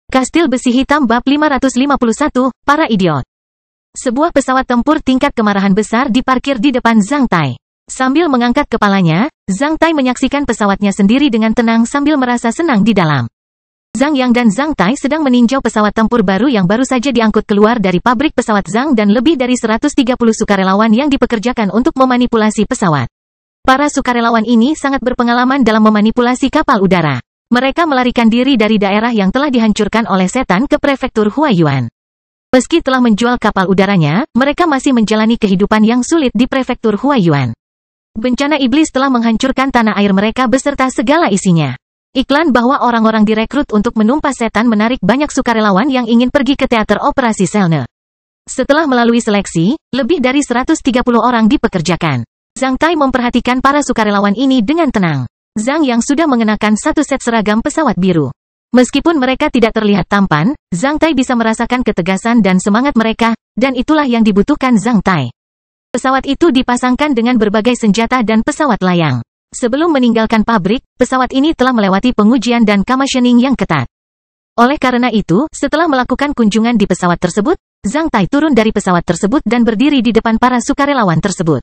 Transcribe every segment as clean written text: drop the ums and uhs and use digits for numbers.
Kastil Besi Hitam bab 551, Para Idiot. Sebuah pesawat tempur tingkat kemarahan besar diparkir di depan Zhang Tai. Sambil mengangkat kepalanya, Zhang Tai menyaksikan pesawatnya sendiri dengan tenang sambil merasa senang di dalam. Zhang Yang dan Zhang Tai sedang meninjau pesawat tempur baru yang baru saja diangkut keluar dari pabrik pesawat Zhang dan lebih dari 130 sukarelawan yang dipekerjakan untuk memanipulasi pesawat. Para sukarelawan ini sangat berpengalaman dalam memanipulasi kapal udara. Mereka melarikan diri dari daerah yang telah dihancurkan oleh setan ke prefektur Huaiyuan. Meski telah menjual kapal udaranya, mereka masih menjalani kehidupan yang sulit di prefektur Huaiyuan. Bencana iblis telah menghancurkan tanah air mereka beserta segala isinya. Iklan bahwa orang-orang direkrut untuk menumpas setan menarik banyak sukarelawan yang ingin pergi ke teater operasi Selne. Setelah melalui seleksi, lebih dari 130 orang dipekerjakan. Zhang Tai memperhatikan para sukarelawan ini dengan tenang. Zhang Yang sudah mengenakan satu set seragam pesawat biru. Meskipun mereka tidak terlihat tampan, Zhang Tai bisa merasakan ketegasan dan semangat mereka, dan itulah yang dibutuhkan Zhang Tai. Pesawat itu dipasangkan dengan berbagai senjata dan pesawat layang. Sebelum meninggalkan pabrik, pesawat ini telah melewati pengujian dan commissioning yang ketat. Oleh karena itu, setelah melakukan kunjungan di pesawat tersebut, Zhang Tai turun dari pesawat tersebut dan berdiri di depan para sukarelawan tersebut.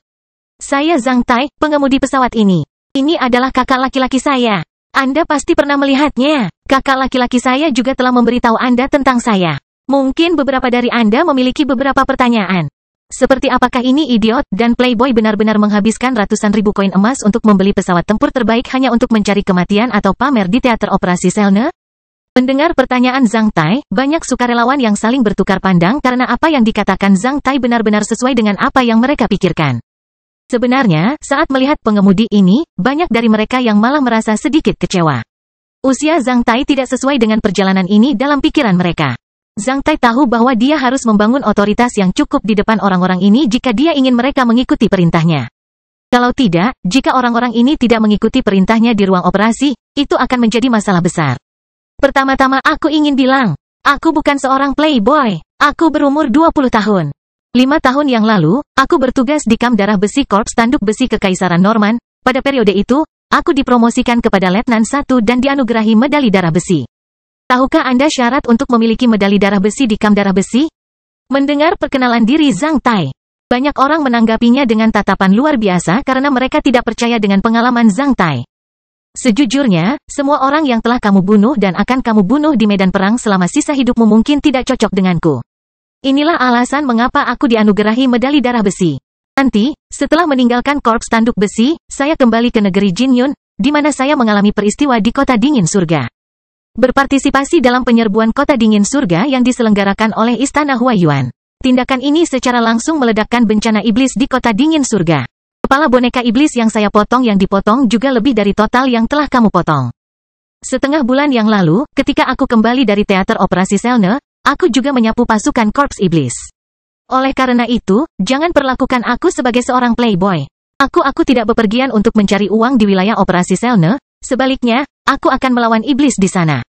Saya Zhang Tai, pengemudi pesawat ini. Ini adalah kakak laki-laki saya. Anda pasti pernah melihatnya. Kakak laki-laki saya juga telah memberitahu Anda tentang saya. Mungkin beberapa dari Anda memiliki beberapa pertanyaan. Seperti apakah ini idiot dan playboy benar-benar menghabiskan ratusan ribu koin emas untuk membeli pesawat tempur terbaik hanya untuk mencari kematian atau pamer di teater operasi Selne? Mendengar pertanyaan Zhang Tai, banyak sukarelawan yang saling bertukar pandang karena apa yang dikatakan Zhang Tai benar-benar sesuai dengan apa yang mereka pikirkan. Sebenarnya, saat melihat pengemudi ini, banyak dari mereka yang malah merasa sedikit kecewa. Usia Zhang Tai tidak sesuai dengan perjalanan ini dalam pikiran mereka. Zhang Tai tahu bahwa dia harus membangun otoritas yang cukup di depan orang-orang ini jika dia ingin mereka mengikuti perintahnya. Kalau tidak, jika orang-orang ini tidak mengikuti perintahnya di ruang operasi, itu akan menjadi masalah besar. Pertama-tama aku ingin bilang, aku bukan seorang playboy. Aku berumur 20 tahun. 5 tahun yang lalu, aku bertugas di Kam Darah Besi Korps Tanduk Besi Kekaisaran Norman. Pada periode itu, aku dipromosikan kepada Letnan 1 dan dianugerahi medali darah besi. Tahukah Anda syarat untuk memiliki medali darah besi di Kam Darah Besi? Mendengar perkenalan diri Zhang Tai, banyak orang menanggapinya dengan tatapan luar biasa karena mereka tidak percaya dengan pengalaman Zhang Tai. Sejujurnya, semua orang yang telah kamu bunuh dan akan kamu bunuh di medan perang selama sisa hidupmu mungkin tidak cocok denganku. Inilah alasan mengapa aku dianugerahi medali darah besi. Nanti, setelah meninggalkan Korps Tanduk Besi, saya kembali ke negeri Jinyun, di mana saya mengalami peristiwa di Kota Dingin Surga. Berpartisipasi dalam penyerbuan Kota Dingin Surga yang diselenggarakan oleh Istana Huaiyuan. Tindakan ini secara langsung meledakkan bencana iblis di Kota Dingin Surga. Kepala boneka iblis yang saya potong yang dipotong juga lebih dari total yang telah kamu potong. Setengah bulan yang lalu, ketika aku kembali dari teater operasi Selne, aku juga menyapu pasukan Korps Iblis. Oleh karena itu, jangan perlakukan aku sebagai seorang playboy. Aku tidak bepergian untuk mencari uang di wilayah operasi Selne, sebaliknya, aku akan melawan iblis di sana.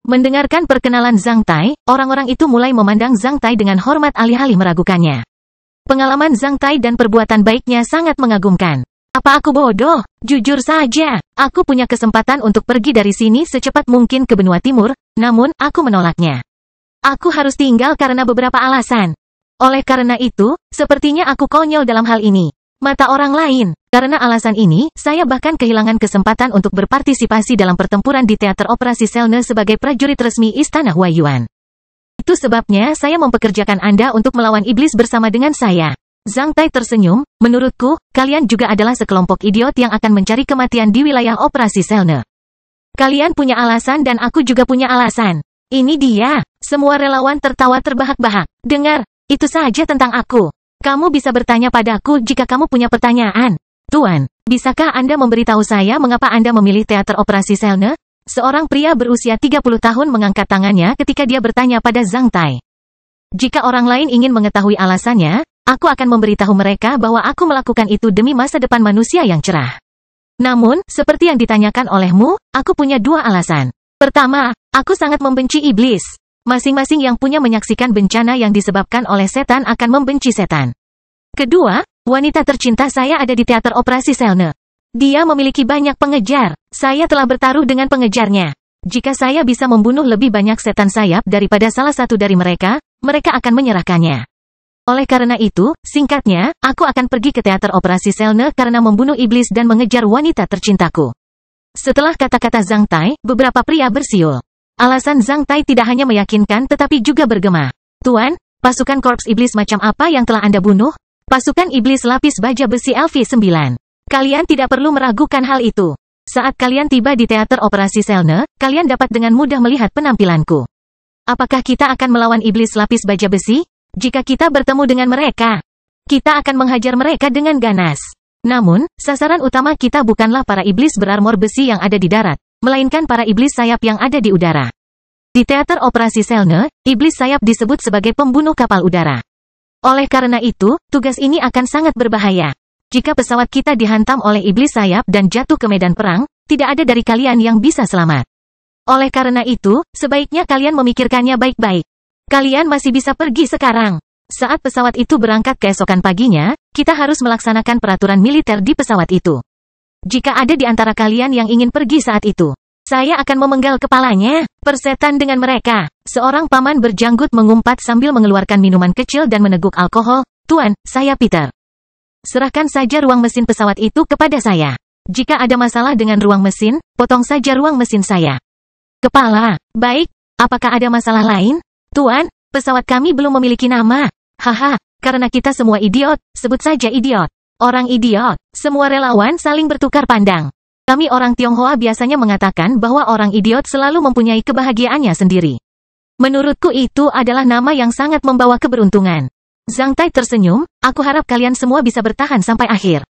Mendengarkan perkenalan Zhang Tai, orang-orang itu mulai memandang Zhang Tai dengan hormat alih-alih meragukannya. Pengalaman Zhang Tai dan perbuatan baiknya sangat mengagumkan. Apa aku bodoh? Jujur saja, aku punya kesempatan untuk pergi dari sini secepat mungkin ke benua timur, namun, aku menolaknya. Aku harus tinggal karena beberapa alasan. Oleh karena itu, sepertinya aku konyol dalam hal ini. Mata orang lain. Karena alasan ini, saya bahkan kehilangan kesempatan untuk berpartisipasi dalam pertempuran di teater operasi Selne sebagai prajurit resmi Istana Huaiyuan. Itu sebabnya saya mempekerjakan Anda untuk melawan iblis bersama dengan saya. Zhang Tai tersenyum, menurutku, kalian juga adalah sekelompok idiot yang akan mencari kematian di wilayah operasi Selne. Kalian punya alasan dan aku juga punya alasan. Ini dia. Semua relawan tertawa terbahak-bahak. Dengar, itu saja tentang aku. Kamu bisa bertanya padaku jika kamu punya pertanyaan. Tuan, bisakah Anda memberitahu saya mengapa Anda memilih teater operasi Selne? Seorang pria berusia 30 tahun mengangkat tangannya ketika dia bertanya pada Zhang Tai. Jika orang lain ingin mengetahui alasannya, aku akan memberitahu mereka bahwa aku melakukan itu demi masa depan manusia yang cerah. Namun, seperti yang ditanyakan olehmu, aku punya 2 alasan. Pertama, aku sangat membenci iblis. Masing-masing yang punya menyaksikan bencana yang disebabkan oleh setan akan membenci setan. Kedua, wanita tercinta saya ada di teater operasi Selne. Dia memiliki banyak pengejar. Saya telah bertaruh dengan pengejarnya. Jika saya bisa membunuh lebih banyak setan sayap daripada salah satu dari mereka, mereka akan menyerahkannya. Oleh karena itu, singkatnya, aku akan pergi ke teater operasi Selne karena membunuh iblis dan mengejar wanita tercintaku. Setelah kata-kata Zhang Tai, beberapa pria bersiul. Alasan Zhang Tai tidak hanya meyakinkan tetapi juga bergema. Tuan, pasukan korps iblis macam apa yang telah Anda bunuh? Pasukan iblis lapis baja besi LV9. Kalian tidak perlu meragukan hal itu. Saat kalian tiba di teater operasi Selne, kalian dapat dengan mudah melihat penampilanku. Apakah kita akan melawan iblis lapis baja besi? Jika kita bertemu dengan mereka, kita akan menghajar mereka dengan ganas. Namun, sasaran utama kita bukanlah para iblis berarmor besi yang ada di darat, melainkan para iblis sayap yang ada di udara. Di teater operasi Selne, iblis sayap disebut sebagai pembunuh kapal udara. Oleh karena itu, tugas ini akan sangat berbahaya. Jika pesawat kita dihantam oleh iblis sayap dan jatuh ke medan perang, tidak ada dari kalian yang bisa selamat. Oleh karena itu, sebaiknya kalian memikirkannya baik-baik. Kalian masih bisa pergi sekarang. Saat pesawat itu berangkat keesokan paginya, kita harus melaksanakan peraturan militer di pesawat itu. Jika ada di antara kalian yang ingin pergi saat itu, saya akan memenggal kepalanya. Persetan dengan mereka. Seorang paman berjanggut mengumpat sambil mengeluarkan minuman kecil dan meneguk alkohol. Tuan, saya Peter. Serahkan saja ruang mesin pesawat itu kepada saya. Jika ada masalah dengan ruang mesin, potong saja ruang mesin saya. Kepala, baik, apakah ada masalah lain? Tuan, pesawat kami belum memiliki nama. Haha, karena kita semua idiot, sebut saja idiot. Orang idiot, semua relawan saling bertukar pandang. Kami orang Tionghoa biasanya mengatakan bahwa orang idiot selalu mempunyai kebahagiaannya sendiri. Menurutku itu adalah nama yang sangat membawa keberuntungan. Zhang Tai tersenyum, aku harap kalian semua bisa bertahan sampai akhir.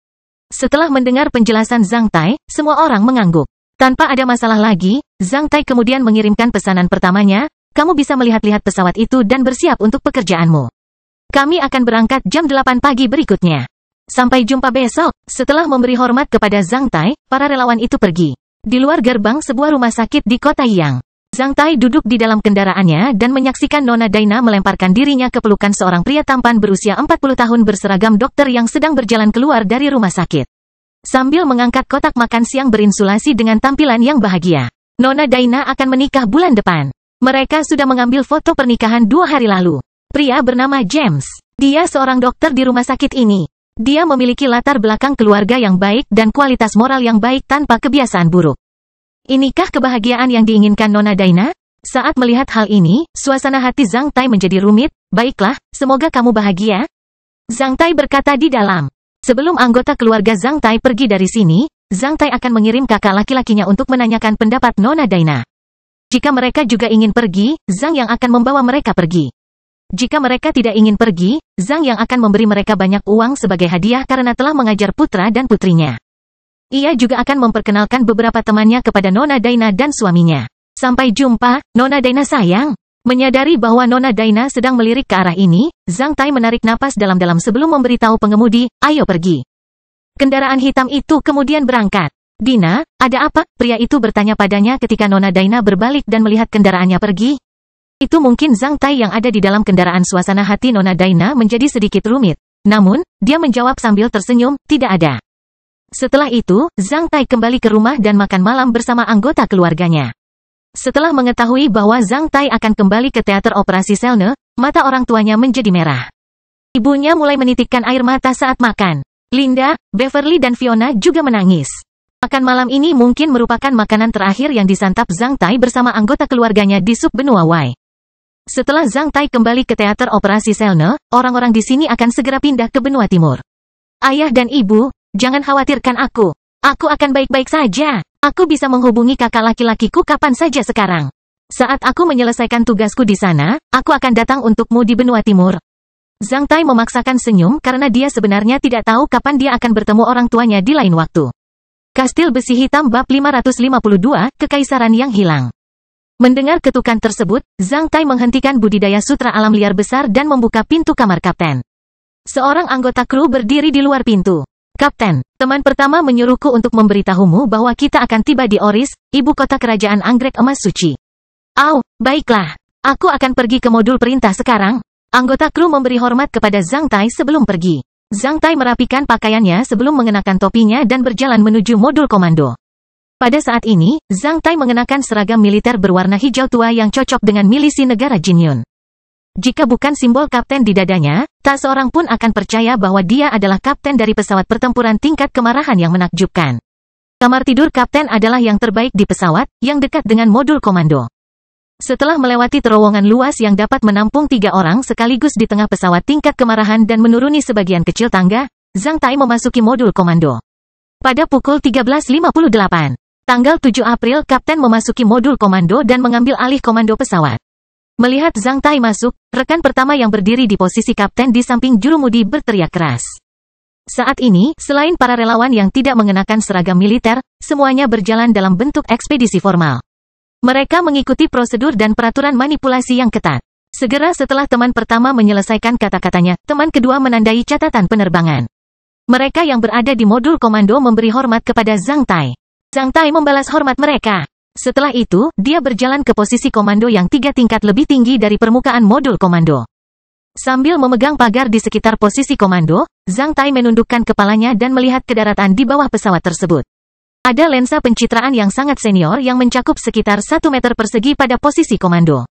Setelah mendengar penjelasan Zhang Tai, semua orang mengangguk. Tanpa ada masalah lagi, Zhang Tai kemudian mengirimkan pesanan pertamanya, kamu bisa melihat-lihat pesawat itu dan bersiap untuk pekerjaanmu. Kami akan berangkat jam 8 pagi berikutnya. Sampai jumpa besok. Setelah memberi hormat kepada Zhang Tai, para relawan itu pergi. Di luar gerbang sebuah rumah sakit di kota Yang. Zhang Tai duduk di dalam kendaraannya dan menyaksikan Nona Daina melemparkan dirinya ke pelukan seorang pria tampan berusia 40 tahun berseragam dokter yang sedang berjalan keluar dari rumah sakit. Sambil mengangkat kotak makan siang berinsulasi dengan tampilan yang bahagia. Nona Daina akan menikah bulan depan. Mereka sudah mengambil foto pernikahan 2 hari lalu. Pria bernama James. Dia seorang dokter di rumah sakit ini. Dia memiliki latar belakang keluarga yang baik dan kualitas moral yang baik tanpa kebiasaan buruk. Inikah kebahagiaan yang diinginkan Nona Daina? Saat melihat hal ini, suasana hati Zhang Tai menjadi rumit. Baiklah, semoga kamu bahagia. Zhang Tai berkata di dalam. Sebelum anggota keluarga Zhang Tai pergi dari sini, Zhang Tai akan mengirim kakak laki-lakinya untuk menanyakan pendapat Nona Daina. Jika mereka juga ingin pergi, Zhang yang akan membawa mereka pergi. Jika mereka tidak ingin pergi, Zhang yang akan memberi mereka banyak uang sebagai hadiah karena telah mengajar putra dan putrinya. Ia juga akan memperkenalkan beberapa temannya kepada Nona Daina dan suaminya. Sampai jumpa, Nona Daina sayang. Menyadari bahwa Nona Daina sedang melirik ke arah ini, Zhang Tai menarik napas dalam-dalam sebelum memberitahu pengemudi, ayo pergi. Kendaraan hitam itu kemudian berangkat. Dina, ada apa? Pria itu bertanya padanya ketika Nona Daina berbalik dan melihat kendaraannya pergi. Itu mungkin Zhang Tai yang ada di dalam kendaraan. Suasana hati Nona Daina menjadi sedikit rumit. Namun, dia menjawab sambil tersenyum, tidak ada. Setelah itu, Zhang Tai kembali ke rumah dan makan malam bersama anggota keluarganya. Setelah mengetahui bahwa Zhang Tai akan kembali ke teater operasi Selne, mata orang tuanya menjadi merah. Ibunya mulai menitikkan air mata saat makan. Linda, Beverly dan Fiona juga menangis. Makan malam ini mungkin merupakan makanan terakhir yang disantap Zhang Tai bersama anggota keluarganya di sub benua Wai. Setelah Zhang Tai kembali ke teater operasi Selne, orang-orang di sini akan segera pindah ke benua timur. Ayah dan ibu, jangan khawatirkan aku. Aku akan baik-baik saja. Aku bisa menghubungi kakak laki-lakiku kapan saja sekarang. Saat aku menyelesaikan tugasku di sana, aku akan datang untukmu di benua timur. Zhang Tai memaksakan senyum karena dia sebenarnya tidak tahu kapan dia akan bertemu orang tuanya di lain waktu. Kastil Besi Hitam Bab 552, Kekaisaran yang Hilang. Mendengar ketukan tersebut, Zhang Tai menghentikan budidaya sutra alam liar besar dan membuka pintu kamar kapten. Seorang anggota kru berdiri di luar pintu. Kapten, teman pertama menyuruhku untuk memberitahumu bahwa kita akan tiba di Oris, ibu kota kerajaan anggrek emas suci. Baiklah. Aku akan pergi ke modul perintah sekarang. Anggota kru memberi hormat kepada Zhang Tai sebelum pergi. Zhang Tai merapikan pakaiannya sebelum mengenakan topinya dan berjalan menuju modul komando. Pada saat ini, Zhang Tai mengenakan seragam militer berwarna hijau tua yang cocok dengan milisi negara Jinyun. Jika bukan simbol kapten di dadanya, tak seorang pun akan percaya bahwa dia adalah kapten dari pesawat pertempuran tingkat kemarahan yang menakjubkan. Kamar tidur kapten adalah yang terbaik di pesawat, yang dekat dengan modul komando. Setelah melewati terowongan luas yang dapat menampung 3 orang sekaligus di tengah pesawat tingkat kemarahan dan menuruni sebagian kecil tangga, Zhang Tai memasuki modul komando. Pada pukul 13.58, tanggal 7 April kapten memasuki modul komando dan mengambil alih komando pesawat. Melihat Zhang Tai masuk, rekan pertama yang berdiri di posisi kapten di samping jurumudi berteriak keras. Saat ini, selain para relawan yang tidak mengenakan seragam militer, semuanya berjalan dalam bentuk ekspedisi formal. Mereka mengikuti prosedur dan peraturan manipulasi yang ketat. Segera setelah teman pertama menyelesaikan kata-katanya, teman kedua menandai catatan penerbangan. Mereka yang berada di modul komando memberi hormat kepada Zhang Tai. Zhang Tai membalas hormat mereka. Setelah itu, dia berjalan ke posisi komando yang 3 tingkat lebih tinggi dari permukaan modul komando. Sambil memegang pagar di sekitar posisi komando, Zhang Tai menundukkan kepalanya dan melihat ke daratan di bawah pesawat tersebut. Ada lensa pencitraan yang sangat senior yang mencakup sekitar 1 meter persegi pada posisi komando.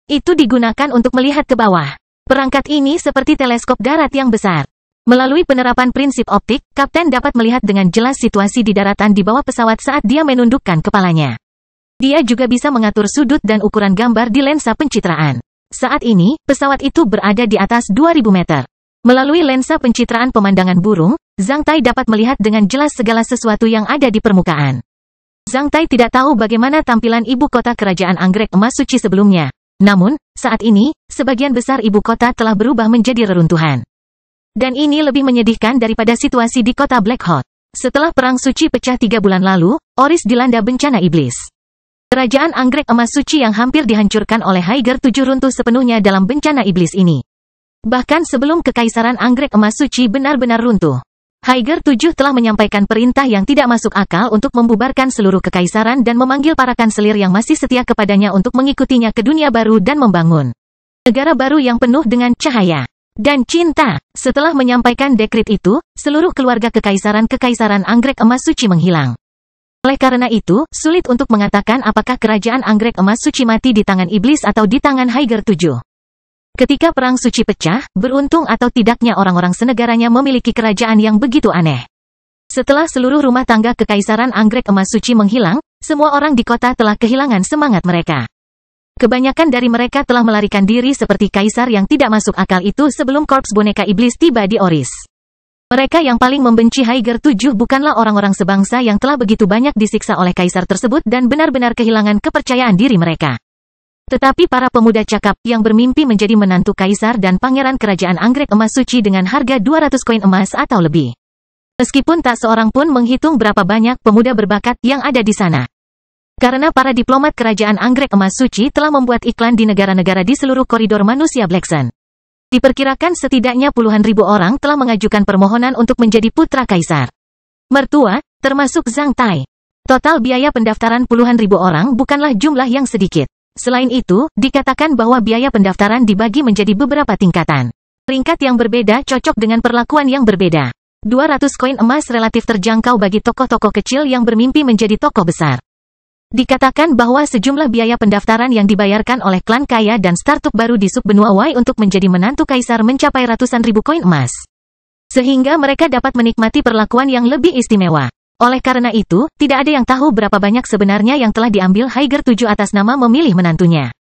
Itu digunakan untuk melihat ke bawah. Perangkat ini seperti teleskop darat yang besar. Melalui penerapan prinsip optik, kapten dapat melihat dengan jelas situasi di daratan di bawah pesawat saat dia menundukkan kepalanya. Dia juga bisa mengatur sudut dan ukuran gambar di lensa pencitraan. Saat ini, pesawat itu berada di atas 2000 meter. Melalui lensa pencitraan pemandangan burung, Zhang Tai dapat melihat dengan jelas segala sesuatu yang ada di permukaan. Zhang Tai tidak tahu bagaimana tampilan ibu kota kerajaan anggrek emas suci sebelumnya. Namun, saat ini, sebagian besar ibu kota telah berubah menjadi reruntuhan. Dan ini lebih menyedihkan daripada situasi di kota Black Hot. Setelah perang suci pecah 3 bulan lalu, Oris dilanda bencana iblis. Kerajaan anggrek emas suci yang hampir dihancurkan oleh Haiger 7 runtuh sepenuhnya dalam bencana iblis ini. Bahkan sebelum kekaisaran anggrek emas suci benar-benar runtuh, Haiger 7 telah menyampaikan perintah yang tidak masuk akal untuk membubarkan seluruh kekaisaran dan memanggil para kanselir yang masih setia kepadanya untuk mengikutinya ke dunia baru dan membangun negara baru yang penuh dengan cahaya dan cinta. Setelah menyampaikan dekret itu, seluruh keluarga kekaisaran anggrek emas suci menghilang. Oleh karena itu, sulit untuk mengatakan apakah kerajaan anggrek emas suci mati di tangan iblis atau di tangan Haiger 7. Ketika perang suci pecah, beruntung atau tidaknya orang-orang senegaranya memiliki kerajaan yang begitu aneh. Setelah seluruh rumah tangga kekaisaran anggrek emas suci menghilang, semua orang di kota telah kehilangan semangat mereka. Kebanyakan dari mereka telah melarikan diri seperti kaisar yang tidak masuk akal itu sebelum korps boneka iblis tiba di Oris. Mereka yang paling membenci Haiger 7 bukanlah orang-orang sebangsa yang telah begitu banyak disiksa oleh kaisar tersebut dan benar-benar kehilangan kepercayaan diri mereka. Tetapi para pemuda cakap yang bermimpi menjadi menantu kaisar dan pangeran kerajaan anggrek emas suci dengan harga 200 koin emas atau lebih. Meskipun tak seorang pun menghitung berapa banyak pemuda berbakat yang ada di sana. Karena para diplomat kerajaan anggrek emas suci telah membuat iklan di negara-negara di seluruh koridor manusia Black Sun. Diperkirakan setidaknya puluhan ribu orang telah mengajukan permohonan untuk menjadi putra kaisar. Mertua, termasuk Zhang Tai. Total biaya pendaftaran puluhan ribu orang bukanlah jumlah yang sedikit. Selain itu, dikatakan bahwa biaya pendaftaran dibagi menjadi beberapa tingkatan. Peringkat yang berbeda cocok dengan perlakuan yang berbeda. 200 koin emas relatif terjangkau bagi tokoh-tokoh kecil yang bermimpi menjadi tokoh besar. Dikatakan bahwa sejumlah biaya pendaftaran yang dibayarkan oleh klan kaya dan startup baru di subbenua Y untuk menjadi menantu kaisar mencapai ratusan ribu koin emas. Sehingga mereka dapat menikmati perlakuan yang lebih istimewa. Oleh karena itu, tidak ada yang tahu berapa banyak sebenarnya yang telah diambil Haiger 7 atas nama memilih menantunya.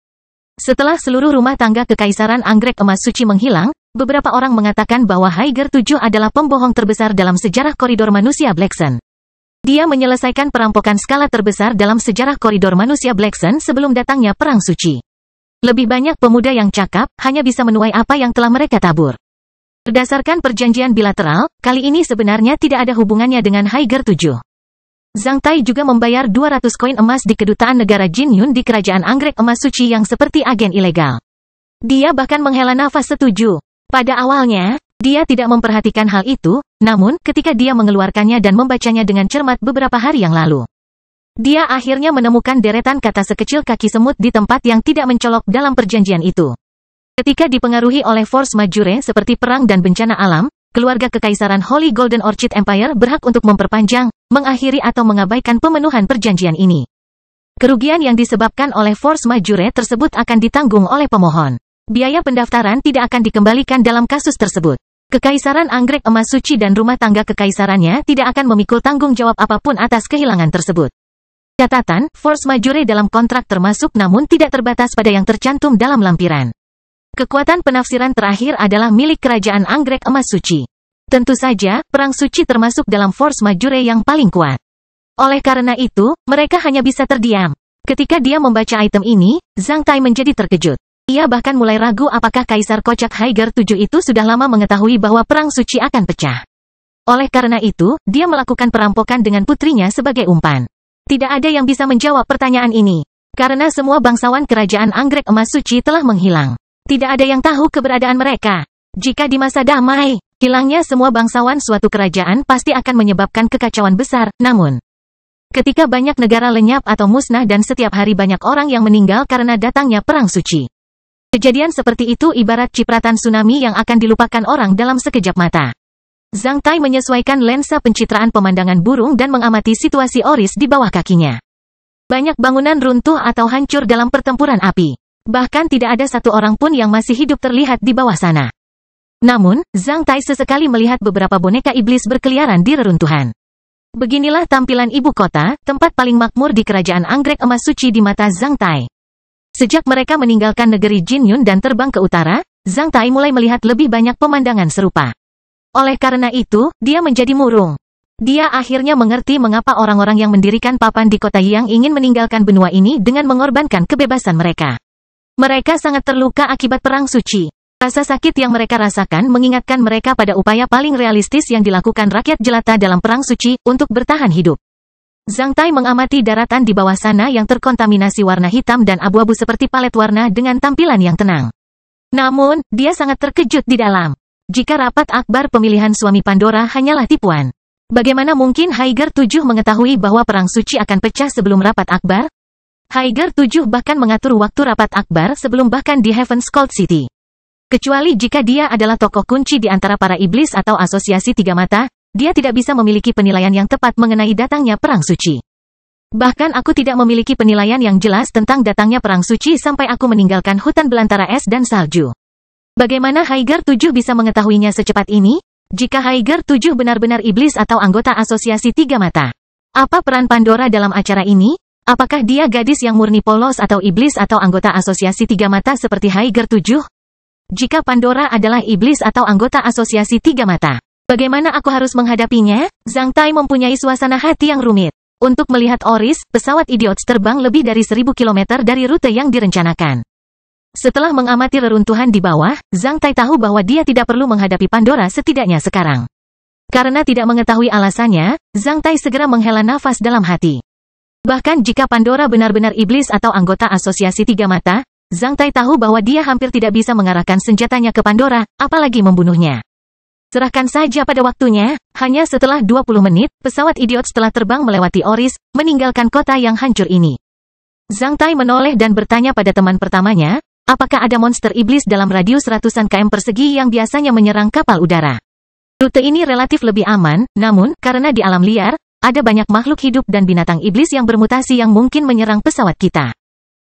Setelah seluruh rumah tangga kekaisaran anggrek emas suci menghilang, beberapa orang mengatakan bahwa Haiger 7 adalah pembohong terbesar dalam sejarah koridor manusia Black Sun. Dia menyelesaikan perampokan skala terbesar dalam sejarah koridor manusia Black Sun sebelum datangnya perang suci. Lebih banyak pemuda yang cakap hanya bisa menuai apa yang telah mereka tabur. Berdasarkan perjanjian bilateral, kali ini sebenarnya tidak ada hubungannya dengan Haiger 7. Zhang Tai juga membayar 200 koin emas di kedutaan negara Jinyun di kerajaan anggrek emas suci yang seperti agen ilegal. Dia bahkan menghela nafas setuju. Pada awalnya, dia tidak memperhatikan hal itu, namun ketika dia mengeluarkannya dan membacanya dengan cermat beberapa hari yang lalu, dia akhirnya menemukan deretan kata sekecil kaki semut di tempat yang tidak mencolok dalam perjanjian itu. Ketika dipengaruhi oleh force majeure seperti perang dan bencana alam, keluarga Kekaisaran Holy Golden Orchid Empire berhak untuk memperpanjang, mengakhiri atau mengabaikan pemenuhan perjanjian ini. Kerugian yang disebabkan oleh force majeure tersebut akan ditanggung oleh pemohon. Biaya pendaftaran tidak akan dikembalikan dalam kasus tersebut. Kekaisaran Anggrek Emas Suci dan rumah tangga kekaisarannya tidak akan memikul tanggung jawab apapun atas kehilangan tersebut. Catatan, force majeure dalam kontrak termasuk namun tidak terbatas pada yang tercantum dalam lampiran. Kekuatan penafsiran terakhir adalah milik Kerajaan Anggrek Emas Suci. Tentu saja, Perang Suci termasuk dalam force majeure yang paling kuat. Oleh karena itu, mereka hanya bisa terdiam. Ketika dia membaca item ini, Zhang Tai menjadi terkejut. Ia bahkan mulai ragu apakah Kaisar Kocak Haiger 7 itu sudah lama mengetahui bahwa Perang Suci akan pecah. Oleh karena itu, dia melakukan perampokan dengan putrinya sebagai umpan. Tidak ada yang bisa menjawab pertanyaan ini. Karena semua bangsawan Kerajaan Anggrek Emas Suci telah menghilang. Tidak ada yang tahu keberadaan mereka. Jika di masa damai, hilangnya semua bangsawan suatu kerajaan pasti akan menyebabkan kekacauan besar, namun ketika banyak negara lenyap atau musnah dan setiap hari banyak orang yang meninggal karena datangnya Perang Suci. Kejadian seperti itu ibarat cipratan tsunami yang akan dilupakan orang dalam sekejap mata. Zhang Tai menyesuaikan lensa pencitraan pemandangan burung dan mengamati situasi Oris di bawah kakinya. Banyak bangunan runtuh atau hancur dalam pertempuran api. Bahkan tidak ada satu orang pun yang masih hidup terlihat di bawah sana. Namun, Zhang Tai sesekali melihat beberapa boneka iblis berkeliaran di reruntuhan. Beginilah tampilan ibu kota, tempat paling makmur di Kerajaan Anggrek Emas Suci di mata Zhang Tai. Sejak mereka meninggalkan negeri Jinyun dan terbang ke utara, Zhang Tai mulai melihat lebih banyak pemandangan serupa. Oleh karena itu, dia menjadi murung. Dia akhirnya mengerti mengapa orang-orang yang mendirikan papan di kota Yang ingin meninggalkan benua ini dengan mengorbankan kebebasan mereka. Mereka sangat terluka akibat Perang Suci. Rasa sakit yang mereka rasakan mengingatkan mereka pada upaya paling realistis yang dilakukan rakyat jelata dalam Perang Suci untuk bertahan hidup. Zhang Tai mengamati daratan di bawah sana yang terkontaminasi warna hitam dan abu-abu seperti palet warna dengan tampilan yang tenang. Namun, dia sangat terkejut di dalam. Jika rapat akbar pemilihan suami Pandora hanyalah tipuan, bagaimana mungkin Haiger 7 mengetahui bahwa Perang Suci akan pecah sebelum rapat akbar? Haiger 7 bahkan mengatur waktu rapat akbar sebelum bahkan di Heaven's Cold City. Kecuali jika dia adalah tokoh kunci di antara para iblis atau asosiasi tiga mata, dia tidak bisa memiliki penilaian yang tepat mengenai datangnya Perang Suci. Bahkan aku tidak memiliki penilaian yang jelas tentang datangnya Perang Suci sampai aku meninggalkan hutan belantara es dan salju. Bagaimana Haiger 7 bisa mengetahuinya secepat ini? Jika Haiger 7 benar-benar iblis atau anggota asosiasi tiga mata, apa peran Pandora dalam acara ini? Apakah dia gadis yang murni polos atau iblis atau anggota asosiasi tiga mata seperti Haiger 7? Jika Pandora adalah iblis atau anggota asosiasi tiga mata, bagaimana aku harus menghadapinya? Zhang Tai mempunyai suasana hati yang rumit. Untuk melihat Oris, pesawat Idiots terbang lebih dari 1000 km dari rute yang direncanakan. Setelah mengamati reruntuhan di bawah, Zhang Tai tahu bahwa dia tidak perlu menghadapi Pandora setidaknya sekarang. Karena tidak mengetahui alasannya, Zhang Tai segera menghela nafas dalam hati. Bahkan jika Pandora benar-benar iblis atau anggota asosiasi tiga mata, Zhang Tai tahu bahwa dia hampir tidak bisa mengarahkan senjatanya ke Pandora, apalagi membunuhnya. Serahkan saja pada waktunya. Hanya setelah 20 menit, pesawat Idiots telah terbang melewati Oris, meninggalkan kota yang hancur ini. Zhang Tai menoleh dan bertanya pada teman pertamanya, apakah ada monster iblis dalam radius ratusan km persegi yang biasanya menyerang kapal udara. Rute ini relatif lebih aman, namun, karena di alam liar, ada banyak makhluk hidup dan binatang iblis yang bermutasi yang mungkin menyerang pesawat kita.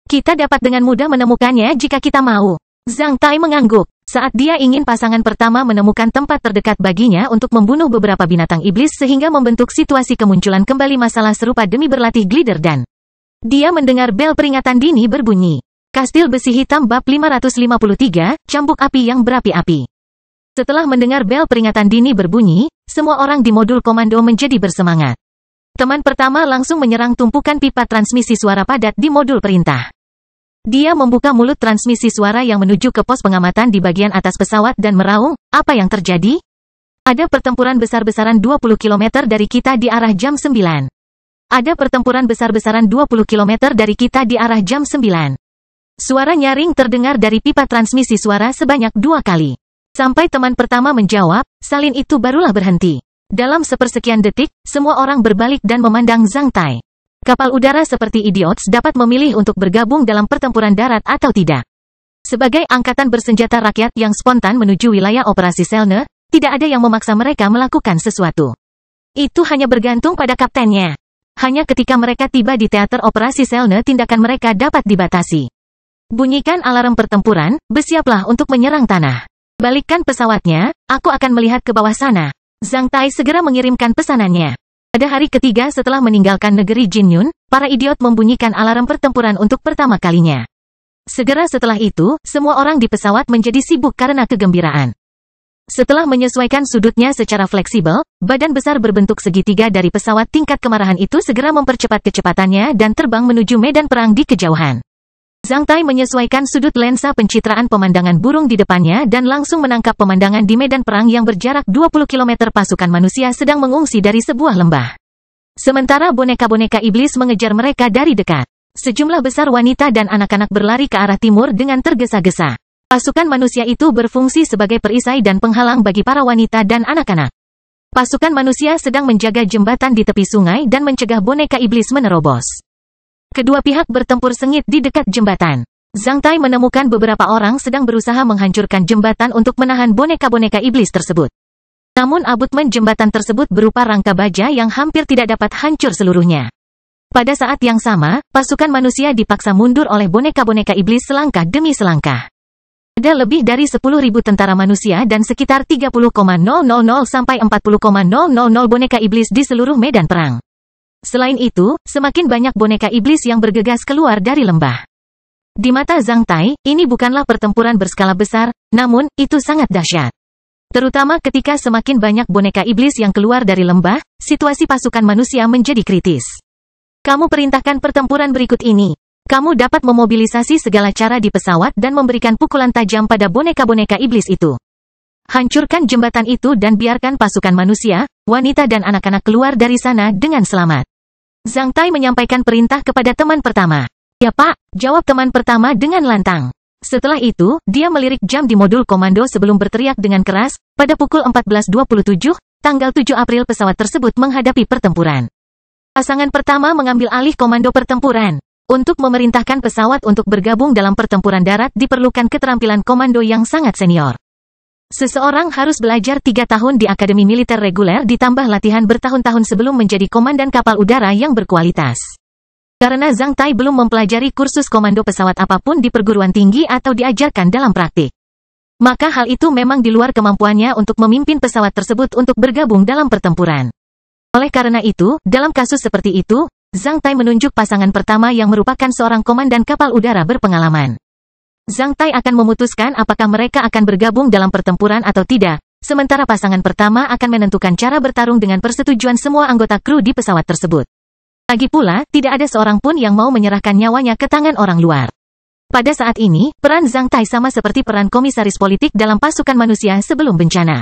Kita dapat dengan mudah menemukannya jika kita mau. Zhang Tai mengangguk. Saat dia ingin pasangan pertama menemukan tempat terdekat baginya untuk membunuh beberapa binatang iblis sehingga membentuk situasi kemunculan kembali masalah serupa demi berlatih glider dan dia mendengar bel peringatan dini berbunyi. Kastil besi hitam bab 553, cambuk api yang berapi-api. Setelah mendengar bel peringatan dini berbunyi, semua orang di modul komando menjadi bersemangat. Teman pertama langsung menyerang tumpukan pipa transmisi suara padat di modul perintah. Dia membuka mulut transmisi suara yang menuju ke pos pengamatan di bagian atas pesawat dan meraung, apa yang terjadi? Ada pertempuran besar-besaran 20 km dari kita di arah jam 9. Ada pertempuran besar-besaran 20 km dari kita di arah jam 9. Suara nyaring terdengar dari pipa transmisi suara sebanyak 2 kali. Sampai teman pertama menjawab, salin itu barulah berhenti. Dalam sepersekian detik, semua orang berbalik dan memandang Zhang Tai. Kapal udara seperti Idiots dapat memilih untuk bergabung dalam pertempuran darat atau tidak. Sebagai angkatan bersenjata rakyat yang spontan menuju wilayah operasi Selne, tidak ada yang memaksa mereka melakukan sesuatu. Itu hanya bergantung pada kaptennya. Hanya ketika mereka tiba di teater operasi Selne tindakan mereka dapat dibatasi. Bunyikan alarm pertempuran, bersiaplah untuk menyerang tanah. Balikkan pesawatnya, aku akan melihat ke bawah sana. Zhang Tai segera mengirimkan pesanannya. Pada hari ketiga setelah meninggalkan negeri Jinyun, para idiot membunyikan alarm pertempuran untuk pertama kalinya. Segera setelah itu, semua orang di pesawat menjadi sibuk karena kegembiraan. Setelah menyesuaikan sudutnya secara fleksibel, badan besar berbentuk segitiga dari pesawat tingkat kemarahan itu segera mempercepat kecepatannya dan terbang menuju medan perang di kejauhan. Zhang Tai menyesuaikan sudut lensa pencitraan pemandangan burung di depannya dan langsung menangkap pemandangan di medan perang yang berjarak 20 km. Pasukan manusia sedang mengungsi dari sebuah lembah. Sementara boneka-boneka iblis mengejar mereka dari dekat. Sejumlah besar wanita dan anak-anak berlari ke arah timur dengan tergesa-gesa. Pasukan manusia itu berfungsi sebagai perisai dan penghalang bagi para wanita dan anak-anak. Pasukan manusia sedang menjaga jembatan di tepi sungai dan mencegah boneka iblis menerobos. Kedua pihak bertempur sengit di dekat jembatan. Zhang Tai menemukan beberapa orang sedang berusaha menghancurkan jembatan untuk menahan boneka-boneka iblis tersebut. Namun abutmen jembatan tersebut berupa rangka baja yang hampir tidak dapat hancur seluruhnya. Pada saat yang sama, pasukan manusia dipaksa mundur oleh boneka-boneka iblis selangkah demi selangkah. Ada lebih dari 10.000 tentara manusia dan sekitar 30,000 sampai 40,000 boneka iblis di seluruh medan perang. Selain itu, semakin banyak boneka iblis yang bergegas keluar dari lembah. Di mata Zhang Tai, ini bukanlah pertempuran berskala besar, namun, itu sangat dahsyat. Terutama ketika semakin banyak boneka iblis yang keluar dari lembah, situasi pasukan manusia menjadi kritis. Kamu perintahkan pertempuran berikut ini. Kamu dapat memobilisasi segala cara di pesawat dan memberikan pukulan tajam pada boneka-boneka iblis itu. Hancurkan jembatan itu dan biarkan pasukan manusia, wanita dan anak-anak keluar dari sana dengan selamat. Zhang Tai menyampaikan perintah kepada teman pertama. Ya Pak, jawab teman pertama dengan lantang. Setelah itu, dia melirik jam di modul komando sebelum berteriak dengan keras, pada pukul 14.27, tanggal 7 April pesawat tersebut menghadapi pertempuran. Pasangan pertama mengambil alih komando pertempuran. Untuk memerintahkan pesawat untuk bergabung dalam pertempuran darat diperlukan keterampilan komando yang sangat senior. Seseorang harus belajar 3 tahun di Akademi Militer Reguler ditambah latihan bertahun-tahun sebelum menjadi komandan kapal udara yang berkualitas. Karena Zhang Tai belum mempelajari kursus komando pesawat apapun di perguruan tinggi atau diajarkan dalam praktik. Maka hal itu memang di luar kemampuannya untuk memimpin pesawat tersebut untuk bergabung dalam pertempuran. Oleh karena itu, dalam kasus seperti itu, Zhang Tai menunjuk pasangan pertama yang merupakan seorang komandan kapal udara berpengalaman. Zhang Tai akan memutuskan apakah mereka akan bergabung dalam pertempuran atau tidak, sementara pasangan pertama akan menentukan cara bertarung dengan persetujuan semua anggota kru di pesawat tersebut. Lagi pula, tidak ada seorang pun yang mau menyerahkan nyawanya ke tangan orang luar. Pada saat ini, peran Zhang Tai sama seperti peran komisaris politik dalam pasukan manusia sebelum bencana.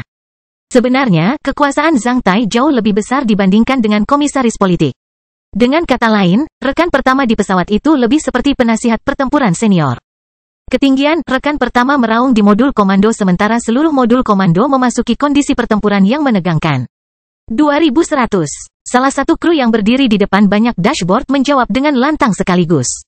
Sebenarnya, kekuasaan Zhang Tai jauh lebih besar dibandingkan dengan komisaris politik. Dengan kata lain, rekan pertama di pesawat itu lebih seperti penasihat pertempuran senior. Ketinggian, rekan pertama meraung di modul komando sementara seluruh modul komando memasuki kondisi pertempuran yang menegangkan. 2100. Salah satu kru yang berdiri di depan banyak dashboard menjawab dengan lantang sekaligus.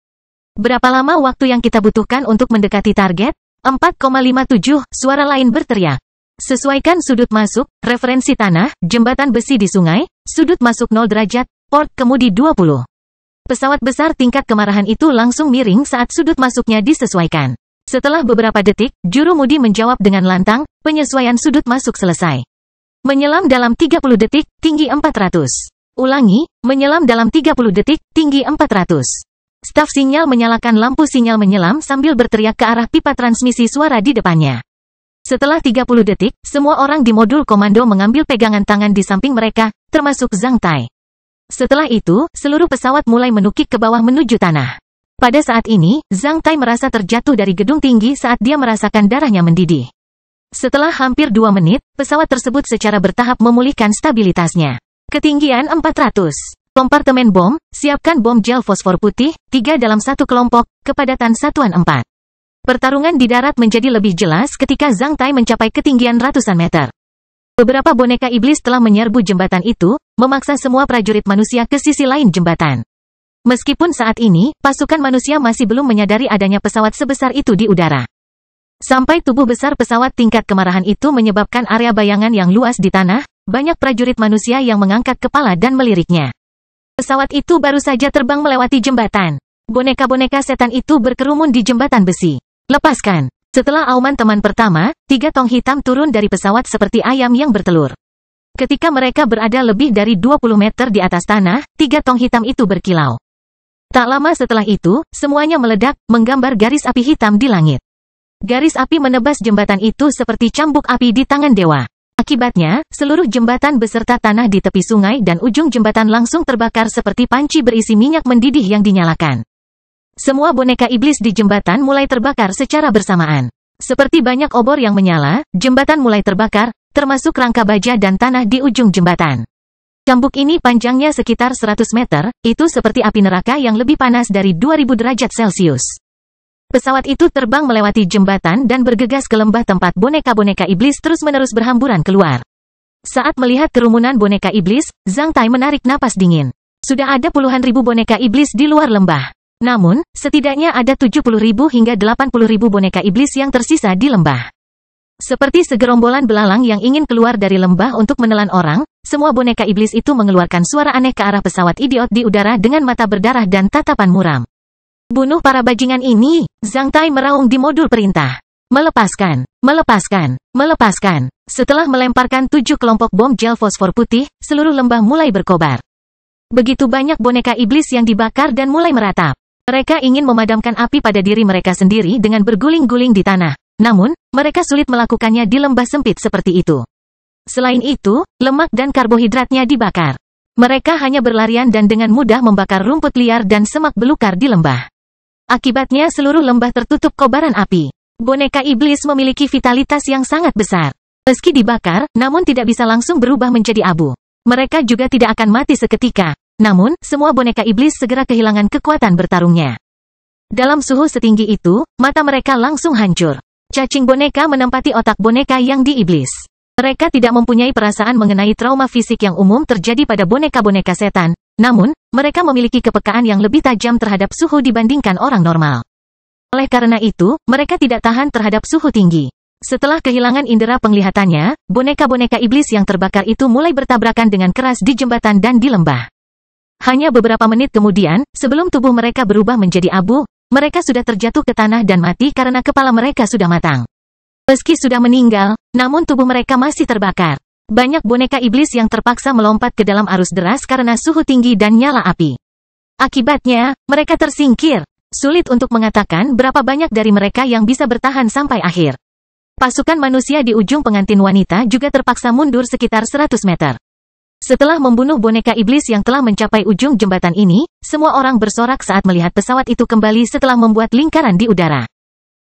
Berapa lama waktu yang kita butuhkan untuk mendekati target? 4,57, suara lain berteriak. Sesuaikan sudut masuk, referensi tanah, jembatan besi di sungai, sudut masuk 0 derajat, port kemudi 20. Pesawat besar tingkat kemarahan itu langsung miring saat sudut masuknya disesuaikan. Setelah beberapa detik, juru mudi menjawab dengan lantang, penyesuaian sudut masuk selesai. Menyelam dalam 30 detik, tinggi 400. Ulangi, menyelam dalam 30 detik, tinggi 400. Staf sinyal menyalakan lampu sinyal menyelam sambil berteriak ke arah pipa transmisi suara di depannya. Setelah 30 detik, semua orang di modul komando mengambil pegangan tangan di samping mereka, termasuk Zhang Tai. Setelah itu, seluruh pesawat mulai menukik ke bawah menuju tanah. Pada saat ini, Zhang Tai merasa terjatuh dari gedung tinggi saat dia merasakan darahnya mendidih. Setelah hampir 2 menit, pesawat tersebut secara bertahap memulihkan stabilitasnya. Ketinggian 400. Kompartemen bom, siapkan bom gel fosfor putih, 3 dalam 1 kelompok, kepadatan satuan 4. Pertarungan di darat menjadi lebih jelas ketika Zhang Tai mencapai ketinggian ratusan meter. Beberapa boneka iblis telah menyerbu jembatan itu, memaksa semua prajurit manusia ke sisi lain jembatan. Meskipun saat ini, pasukan manusia masih belum menyadari adanya pesawat sebesar itu di udara. Sampai tubuh besar pesawat tingkat kemarahan itu menyebabkan area bayangan yang luas di tanah, banyak prajurit manusia yang mengangkat kepala dan meliriknya. Pesawat itu baru saja terbang melewati jembatan. Boneka-boneka setan itu berkerumun di jembatan besi. Lepaskan. Setelah auman teman pertama, 3 tong hitam turun dari pesawat seperti ayam yang bertelur. Ketika mereka berada lebih dari 20 meter di atas tanah, 3 tong hitam itu berkilau. Tak lama setelah itu, semuanya meledak, menggambar garis api hitam di langit. Garis api menebas jembatan itu seperti cambuk api di tangan dewa. Akibatnya, seluruh jembatan beserta tanah di tepi sungai dan ujung jembatan langsung terbakar seperti panci berisi minyak mendidih yang dinyalakan. Semua boneka iblis di jembatan mulai terbakar secara bersamaan. Seperti banyak obor yang menyala, jembatan mulai terbakar, termasuk rangka baja dan tanah di ujung jembatan. Cambuk ini panjangnya sekitar 100 meter, itu seperti api neraka yang lebih panas dari 2000 derajat Celcius. Pesawat itu terbang melewati jembatan dan bergegas ke lembah tempat boneka-boneka iblis terus-menerus berhamburan keluar. Saat melihat kerumunan boneka iblis, Zhang Tai menarik napas dingin. Sudah ada puluhan ribu boneka iblis di luar lembah. Namun, setidaknya ada 70.000 hingga 80.000 boneka iblis yang tersisa di lembah. Seperti segerombolan belalang yang ingin keluar dari lembah untuk menelan orang, semua boneka iblis itu mengeluarkan suara aneh ke arah pesawat idiot di udara dengan mata berdarah dan tatapan muram. Bunuh para bajingan ini, Zhang Tai meraung di modul perintah. Melepaskan, melepaskan, melepaskan. Setelah melemparkan 7 kelompok bom gel fosfor putih, seluruh lembah mulai berkobar. Begitu banyak boneka iblis yang dibakar dan mulai meratap. Mereka ingin memadamkan api pada diri mereka sendiri dengan berguling-guling di tanah. Namun, mereka sulit melakukannya di lembah sempit seperti itu. Selain itu, lemak dan karbohidratnya dibakar. Mereka hanya berlarian dan dengan mudah membakar rumput liar dan semak belukar di lembah. Akibatnya seluruh lembah tertutup kobaran api. Boneka iblis memiliki vitalitas yang sangat besar. Meski dibakar, namun tidak bisa langsung berubah menjadi abu. Mereka juga tidak akan mati seketika. Namun, semua boneka iblis segera kehilangan kekuatan bertarungnya. Dalam suhu setinggi itu, mata mereka langsung hancur. Cacing boneka menempati otak boneka yang di iblis. Mereka tidak mempunyai perasaan mengenai trauma fisik yang umum terjadi pada boneka-boneka setan. Namun, mereka memiliki kepekaan yang lebih tajam terhadap suhu dibandingkan orang normal. Oleh karena itu, mereka tidak tahan terhadap suhu tinggi. Setelah kehilangan indera penglihatannya, boneka-boneka iblis yang terbakar itu mulai bertabrakan dengan keras di jembatan dan di lembah. Hanya beberapa menit kemudian, sebelum tubuh mereka berubah menjadi abu, mereka sudah terjatuh ke tanah dan mati karena kepala mereka sudah matang. Meski sudah meninggal, namun tubuh mereka masih terbakar. Banyak boneka iblis yang terpaksa melompat ke dalam arus deras karena suhu tinggi dan nyala api. Akibatnya, mereka tersingkir. Sulit untuk mengatakan berapa banyak dari mereka yang bisa bertahan sampai akhir. Pasukan manusia di ujung pengantin wanita juga terpaksa mundur sekitar 100 meter. Setelah membunuh boneka iblis yang telah mencapai ujung jembatan ini, semua orang bersorak saat melihat pesawat itu kembali setelah membuat lingkaran di udara.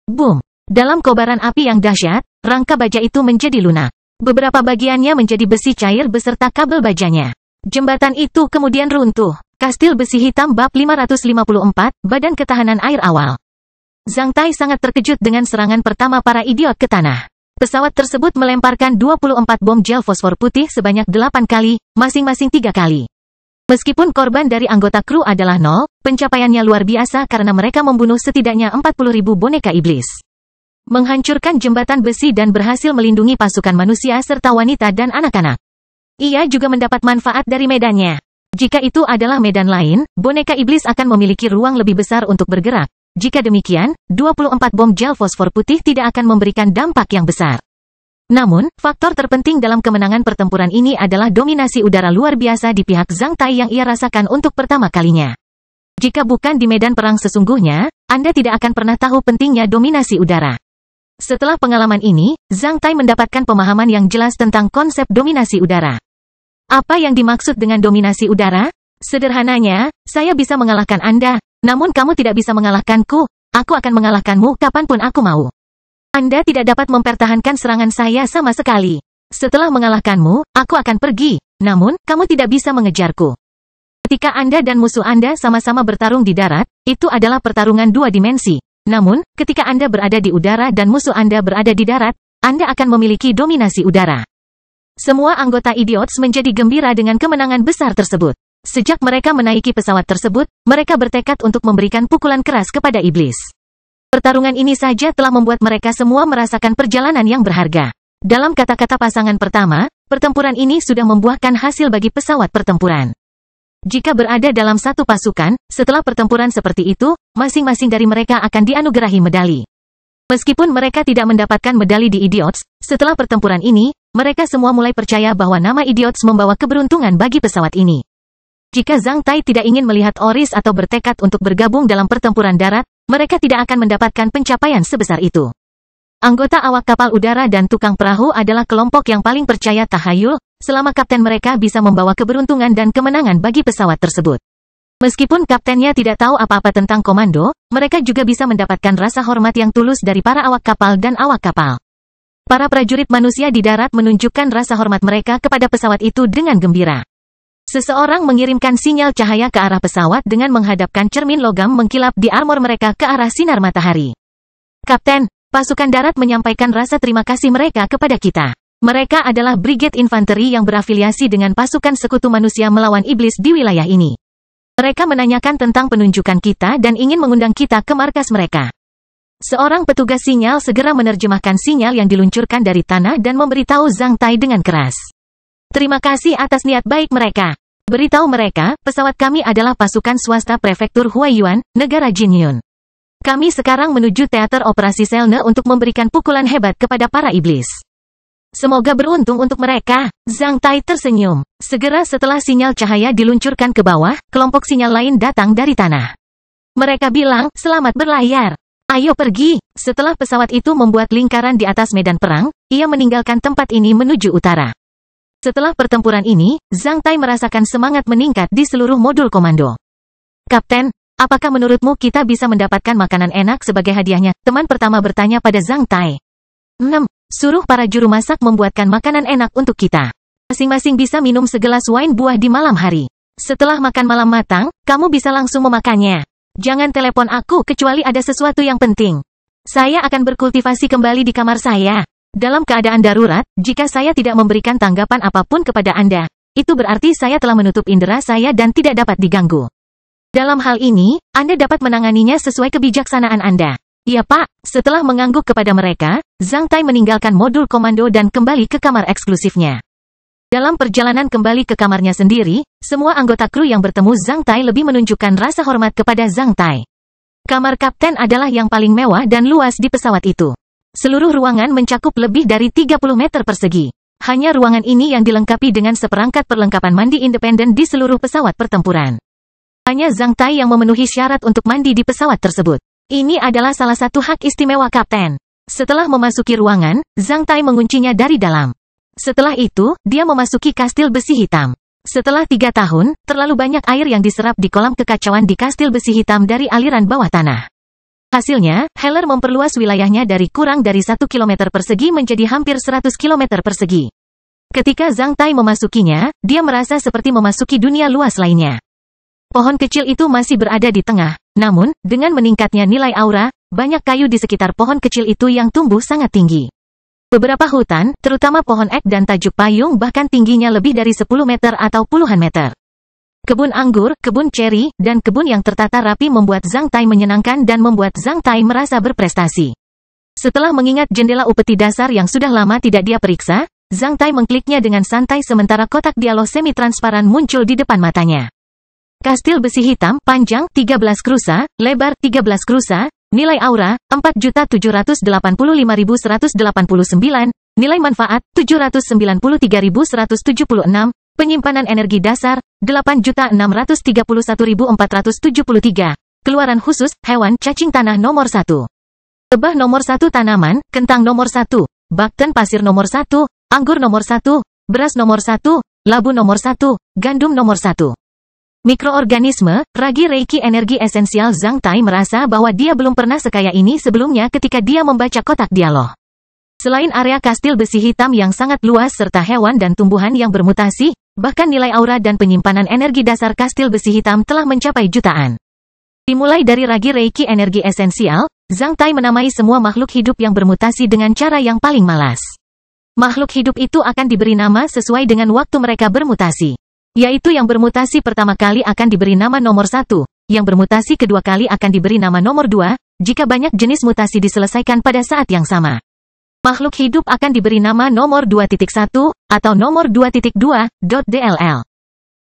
Boom! Dalam kobaran api yang dahsyat, rangka baja itu menjadi lunak. Beberapa bagiannya menjadi besi cair beserta kabel bajanya. Jembatan itu kemudian runtuh. Kastil besi hitam bab 554, Badan Ketahanan Air Awal. Zhang Tai sangat terkejut dengan serangan pertama para idiot ke tanah. Pesawat tersebut melemparkan 24 bom gel fosfor putih sebanyak 8 kali, masing-masing 3 kali. Meskipun korban dari anggota kru adalah 0, pencapaiannya luar biasa karena mereka membunuh setidaknya 40.000 boneka iblis. Menghancurkan jembatan besi dan berhasil melindungi pasukan manusia serta wanita dan anak-anak. Ia juga mendapat manfaat dari medannya. Jika itu adalah medan lain, boneka iblis akan memiliki ruang lebih besar untuk bergerak. Jika demikian, 24 bom gel fosfor putih tidak akan memberikan dampak yang besar. Namun, faktor terpenting dalam kemenangan pertempuran ini adalah dominasi udara luar biasa di pihak Zhang Tai yang ia rasakan untuk pertama kalinya. Jika bukan di medan perang sesungguhnya, Anda tidak akan pernah tahu pentingnya dominasi udara. Setelah pengalaman ini, Zhang Tai mendapatkan pemahaman yang jelas tentang konsep dominasi udara. Apa yang dimaksud dengan dominasi udara? Sederhananya, saya bisa mengalahkan Anda, namun kamu tidak bisa mengalahkanku. Aku akan mengalahkanmu kapanpun aku mau. Anda tidak dapat mempertahankan serangan saya sama sekali. Setelah mengalahkanmu, aku akan pergi, namun kamu tidak bisa mengejarku. Ketika Anda dan musuh Anda sama-sama bertarung di darat, itu adalah pertarungan 2 dimensi. Namun, ketika Anda berada di udara dan musuh Anda berada di darat, Anda akan memiliki dominasi udara. Semua anggota idiots menjadi gembira dengan kemenangan besar tersebut. Sejak mereka menaiki pesawat tersebut, mereka bertekad untuk memberikan pukulan keras kepada iblis. Pertarungan ini saja telah membuat mereka semua merasakan perjalanan yang berharga. Dalam kata-kata pasangan pertama, pertempuran ini sudah membuahkan hasil bagi pesawat pertempuran. Jika berada dalam satu pasukan, setelah pertempuran seperti itu, masing-masing dari mereka akan dianugerahi medali. Meskipun mereka tidak mendapatkan medali di Idiots, setelah pertempuran ini, mereka semua mulai percaya bahwa nama Idiots membawa keberuntungan bagi pesawat ini. Jika Zhang Tai tidak ingin melihat Oris atau bertekad untuk bergabung dalam pertempuran darat, mereka tidak akan mendapatkan pencapaian sebesar itu. Anggota awak kapal udara dan tukang perahu adalah kelompok yang paling percaya tahayul, selama kapten mereka bisa membawa keberuntungan dan kemenangan bagi pesawat tersebut. Meskipun kaptennya tidak tahu apa-apa tentang komando, mereka juga bisa mendapatkan rasa hormat yang tulus dari para awak kapal dan awak kapal. Para prajurit manusia di darat menunjukkan rasa hormat mereka kepada pesawat itu dengan gembira. Seseorang mengirimkan sinyal cahaya ke arah pesawat dengan menghadapkan cermin logam mengkilap di armor mereka ke arah sinar matahari. Kapten, pasukan darat menyampaikan rasa terima kasih mereka kepada kita. Mereka adalah Brigade Infanteri yang berafiliasi dengan pasukan sekutu manusia melawan iblis di wilayah ini. Mereka menanyakan tentang penunjukan kita dan ingin mengundang kita ke markas mereka. Seorang petugas sinyal segera menerjemahkan sinyal yang diluncurkan dari tanah dan memberitahu Zhang Tai dengan keras. Terima kasih atas niat baik mereka. Beritahu mereka, pesawat kami adalah pasukan swasta prefektur Huaiyuan, negara Jinyun. Kami sekarang menuju teater operasi Selne untuk memberikan pukulan hebat kepada para iblis. Semoga beruntung untuk mereka. Zhang Tai tersenyum. Segera setelah sinyal cahaya diluncurkan ke bawah, kelompok sinyal lain datang dari tanah. Mereka bilang, selamat berlayar. Ayo pergi. Setelah pesawat itu membuat lingkaran di atas medan perang, ia meninggalkan tempat ini menuju utara. Setelah pertempuran ini, Zhang Tai merasakan semangat meningkat di seluruh modul komando. Kapten, apakah menurutmu kita bisa mendapatkan makanan enak sebagai hadiahnya? Teman pertama bertanya pada Zhang Tai. 6. Suruh para juru masak membuatkan makanan enak untuk kita. Masing-masing bisa minum segelas wine buah di malam hari. Setelah makan malam matang, kamu bisa langsung memakannya. Jangan telepon aku kecuali ada sesuatu yang penting. Saya akan berkultivasi kembali di kamar saya. Dalam keadaan darurat, jika saya tidak memberikan tanggapan apapun kepada Anda, itu berarti saya telah menutup indera saya dan tidak dapat diganggu. Dalam hal ini, Anda dapat menanganinya sesuai kebijaksanaan Anda. Ya Pak, setelah mengangguk kepada mereka, Zhang Tai meninggalkan modul komando dan kembali ke kamar eksklusifnya. Dalam perjalanan kembali ke kamarnya sendiri, semua anggota kru yang bertemu Zhang Tai lebih menunjukkan rasa hormat kepada Zhang Tai. Kamar kapten adalah yang paling mewah dan luas di pesawat itu. Seluruh ruangan mencakup lebih dari 30 meter persegi. Hanya ruangan ini yang dilengkapi dengan seperangkat perlengkapan mandi independen di seluruh pesawat pertempuran. Hanya Zhang Tai yang memenuhi syarat untuk mandi di pesawat tersebut. Ini adalah salah satu hak istimewa kapten. Setelah memasuki ruangan, Zhang Tai menguncinya dari dalam. Setelah itu, dia memasuki kastil besi hitam. Setelah 3 tahun, terlalu banyak air yang diserap di kolam kekacauan di kastil besi hitam dari aliran bawah tanah. Hasilnya, Heller memperluas wilayahnya dari kurang dari 1 km persegi menjadi hampir 100 km persegi. Ketika Zhang Tai memasukinya, dia merasa seperti memasuki dunia luas lainnya. Pohon kecil itu masih berada di tengah, namun, dengan meningkatnya nilai aura, banyak kayu di sekitar pohon kecil itu yang tumbuh sangat tinggi. Beberapa hutan, terutama pohon ek dan tajuk payung bahkan tingginya lebih dari 10 meter atau puluhan meter. Kebun anggur, kebun ceri, dan kebun yang tertata rapi membuat Zhang Tai menyenangkan dan membuat Zhang Tai merasa berprestasi. Setelah mengingat jendela upeti dasar yang sudah lama tidak dia periksa, Zhang Tai mengkliknya dengan santai sementara kotak dialog semi-transparan muncul di depan matanya. Kastil besi hitam, panjang 13 krusa, lebar 13 krusa, nilai aura 4.785.189, nilai manfaat 793.176, penyimpanan energi dasar 8.631.473, keluaran khusus hewan cacing tanah nomor 1. Lebah nomor 1 tanaman, kentang nomor 1, bakten pasir nomor 1, anggur nomor 1, beras nomor 1, labu nomor 1, gandum nomor 1. Mikroorganisme, ragi reiki energi esensial. Zhang Tai merasa bahwa dia belum pernah sekaya ini sebelumnya ketika dia membaca kotak dialog. Selain area kastil besi hitam yang sangat luas serta hewan dan tumbuhan yang bermutasi, bahkan nilai aura dan penyimpanan energi dasar kastil besi hitam telah mencapai jutaan. Dimulai dari ragi reiki energi esensial, Zhang Tai menamai semua makhluk hidup yang bermutasi dengan cara yang paling malas. Makhluk hidup itu akan diberi nama sesuai dengan waktu mereka bermutasi. Yaitu yang bermutasi pertama kali akan diberi nama nomor 1, yang bermutasi kedua kali akan diberi nama nomor 2, jika banyak jenis mutasi diselesaikan pada saat yang sama. Makhluk hidup akan diberi nama nomor 2.1 atau nomor 2.2.dll.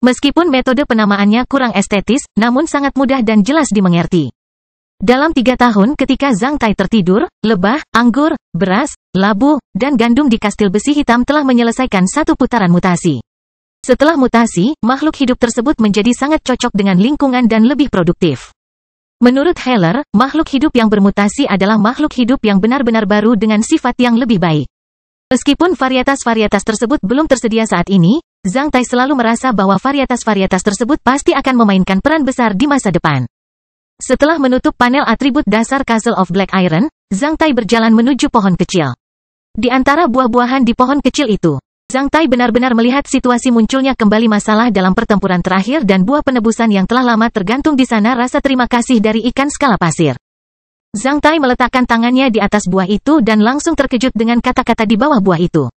Meskipun metode penamaannya kurang estetis, namun sangat mudah dan jelas dimengerti. Dalam 3 tahun ketika Zhang Tai tertidur, lebah, anggur, beras, labu, dan gandum di kastil besi hitam telah menyelesaikan satu putaran mutasi. Setelah mutasi, makhluk hidup tersebut menjadi sangat cocok dengan lingkungan dan lebih produktif. Menurut Heller, makhluk hidup yang bermutasi adalah makhluk hidup yang benar-benar baru dengan sifat yang lebih baik. Meskipun varietas-varietas tersebut belum tersedia saat ini, Zhang Tai selalu merasa bahwa varietas-varietas tersebut pasti akan memainkan peran besar di masa depan. Setelah menutup panel atribut dasar Castle of Black Iron, Zhang Tai berjalan menuju pohon kecil. Di antara buah-buahan di pohon kecil itu, Zhang Tai benar-benar melihat situasi munculnya kembali masalah dalam pertempuran terakhir dan buah penebusan yang telah lama tergantung di sana rasa terima kasih dari ikan skala pasir. Zhang Tai meletakkan tangannya di atas buah itu dan langsung terkejut dengan kata-kata di bawah buah itu.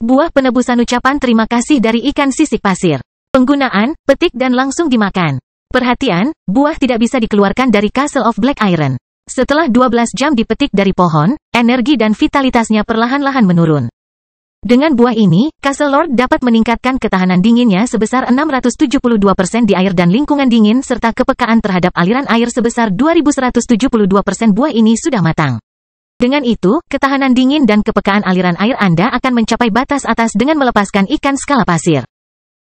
Buah penebusan ucapan terima kasih dari ikan sisik pasir. Penggunaan, petik dan langsung dimakan. Perhatian, buah tidak bisa dikeluarkan dari Castle of Black Iron. Setelah 12 jam dipetik dari pohon, energi dan vitalitasnya perlahan-lahan menurun. Dengan buah ini, Castle Lord dapat meningkatkan ketahanan dinginnya sebesar 672% di air dan lingkungan dingin serta kepekaan terhadap aliran air sebesar 2172%. Buah ini sudah matang. Dengan itu, ketahanan dingin dan kepekaan aliran air Anda akan mencapai batas atas dengan melepaskan ikan skala pasir.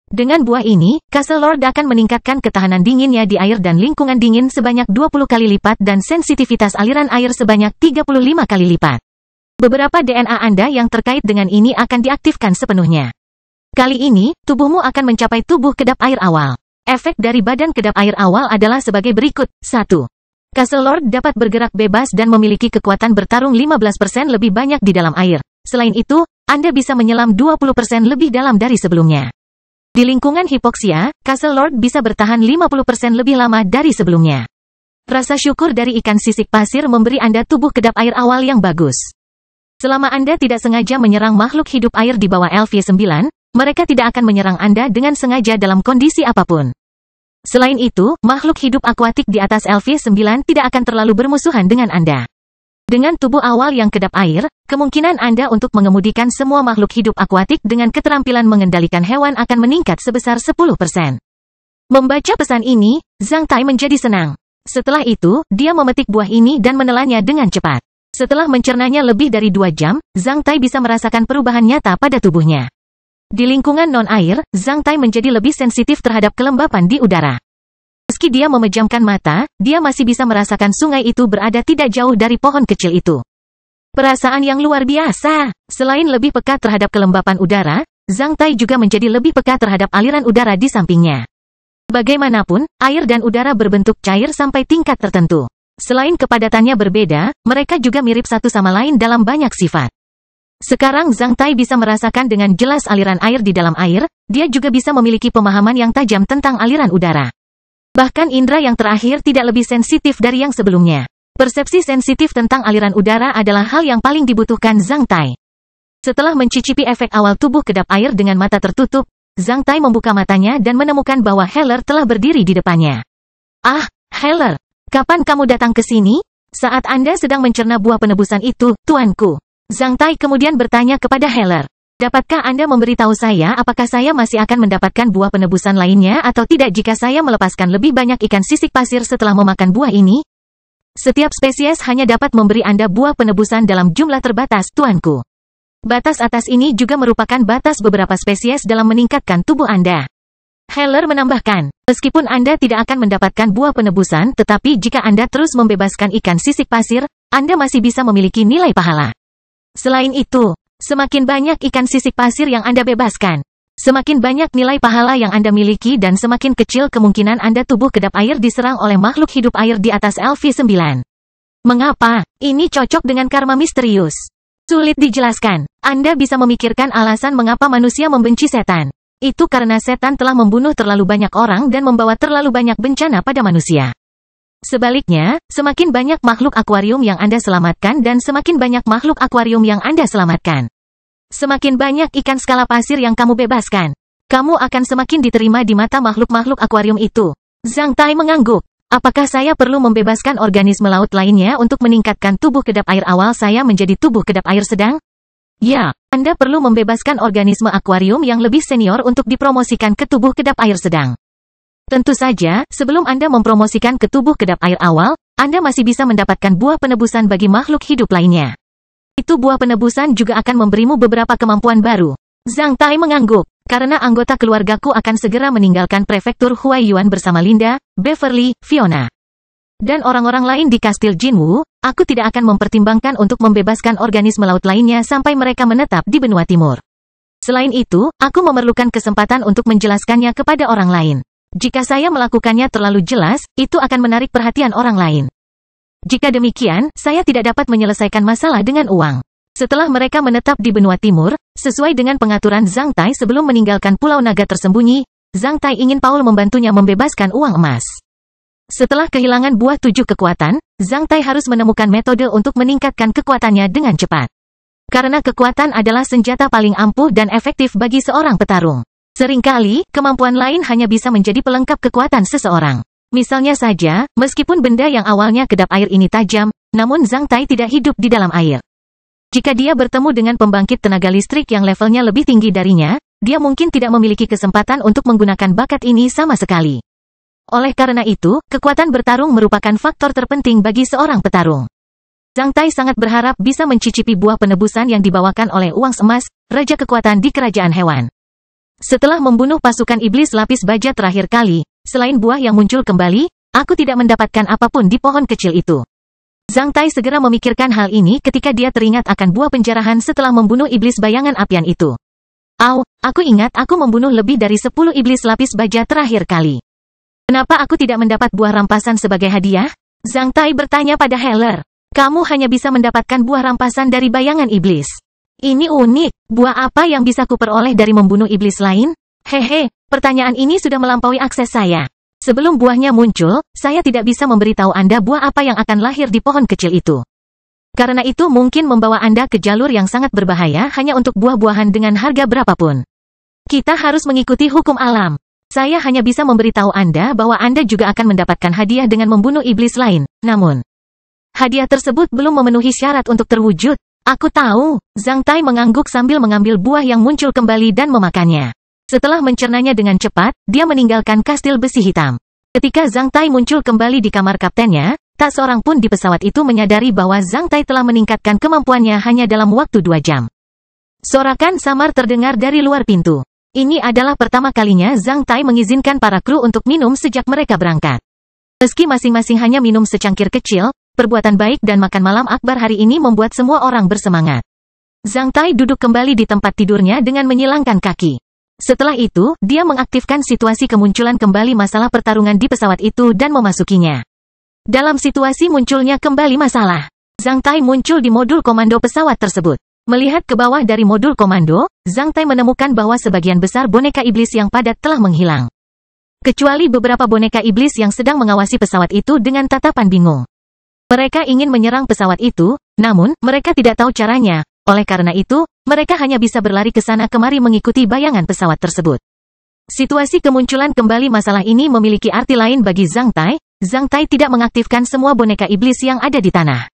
Dengan buah ini, Castle Lord akan meningkatkan ketahanan dinginnya di air dan lingkungan dingin sebanyak 20 kali lipat dan sensitivitas aliran air sebanyak 35 kali lipat. Beberapa DNA Anda yang terkait dengan ini akan diaktifkan sepenuhnya. Kali ini, tubuhmu akan mencapai tubuh kedap air awal. Efek dari badan kedap air awal adalah sebagai berikut. 1. Castle Lord dapat bergerak bebas dan memiliki kekuatan bertarung 15% lebih banyak di dalam air. Selain itu, Anda bisa menyelam 20% lebih dalam dari sebelumnya. Di lingkungan hipoksia, Castle Lord bisa bertahan 50% lebih lama dari sebelumnya. Rasa syukur dari ikan sisik pasir memberi Anda tubuh kedap air awal yang bagus. Selama Anda tidak sengaja menyerang makhluk hidup air di bawah LV9, mereka tidak akan menyerang Anda dengan sengaja dalam kondisi apapun. Selain itu, makhluk hidup akuatik di atas LV9 tidak akan terlalu bermusuhan dengan Anda. Dengan tubuh awal yang kedap air, kemungkinan Anda untuk mengemudikan semua makhluk hidup akuatik dengan keterampilan mengendalikan hewan akan meningkat sebesar 10%. Membaca pesan ini, Zhang Tai menjadi senang. Setelah itu, dia memetik buah ini dan menelannya dengan cepat. Setelah mencernanya lebih dari 2 jam, Zhang Tai bisa merasakan perubahan nyata pada tubuhnya. Di lingkungan non-air, Zhang Tai menjadi lebih sensitif terhadap kelembapan di udara. Meski dia memejamkan mata, dia masih bisa merasakan sungai itu berada tidak jauh dari pohon kecil itu. Perasaan yang luar biasa. Selain lebih peka terhadap kelembapan udara, Zhang Tai juga menjadi lebih peka terhadap aliran udara di sampingnya. Bagaimanapun, air dan udara berbentuk cair sampai tingkat tertentu. Selain kepadatannya berbeda, mereka juga mirip satu sama lain dalam banyak sifat. Sekarang Zhang Tai bisa merasakan dengan jelas aliran air di dalam air, dia juga bisa memiliki pemahaman yang tajam tentang aliran udara. Bahkan indera yang terakhir tidak lebih sensitif dari yang sebelumnya. Persepsi sensitif tentang aliran udara adalah hal yang paling dibutuhkan Zhang Tai. Setelah mencicipi efek awal tubuh kedap air dengan mata tertutup, Zhang Tai membuka matanya dan menemukan bahwa Heller telah berdiri di depannya. Ah, Heller, kapan kamu datang ke sini? Saat Anda sedang mencerna buah penebusan itu, tuanku. Zhang Tai kemudian bertanya kepada Heller. Dapatkah Anda memberitahu saya apakah saya masih akan mendapatkan buah penebusan lainnya atau tidak jika saya melepaskan lebih banyak ikan sisik pasir setelah memakan buah ini? Setiap spesies hanya dapat memberi Anda buah penebusan dalam jumlah terbatas, tuanku. Batas atas ini juga merupakan batas beberapa spesies dalam meningkatkan tubuh Anda. Heller menambahkan, meskipun Anda tidak akan mendapatkan buah penebusan, tetapi jika Anda terus membebaskan ikan sisik pasir, Anda masih bisa memiliki nilai pahala. Selain itu, semakin banyak ikan sisik pasir yang Anda bebaskan, semakin banyak nilai pahala yang Anda miliki dan semakin kecil kemungkinan Anda tubuh kedap air diserang oleh makhluk hidup air di atas LV9. Mengapa? Ini cocok dengan karma misterius. Sulit dijelaskan. Anda bisa memikirkan alasan mengapa manusia membenci setan. Itu karena setan telah membunuh terlalu banyak orang dan membawa terlalu banyak bencana pada manusia. Sebaliknya, semakin banyak makhluk akuarium yang Anda selamatkan dan semakin banyak makhluk akuarium yang Anda selamatkan, semakin banyak ikan skala pasir yang kamu bebaskan, kamu akan semakin diterima di mata makhluk-makhluk akuarium itu. Zhang Tai mengangguk. Apakah saya perlu membebaskan organisme laut lainnya untuk meningkatkan tubuh kedap air awal saya menjadi tubuh kedap air sedang? Ya, Anda perlu membebaskan organisme akuarium yang lebih senior untuk dipromosikan ke tubuh kedap air sedang. Tentu saja, sebelum Anda mempromosikan ke tubuh kedap air awal, Anda masih bisa mendapatkan buah penebusan bagi makhluk hidup lainnya. Itu buah penebusan juga akan memberimu beberapa kemampuan baru. Zhang Tai mengangguk. Karena anggota keluargaku akan segera meninggalkan prefektur Huaiyuan bersama Linda, Beverly, Fiona, dan orang-orang lain di kastil Jinwu, aku tidak akan mempertimbangkan untuk membebaskan organisme laut lainnya sampai mereka menetap di benua timur. Selain itu, aku memerlukan kesempatan untuk menjelaskannya kepada orang lain. Jika saya melakukannya terlalu jelas, itu akan menarik perhatian orang lain. Jika demikian, saya tidak dapat menyelesaikan masalah dengan uang. Setelah mereka menetap di benua timur, sesuai dengan pengaturan Zhang Tai sebelum meninggalkan Pulau Naga Tersembunyi, Zhang Tai ingin Paul membantunya membebaskan uang emas. Setelah kehilangan buah 7 kekuatan, Zhang Tai harus menemukan metode untuk meningkatkan kekuatannya dengan cepat. Karena kekuatan adalah senjata paling ampuh dan efektif bagi seorang petarung. Seringkali, kemampuan lain hanya bisa menjadi pelengkap kekuatan seseorang. Misalnya saja, meskipun benda yang awalnya kedap air ini tajam, namun Zhang Tai tidak hidup di dalam air. Jika dia bertemu dengan pembangkit tenaga listrik yang levelnya lebih tinggi darinya, dia mungkin tidak memiliki kesempatan untuk menggunakan bakat ini sama sekali. Oleh karena itu, kekuatan bertarung merupakan faktor terpenting bagi seorang petarung. Zhang Tai sangat berharap bisa mencicipi buah penebusan yang dibawakan oleh Uang Emas, Raja Kekuatan di Kerajaan Hewan. Setelah membunuh pasukan iblis lapis baja terakhir kali, selain buah yang muncul kembali, aku tidak mendapatkan apapun di pohon kecil itu. Zhang Tai segera memikirkan hal ini ketika dia teringat akan buah penjarahan setelah membunuh iblis bayangan apian itu. Aku ingat aku membunuh lebih dari 10 iblis lapis baja terakhir kali. Kenapa aku tidak mendapat buah rampasan sebagai hadiah? Zhang Tai bertanya pada Heller. Kamu hanya bisa mendapatkan buah rampasan dari bayangan iblis. Ini unik, buah apa yang bisa kuperoleh dari membunuh iblis lain? Hehe, pertanyaan ini sudah melampaui akses saya. Sebelum buahnya muncul, saya tidak bisa memberitahu Anda buah apa yang akan lahir di pohon kecil itu. Karena itu mungkin membawa Anda ke jalur yang sangat berbahaya hanya untuk buah-buahan dengan harga berapapun. Kita harus mengikuti hukum alam. Saya hanya bisa memberitahu Anda bahwa Anda juga akan mendapatkan hadiah dengan membunuh iblis lain, namun hadiah tersebut belum memenuhi syarat untuk terwujud. Aku tahu, Zhang Tai mengangguk sambil mengambil buah yang muncul kembali dan memakannya. Setelah mencernanya dengan cepat, dia meninggalkan kastil besi hitam. Ketika Zhang Tai muncul kembali di kamar kaptennya, tak seorang pun di pesawat itu menyadari bahwa Zhang Tai telah meningkatkan kemampuannya hanya dalam waktu 2 jam. Sorakan samar terdengar dari luar pintu. Ini adalah pertama kalinya Zhang Tai mengizinkan para kru untuk minum sejak mereka berangkat. Meski masing-masing hanya minum secangkir kecil, perbuatan baik dan makan malam akbar hari ini membuat semua orang bersemangat. Zhang Tai duduk kembali di tempat tidurnya dengan menyilangkan kaki. Setelah itu, dia mengaktifkan situasi kemunculan kembali masalah pertarungan di pesawat itu dan memasukinya. Dalam situasi munculnya kembali masalah, Zhang Tai muncul di modul komando pesawat tersebut. Melihat ke bawah dari modul komando, Zhang Tai menemukan bahwa sebagian besar boneka iblis yang padat telah menghilang. Kecuali beberapa boneka iblis yang sedang mengawasi pesawat itu dengan tatapan bingung. Mereka ingin menyerang pesawat itu, namun, mereka tidak tahu caranya. Oleh karena itu, mereka hanya bisa berlari ke sana kemari mengikuti bayangan pesawat tersebut. Situasi kemunculan kembali masalah ini memiliki arti lain bagi Zhang Tai. Zhang Tai tidak mengaktifkan semua boneka iblis yang ada di tanah.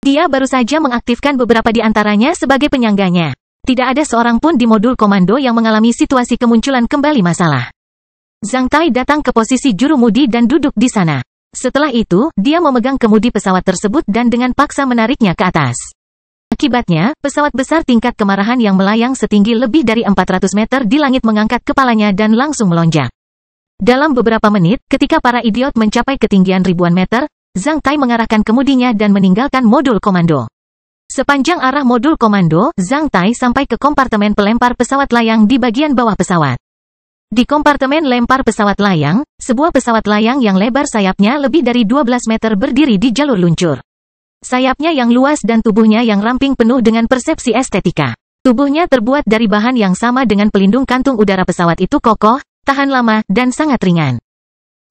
Dia baru saja mengaktifkan beberapa di antaranya sebagai penyangganya. Tidak ada seorang pun di modul komando yang mengalami situasi kemunculan kembali masalah. Zhang Tai datang ke posisi jurumudi dan duduk di sana. Setelah itu, dia memegang kemudi pesawat tersebut dan dengan paksa menariknya ke atas. Akibatnya, pesawat besar tingkat kemarahan yang melayang setinggi lebih dari 400 meter di langit mengangkat kepalanya dan langsung melonjak. Dalam beberapa menit, ketika para idiot mencapai ketinggian ribuan meter, Zhang Tai mengarahkan kemudinya dan meninggalkan modul komando. Sepanjang arah modul komando, Zhang Tai sampai ke kompartemen pelempar pesawat layang di bagian bawah pesawat. Di kompartemen lempar pesawat layang, sebuah pesawat layang yang lebar sayapnya lebih dari 12 meter berdiri di jalur luncur. Sayapnya yang luas dan tubuhnya yang ramping penuh dengan persepsi estetika. Tubuhnya terbuat dari bahan yang sama dengan pelindung kantung udara pesawat itu kokoh, tahan lama, dan sangat ringan.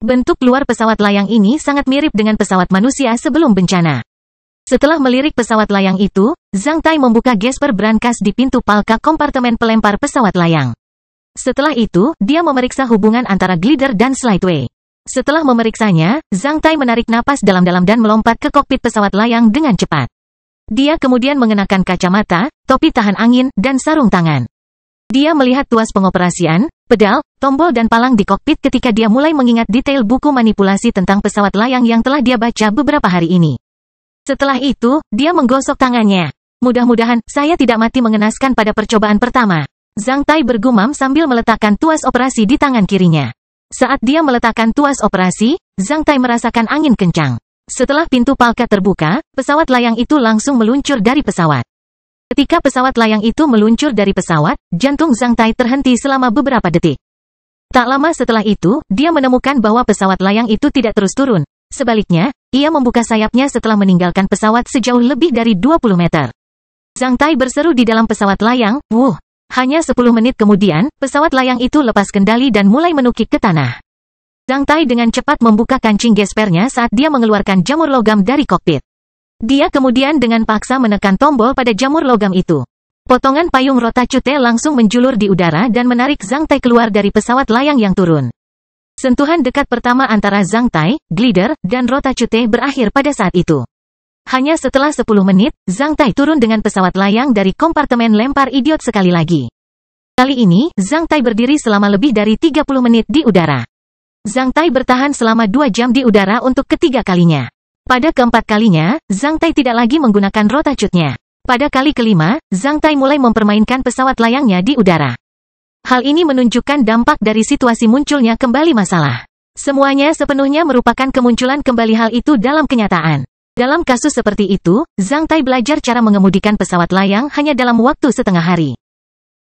Bentuk luar pesawat layang ini sangat mirip dengan pesawat manusia sebelum bencana. Setelah melirik pesawat layang itu, Zhang Tai membuka gesper brankas di pintu palka kompartemen pelempar pesawat layang. Setelah itu, dia memeriksa hubungan antara glider dan slideway. Setelah memeriksanya, Zhang Tai menarik napas dalam-dalam dan melompat ke kokpit pesawat layang dengan cepat. Dia kemudian mengenakan kacamata, topi tahan angin, dan sarung tangan. Dia melihat tuas pengoperasian, pedal, tombol dan palang di kokpit ketika dia mulai mengingat detail buku manipulasi tentang pesawat layang yang telah dia baca beberapa hari ini. Setelah itu, dia menggosok tangannya. Mudah-mudahan, saya tidak mati mengenaskan pada percobaan pertama. Zhang Tai bergumam sambil meletakkan tuas operasi di tangan kirinya. Saat dia meletakkan tuas operasi, Zhang Tai merasakan angin kencang. Setelah pintu palka terbuka, pesawat layang itu langsung meluncur dari pesawat. Ketika pesawat layang itu meluncur dari pesawat, jantung Zhang Tai terhenti selama beberapa detik. Tak lama setelah itu, dia menemukan bahwa pesawat layang itu tidak terus turun. Sebaliknya, ia membuka sayapnya setelah meninggalkan pesawat sejauh lebih dari 20 meter. Zhang Tai berseru di dalam pesawat layang, "Wuh!" Hanya 10 menit kemudian, pesawat layang itu lepas kendali dan mulai menukik ke tanah. Zhang Tai dengan cepat membuka kancing gespernya saat dia mengeluarkan jamur logam dari kokpit. Dia kemudian dengan paksa menekan tombol pada jamur logam itu. Potongan payung rotacute langsung menjulur di udara dan menarik Zhang Tai keluar dari pesawat layang yang turun. Sentuhan dekat pertama antara Zhang Tai, glider, dan rotacute berakhir pada saat itu. Hanya setelah 10 menit, Zhang Tai turun dengan pesawat layang dari kompartemen lempar idiot sekali lagi. Kali ini, Zhang Tai berdiri selama lebih dari 30 menit di udara. Zhang Tai bertahan selama 2 jam di udara untuk ketiga kalinya. Pada keempat kalinya, Zhang Tai tidak lagi menggunakan rotacute-nya. Pada kali kelima, Zhang Tai mulai mempermainkan pesawat layangnya di udara. Hal ini menunjukkan dampak dari situasi munculnya kembali masalah. Semuanya sepenuhnya merupakan kemunculan kembali hal itu dalam kenyataan. Dalam kasus seperti itu, Zhang Tai belajar cara mengemudikan pesawat layang hanya dalam waktu setengah hari.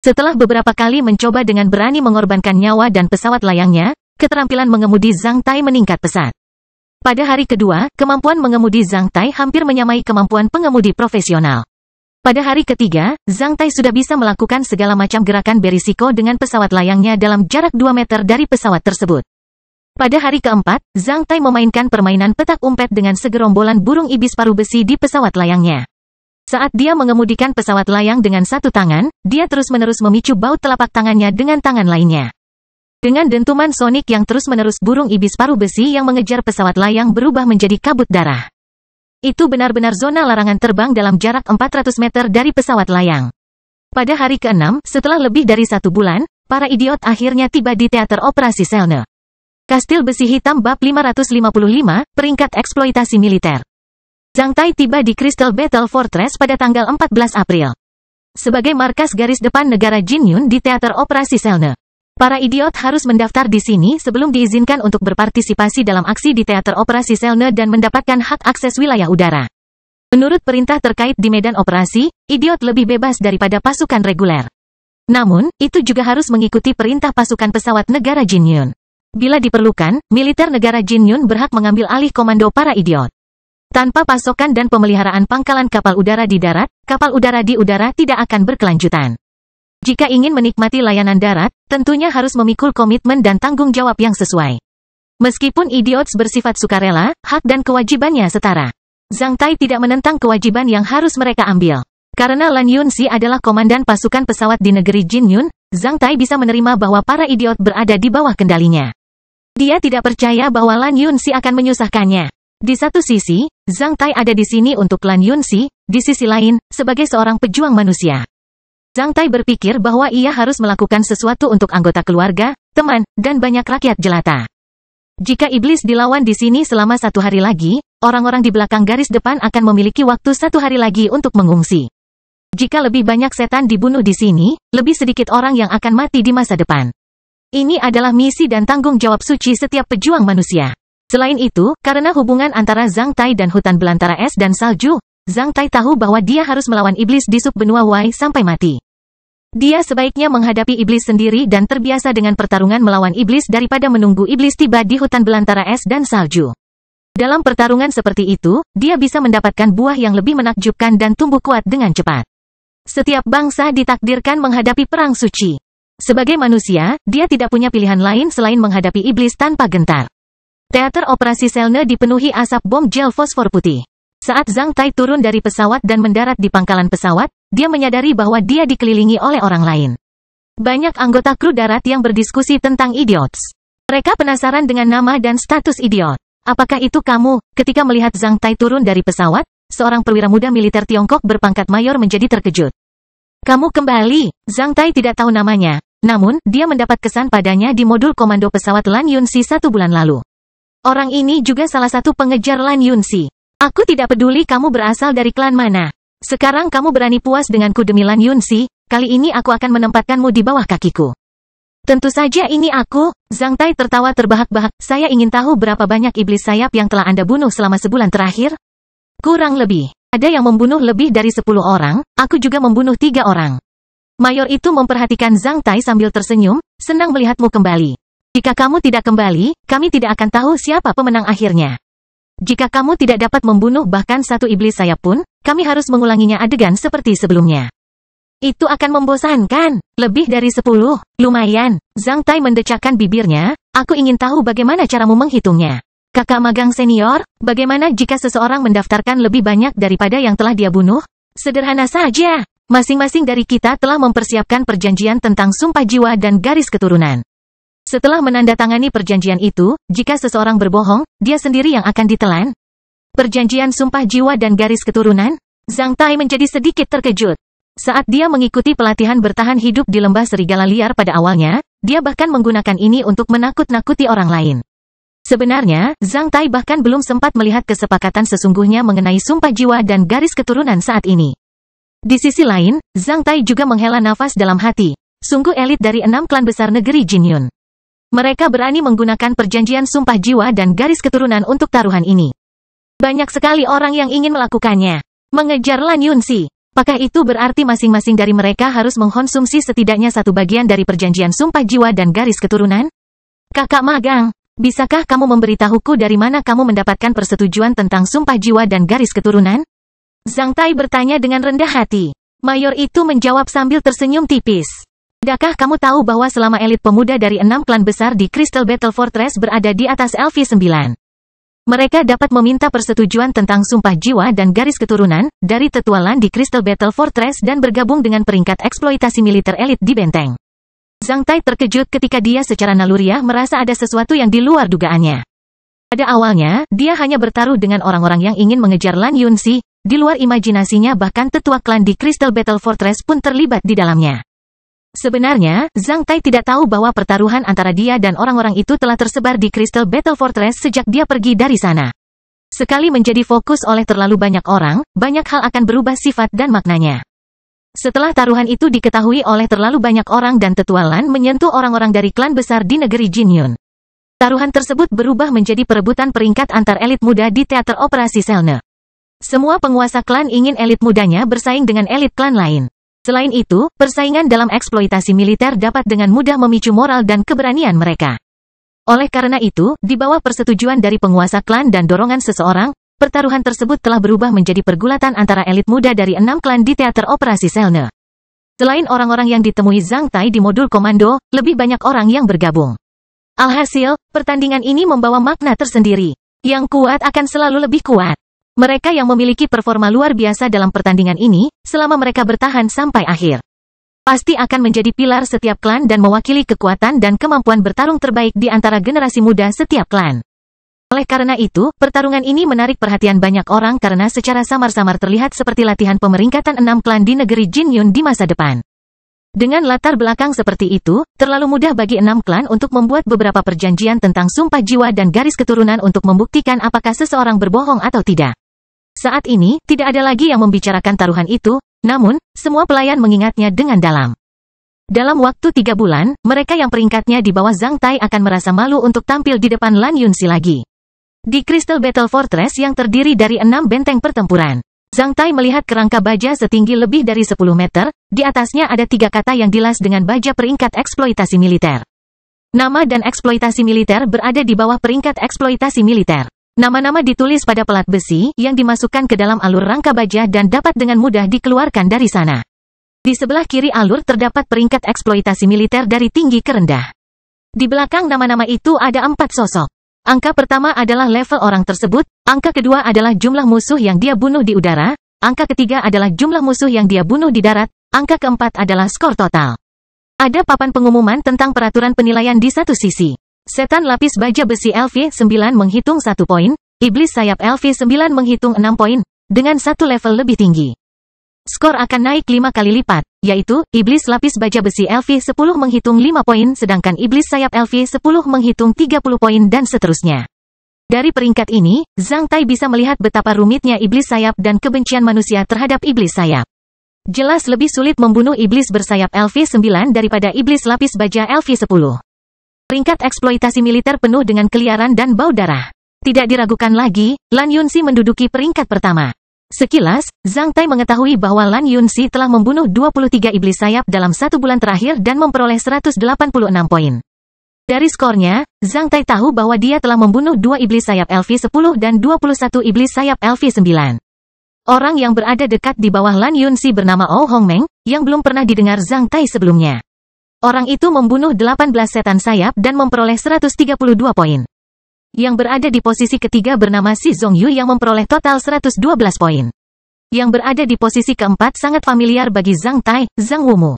Setelah beberapa kali mencoba dengan berani mengorbankan nyawa dan pesawat layangnya, keterampilan mengemudi Zhang Tai meningkat pesat. Pada hari kedua, kemampuan mengemudi Zhang Tai hampir menyamai kemampuan pengemudi profesional. Pada hari ketiga, Zhang Tai sudah bisa melakukan segala macam gerakan berisiko dengan pesawat layangnya dalam jarak 2 meter dari pesawat tersebut. Pada hari keempat, Zhang Tai memainkan permainan petak umpet dengan segerombolan burung ibis paruh besi di pesawat layangnya. Saat dia mengemudikan pesawat layang dengan satu tangan, dia terus-menerus memicu baut telapak tangannya dengan tangan lainnya. Dengan dentuman sonik yang terus-menerus, burung ibis paruh besi yang mengejar pesawat layang berubah menjadi kabut darah. Itu benar-benar zona larangan terbang dalam jarak 400 meter dari pesawat layang. Pada hari ke-6, setelah lebih dari 1 bulan, para idiot akhirnya tiba di teater operasi Selne. Kastil besi hitam bab 555, peringkat eksploitasi militer. Zhang Tai tiba di Crystal Battle Fortress pada tanggal 14 April. Sebagai markas garis depan negara Jinyun di teater operasi Selne. Para idiot harus mendaftar di sini sebelum diizinkan untuk berpartisipasi dalam aksi di teater operasi Selne dan mendapatkan hak akses wilayah udara. Menurut perintah terkait di medan operasi, idiot lebih bebas daripada pasukan reguler. Namun, itu juga harus mengikuti perintah pasukan pesawat negara Jinyun. Bila diperlukan, militer negara Jinyun berhak mengambil alih komando para idiot. Tanpa pasokan dan pemeliharaan pangkalan kapal udara di darat, kapal udara di udara tidak akan berkelanjutan. Jika ingin menikmati layanan darat, tentunya harus memikul komitmen dan tanggung jawab yang sesuai. Meskipun idiots bersifat sukarela, hak dan kewajibannya setara. Zhang Tai tidak menentang kewajiban yang harus mereka ambil. Karena Lan Yunxi adalah komandan pasukan pesawat di negeri Jinyun, Zhang Tai bisa menerima bahwa para idiot berada di bawah kendalinya. Dia tidak percaya bahwa Lan Yunxi akan menyusahkannya. Di satu sisi, Zhang Tai ada di sini untuk Lan Yunxi, di sisi lain, sebagai seorang pejuang manusia. Zhang Tai berpikir bahwa ia harus melakukan sesuatu untuk anggota keluarga, teman, dan banyak rakyat jelata. Jika iblis dilawan di sini selama 1 hari lagi, orang-orang di belakang garis depan akan memiliki waktu 1 hari lagi untuk mengungsi. Jika lebih banyak setan dibunuh di sini, lebih sedikit orang yang akan mati di masa depan. Ini adalah misi dan tanggung jawab suci setiap pejuang manusia. Selain itu, karena hubungan antara Zhang Tai dan hutan belantara es dan salju, Zhang Tai tahu bahwa dia harus melawan iblis di subbenua Wei sampai mati. Dia sebaiknya menghadapi iblis sendiri dan terbiasa dengan pertarungan melawan iblis daripada menunggu iblis tiba di hutan belantara es dan salju. Dalam pertarungan seperti itu, dia bisa mendapatkan buah yang lebih menakjubkan dan tumbuh kuat dengan cepat. Setiap bangsa ditakdirkan menghadapi perang suci. Sebagai manusia, dia tidak punya pilihan lain selain menghadapi iblis tanpa gentar. Teater operasi Selne dipenuhi asap bom gel fosfor putih. Saat Zhang Tai turun dari pesawat dan mendarat di pangkalan pesawat, dia menyadari bahwa dia dikelilingi oleh orang lain. Banyak anggota kru darat yang berdiskusi tentang idiots. Mereka penasaran dengan nama dan status idiot. Apakah itu kamu? Ketika melihat Zhang Tai turun dari pesawat, seorang perwira muda militer Tiongkok berpangkat mayor menjadi terkejut. Kamu kembali. Zhang Tai tidak tahu namanya. Namun, dia mendapat kesan padanya di modul komando pesawat Lan Yunxi 1 bulan lalu. Orang ini juga salah satu pengejar Lan Yunxi. Aku tidak peduli kamu berasal dari klan mana. Sekarang kamu berani puas denganku demi Lan Yunxi, kali ini aku akan menempatkanmu di bawah kakiku. Tentu saja ini aku. Zhang Tai tertawa terbahak-bahak. Saya ingin tahu berapa banyak iblis sayap yang telah Anda bunuh selama sebulan terakhir? Kurang lebih. Ada yang membunuh lebih dari 10 orang, aku juga membunuh 3 orang. Mayor itu memperhatikan Zhang Tai sambil tersenyum, senang melihatmu kembali. Jika kamu tidak kembali, kami tidak akan tahu siapa pemenang akhirnya. Jika kamu tidak dapat membunuh bahkan satu iblis sayap pun, kami harus mengulanginya adegan seperti sebelumnya. Itu akan membosankan. Lebih dari 10, lumayan. Zhang Tai mendecakkan bibirnya, aku ingin tahu bagaimana caramu menghitungnya. Kakak magang senior, bagaimana jika seseorang mendaftarkan lebih banyak daripada yang telah dia bunuh? Sederhana saja. Masing-masing dari kita telah mempersiapkan perjanjian tentang sumpah jiwa dan garis keturunan. Setelah menandatangani perjanjian itu, jika seseorang berbohong, dia sendiri yang akan ditelan. Perjanjian sumpah jiwa dan garis keturunan? Zhang Tai menjadi sedikit terkejut. Saat dia mengikuti pelatihan bertahan hidup di lembah serigala liar pada awalnya, dia bahkan menggunakan ini untuk menakut-nakuti orang lain. Sebenarnya, Zhang Tai bahkan belum sempat melihat kesepakatan sesungguhnya mengenai sumpah jiwa dan garis keturunan saat ini. Di sisi lain, Zhang Tai juga menghela nafas dalam hati. Sungguh elit dari 6 klan besar negeri Jinyun. Mereka berani menggunakan perjanjian sumpah jiwa dan garis keturunan untuk taruhan ini. Banyak sekali orang yang ingin melakukannya. Mengejar Lan Yunxi. Apakah itu berarti masing-masing dari mereka harus mengkonsumsi setidaknya satu bagian dari perjanjian sumpah jiwa dan garis keturunan? Kakak magang, bisakah kamu memberitahuku dari mana kamu mendapatkan persetujuan tentang sumpah jiwa dan garis keturunan? Zhang Tai bertanya dengan rendah hati. Mayor itu menjawab sambil tersenyum tipis. Tidakkah kamu tahu bahwa selama elit pemuda dari 6 klan besar di Crystal Battle Fortress berada di atas LV9? Mereka dapat meminta persetujuan tentang sumpah jiwa dan garis keturunan dari tetua Lan di Crystal Battle Fortress dan bergabung dengan peringkat eksploitasi militer elit di benteng. Zhang Tai terkejut ketika dia secara naluriah merasa ada sesuatu yang di luar dugaannya. Pada awalnya, dia hanya bertaruh dengan orang-orang yang ingin mengejar Lan Yunxi. Di luar imajinasinya bahkan tetua klan di Crystal Battle Fortress pun terlibat di dalamnya. Sebenarnya, Zhang Tai tidak tahu bahwa pertaruhan antara dia dan orang-orang itu telah tersebar di Crystal Battle Fortress sejak dia pergi dari sana. Sekali menjadi fokus oleh terlalu banyak orang, banyak hal akan berubah sifat dan maknanya. Setelah taruhan itu diketahui oleh terlalu banyak orang dan tetua Lan menyentuh orang-orang dari klan besar di negeri Jinyun. Taruhan tersebut berubah menjadi perebutan peringkat antar elit muda di teater operasi Selne. Semua penguasa klan ingin elit mudanya bersaing dengan elit klan lain. Selain itu, persaingan dalam eksploitasi militer dapat dengan mudah memicu moral dan keberanian mereka. Oleh karena itu, di bawah persetujuan dari penguasa klan dan dorongan seseorang, pertaruhan tersebut telah berubah menjadi pergulatan antara elit muda dari 6 klan di teater operasi Selne. Selain orang-orang yang ditemui Zhang Tai di modul komando, lebih banyak orang yang bergabung. Alhasil, pertandingan ini membawa makna tersendiri. Yang kuat akan selalu lebih kuat. Mereka yang memiliki performa luar biasa dalam pertandingan ini, selama mereka bertahan sampai akhir, pasti akan menjadi pilar setiap klan dan mewakili kekuatan dan kemampuan bertarung terbaik di antara generasi muda setiap klan. Oleh karena itu, pertarungan ini menarik perhatian banyak orang karena secara samar-samar terlihat seperti latihan pemeringkatan 6 klan di negeri Jinyun di masa depan. Dengan latar belakang seperti itu, terlalu mudah bagi 6 klan untuk membuat beberapa perjanjian tentang sumpah jiwa dan garis keturunan untuk membuktikan apakah seseorang berbohong atau tidak. Saat ini, tidak ada lagi yang membicarakan taruhan itu, namun, semua pelayan mengingatnya dengan dalam. Dalam waktu 3 bulan, mereka yang peringkatnya di bawah Zhang Tai akan merasa malu untuk tampil di depan Lan Yunxi lagi. Di Crystal Battle Fortress yang terdiri dari 6 benteng pertempuran, Zhang Tai melihat kerangka baja setinggi lebih dari 10 meter, di atasnya ada 3 kata yang dilas dengan baja peringkat eksploitasi militer. Nama dan eksploitasi militer berada di bawah peringkat eksploitasi militer. Nama-nama ditulis pada pelat besi yang dimasukkan ke dalam alur rangka baja dan dapat dengan mudah dikeluarkan dari sana. Di sebelah kiri alur terdapat peringkat eksploitasi militer dari tinggi ke rendah. Di belakang nama-nama itu ada 4 sosok. Angka pertama adalah level orang tersebut, angka kedua adalah jumlah musuh yang dia bunuh di udara, angka ketiga adalah jumlah musuh yang dia bunuh di darat, angka keempat adalah skor total. Ada papan pengumuman tentang peraturan penilaian di satu sisi. Setan lapis baja besi LV9 menghitung 1 poin, iblis sayap LV9 menghitung 6 poin, dengan 1 level lebih tinggi. Skor akan naik 5 kali lipat, yaitu, iblis lapis baja besi LV10 menghitung 5 poin sedangkan iblis sayap LV10 menghitung 30 poin dan seterusnya. Dari peringkat ini, Zhang Tai bisa melihat betapa rumitnya iblis sayap dan kebencian manusia terhadap iblis sayap. Jelas lebih sulit membunuh iblis bersayap LV9 daripada iblis lapis baja LV10. Peringkat eksploitasi militer penuh dengan keliaran dan bau darah. Tidak diragukan lagi, Lan Yunxi menduduki peringkat pertama. Sekilas, Zhang Tai mengetahui bahwa Lan Yunxi telah membunuh 23 iblis sayap dalam 1 bulan terakhir dan memperoleh 186 poin. Dari skornya, Zhang Tai tahu bahwa dia telah membunuh 2 iblis sayap LV10 dan 21 iblis sayap LV9. Orang yang berada dekat di bawah Lan Yunxi bernama Oh Hongmeng, yang belum pernah didengar Zhang Tai sebelumnya. Orang itu membunuh 18 setan sayap dan memperoleh 132 poin. Yang berada di posisi ketiga bernama Si Zhongyu yang memperoleh total 112 poin. Yang berada di posisi keempat sangat familiar bagi Zhang Tai, Zhang Wumu.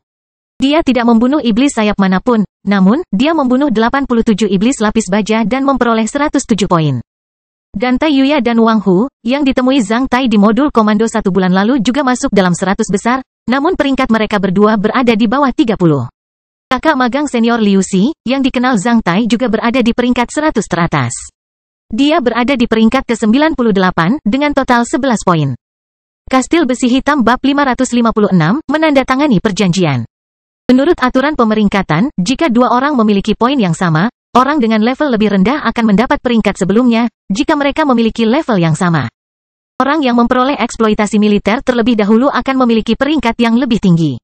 Dia tidak membunuh iblis sayap manapun, namun, dia membunuh 87 iblis lapis baja dan memperoleh 107 poin. Dan Tai Yuya dan Wang Hu, yang ditemui Zhang Tai di modul komando 1 bulan lalu juga masuk dalam 100 besar, namun peringkat mereka berdua berada di bawah 30. Kakak magang senior Liu Xi, yang dikenal Zhang Tai juga berada di peringkat 100 teratas. Dia berada di peringkat ke-98 dengan total 11 poin. Kastil Besi Hitam bab 556 menandatangani perjanjian. Menurut aturan pemeringkatan, jika 2 orang memiliki poin yang sama, orang dengan level lebih rendah akan mendapat peringkat sebelumnya, jika mereka memiliki level yang sama. Orang yang memperoleh eksploitasi militer terlebih dahulu akan memiliki peringkat yang lebih tinggi.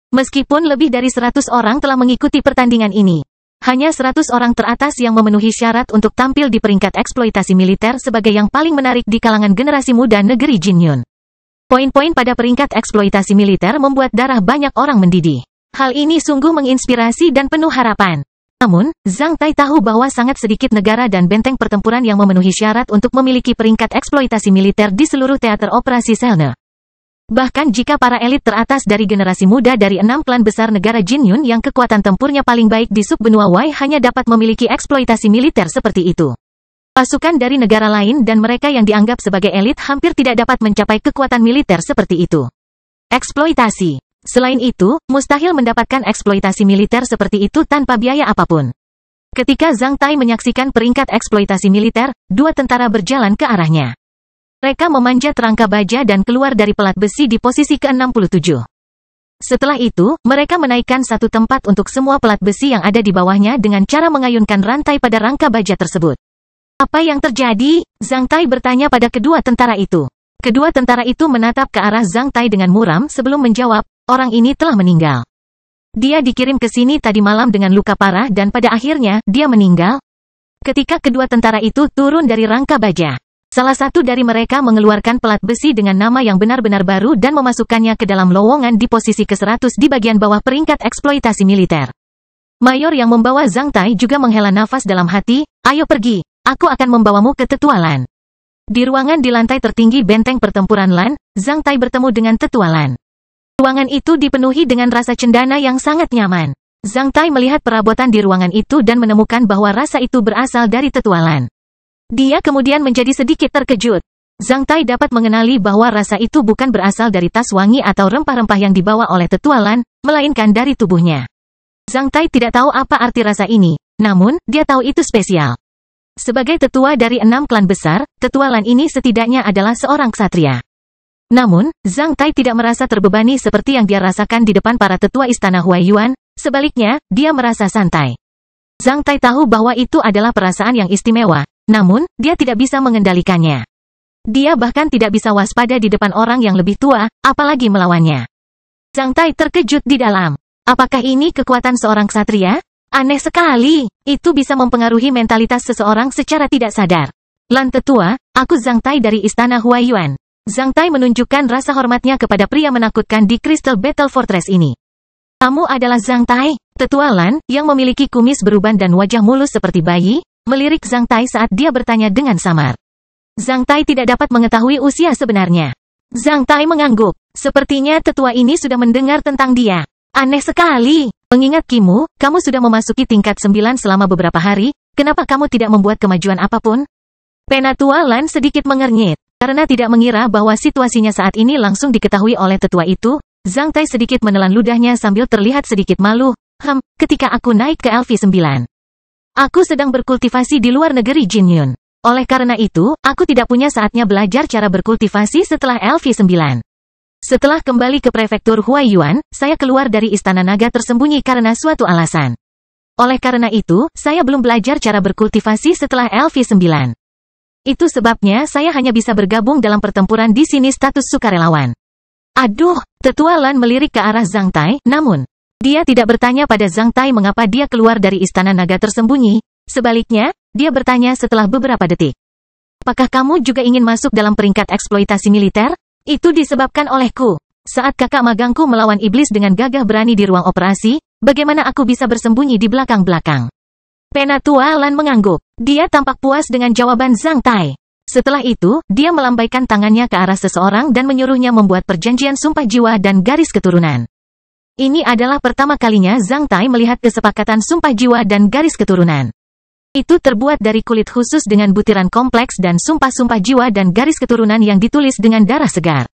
Meskipun lebih dari 100 orang telah mengikuti pertandingan ini, hanya 100 orang teratas yang memenuhi syarat untuk tampil di peringkat eksploitasi militer sebagai yang paling menarik di kalangan generasi muda negeri Jinyun. Poin-poin pada peringkat eksploitasi militer membuat darah banyak orang mendidih. Hal ini sungguh menginspirasi dan penuh harapan. Namun, Zhang Tai tahu bahwa sangat sedikit negara dan benteng pertempuran yang memenuhi syarat untuk memiliki peringkat eksploitasi militer di seluruh teater operasi Selne. Bahkan jika para elit teratas dari generasi muda dari 6 klan besar negara Jinyun yang kekuatan tempurnya paling baik di subbenua Wei hanya dapat memiliki eksploitasi militer seperti itu. Pasukan dari negara lain dan mereka yang dianggap sebagai elit hampir tidak dapat mencapai kekuatan militer seperti itu. Eksploitasi. Selain itu, mustahil mendapatkan eksploitasi militer seperti itu tanpa biaya apapun. Ketika Zhang Tai menyaksikan peringkat eksploitasi militer, 2 tentara berjalan ke arahnya. Mereka memanjat rangka baja dan keluar dari pelat besi di posisi ke-67. Setelah itu, mereka menaikkan satu tempat untuk semua pelat besi yang ada di bawahnya dengan cara mengayunkan rantai pada rangka baja tersebut. Apa yang terjadi? Zhang Tai bertanya pada kedua tentara itu. Kedua tentara itu menatap ke arah Zhang Tai dengan muram sebelum menjawab, orang ini telah meninggal. Dia dikirim ke sini tadi malam dengan luka parah dan pada akhirnya, dia meninggal. Ketika kedua tentara itu turun dari rangka baja, salah satu dari mereka mengeluarkan pelat besi dengan nama yang benar-benar baru dan memasukkannya ke dalam lowongan di posisi ke-100 di bagian bawah peringkat eksploitasi militer. Mayor yang membawa Zhang Tai juga menghela nafas dalam hati, ayo pergi, aku akan membawamu ke Tetua Lan. Di ruangan di lantai tertinggi benteng pertempuran Lan, Zhang Tai bertemu dengan Tetua Lan. Ruangan itu dipenuhi dengan rasa cendana yang sangat nyaman. Zhang Tai melihat perabotan di ruangan itu dan menemukan bahwa rasa itu berasal dari Tetua Lan. Dia kemudian menjadi sedikit terkejut. Zhang Tai dapat mengenali bahwa rasa itu bukan berasal dari tas wangi atau rempah-rempah yang dibawa oleh Tetua Lan, melainkan dari tubuhnya. Zhang Tai tidak tahu apa arti rasa ini, namun, dia tahu itu spesial. Sebagai tetua dari 6 klan besar, Tetua Lan ini setidaknya adalah seorang ksatria. Namun, Zhang Tai tidak merasa terbebani seperti yang dia rasakan di depan para tetua istana Huaiyuan, sebaliknya, dia merasa santai. Zhang Tai tahu bahwa itu adalah perasaan yang istimewa. Namun, dia tidak bisa mengendalikannya. Dia bahkan tidak bisa waspada di depan orang yang lebih tua, apalagi melawannya. Zhang Tai terkejut di dalam. Apakah ini kekuatan seorang ksatria? Aneh sekali. Itu bisa mempengaruhi mentalitas seseorang secara tidak sadar. Lan tetua, aku Zhang Tai dari istana Huaiyuan. Zhang Tai menunjukkan rasa hormatnya kepada pria menakutkan di Crystal Battle Fortress ini. Kamu adalah Zhang Tai? Tetua Lan, yang memiliki kumis beruban dan wajah mulus seperti bayi, melirik Zhang Tai saat dia bertanya dengan samar. Zhang Tai tidak dapat mengetahui usia sebenarnya. Zhang Tai mengangguk. Sepertinya tetua ini sudah mendengar tentang dia. Aneh sekali. Mengingat Kimu, kamu sudah memasuki tingkat 9 selama beberapa hari, kenapa kamu tidak membuat kemajuan apapun? Penatua Lan sedikit mengernyit. Karena tidak mengira bahwa situasinya saat ini langsung diketahui oleh tetua itu, Zhang Tai sedikit menelan ludahnya sambil terlihat sedikit malu. Ketika aku naik ke LV9. Aku sedang berkultivasi di luar negeri Jinyun. Oleh karena itu, aku tidak punya saatnya belajar cara berkultivasi setelah LV9. Setelah kembali ke prefektur Huaiyuan, saya keluar dari istana naga tersembunyi karena suatu alasan. Oleh karena itu, saya belum belajar cara berkultivasi setelah LV9. Itu sebabnya saya hanya bisa bergabung dalam pertempuran di sini status sukarelawan. Aduh, tetua Lan melirik ke arah Zhang Tai, namun dia tidak bertanya pada Zhang Tai mengapa dia keluar dari istana naga tersembunyi. Sebaliknya, dia bertanya setelah beberapa detik. Apakah kamu juga ingin masuk dalam peringkat eksploitasi militer? Itu disebabkan olehku. Saat kakak magangku melawan iblis dengan gagah berani di ruang operasi, bagaimana aku bisa bersembunyi di belakang-belakang? Penatua Lan mengangguk. Dia tampak puas dengan jawaban Zhang Tai. Setelah itu, dia melambaikan tangannya ke arah seseorang dan menyuruhnya membuat perjanjian sumpah jiwa dan garis keturunan. Ini adalah pertama kalinya Zhang Tai melihat kesepakatan sumpah jiwa dan garis keturunan. Itu terbuat dari kulit khusus dengan butiran kompleks dan sumpah-sumpah jiwa dan garis keturunan yang ditulis dengan darah segar.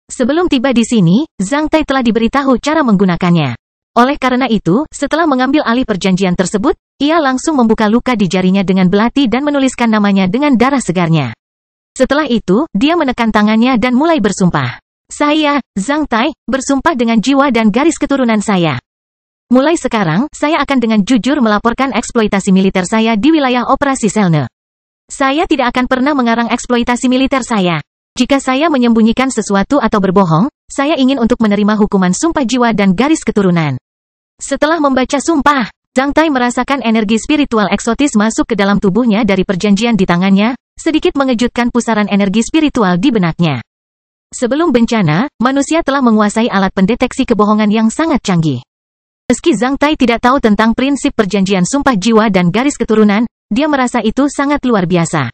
Sebelum tiba di sini, Zhang Tai telah diberitahu cara menggunakannya. Oleh karena itu, setelah mengambil alih perjanjian tersebut, ia langsung membuka luka di jarinya dengan belati dan menuliskan namanya dengan darah segarnya. Setelah itu, dia menekan tangannya dan mulai bersumpah. Saya, Zhang Tai, bersumpah dengan jiwa dan garis keturunan saya. Mulai sekarang, saya akan dengan jujur melaporkan eksploitasi militer saya di wilayah operasi Selne. Saya tidak akan pernah mengarang eksploitasi militer saya. Jika saya menyembunyikan sesuatu atau berbohong, saya ingin untuk menerima hukuman sumpah jiwa dan garis keturunan. Setelah membaca sumpah, Zhang Tai merasakan energi spiritual eksotis masuk ke dalam tubuhnya dari perjanjian di tangannya, sedikit mengejutkan pusaran energi spiritual di benaknya. Sebelum bencana, manusia telah menguasai alat pendeteksi kebohongan yang sangat canggih. Meski Zhang Tai tidak tahu tentang prinsip perjanjian sumpah jiwa dan garis keturunan, dia merasa itu sangat luar biasa.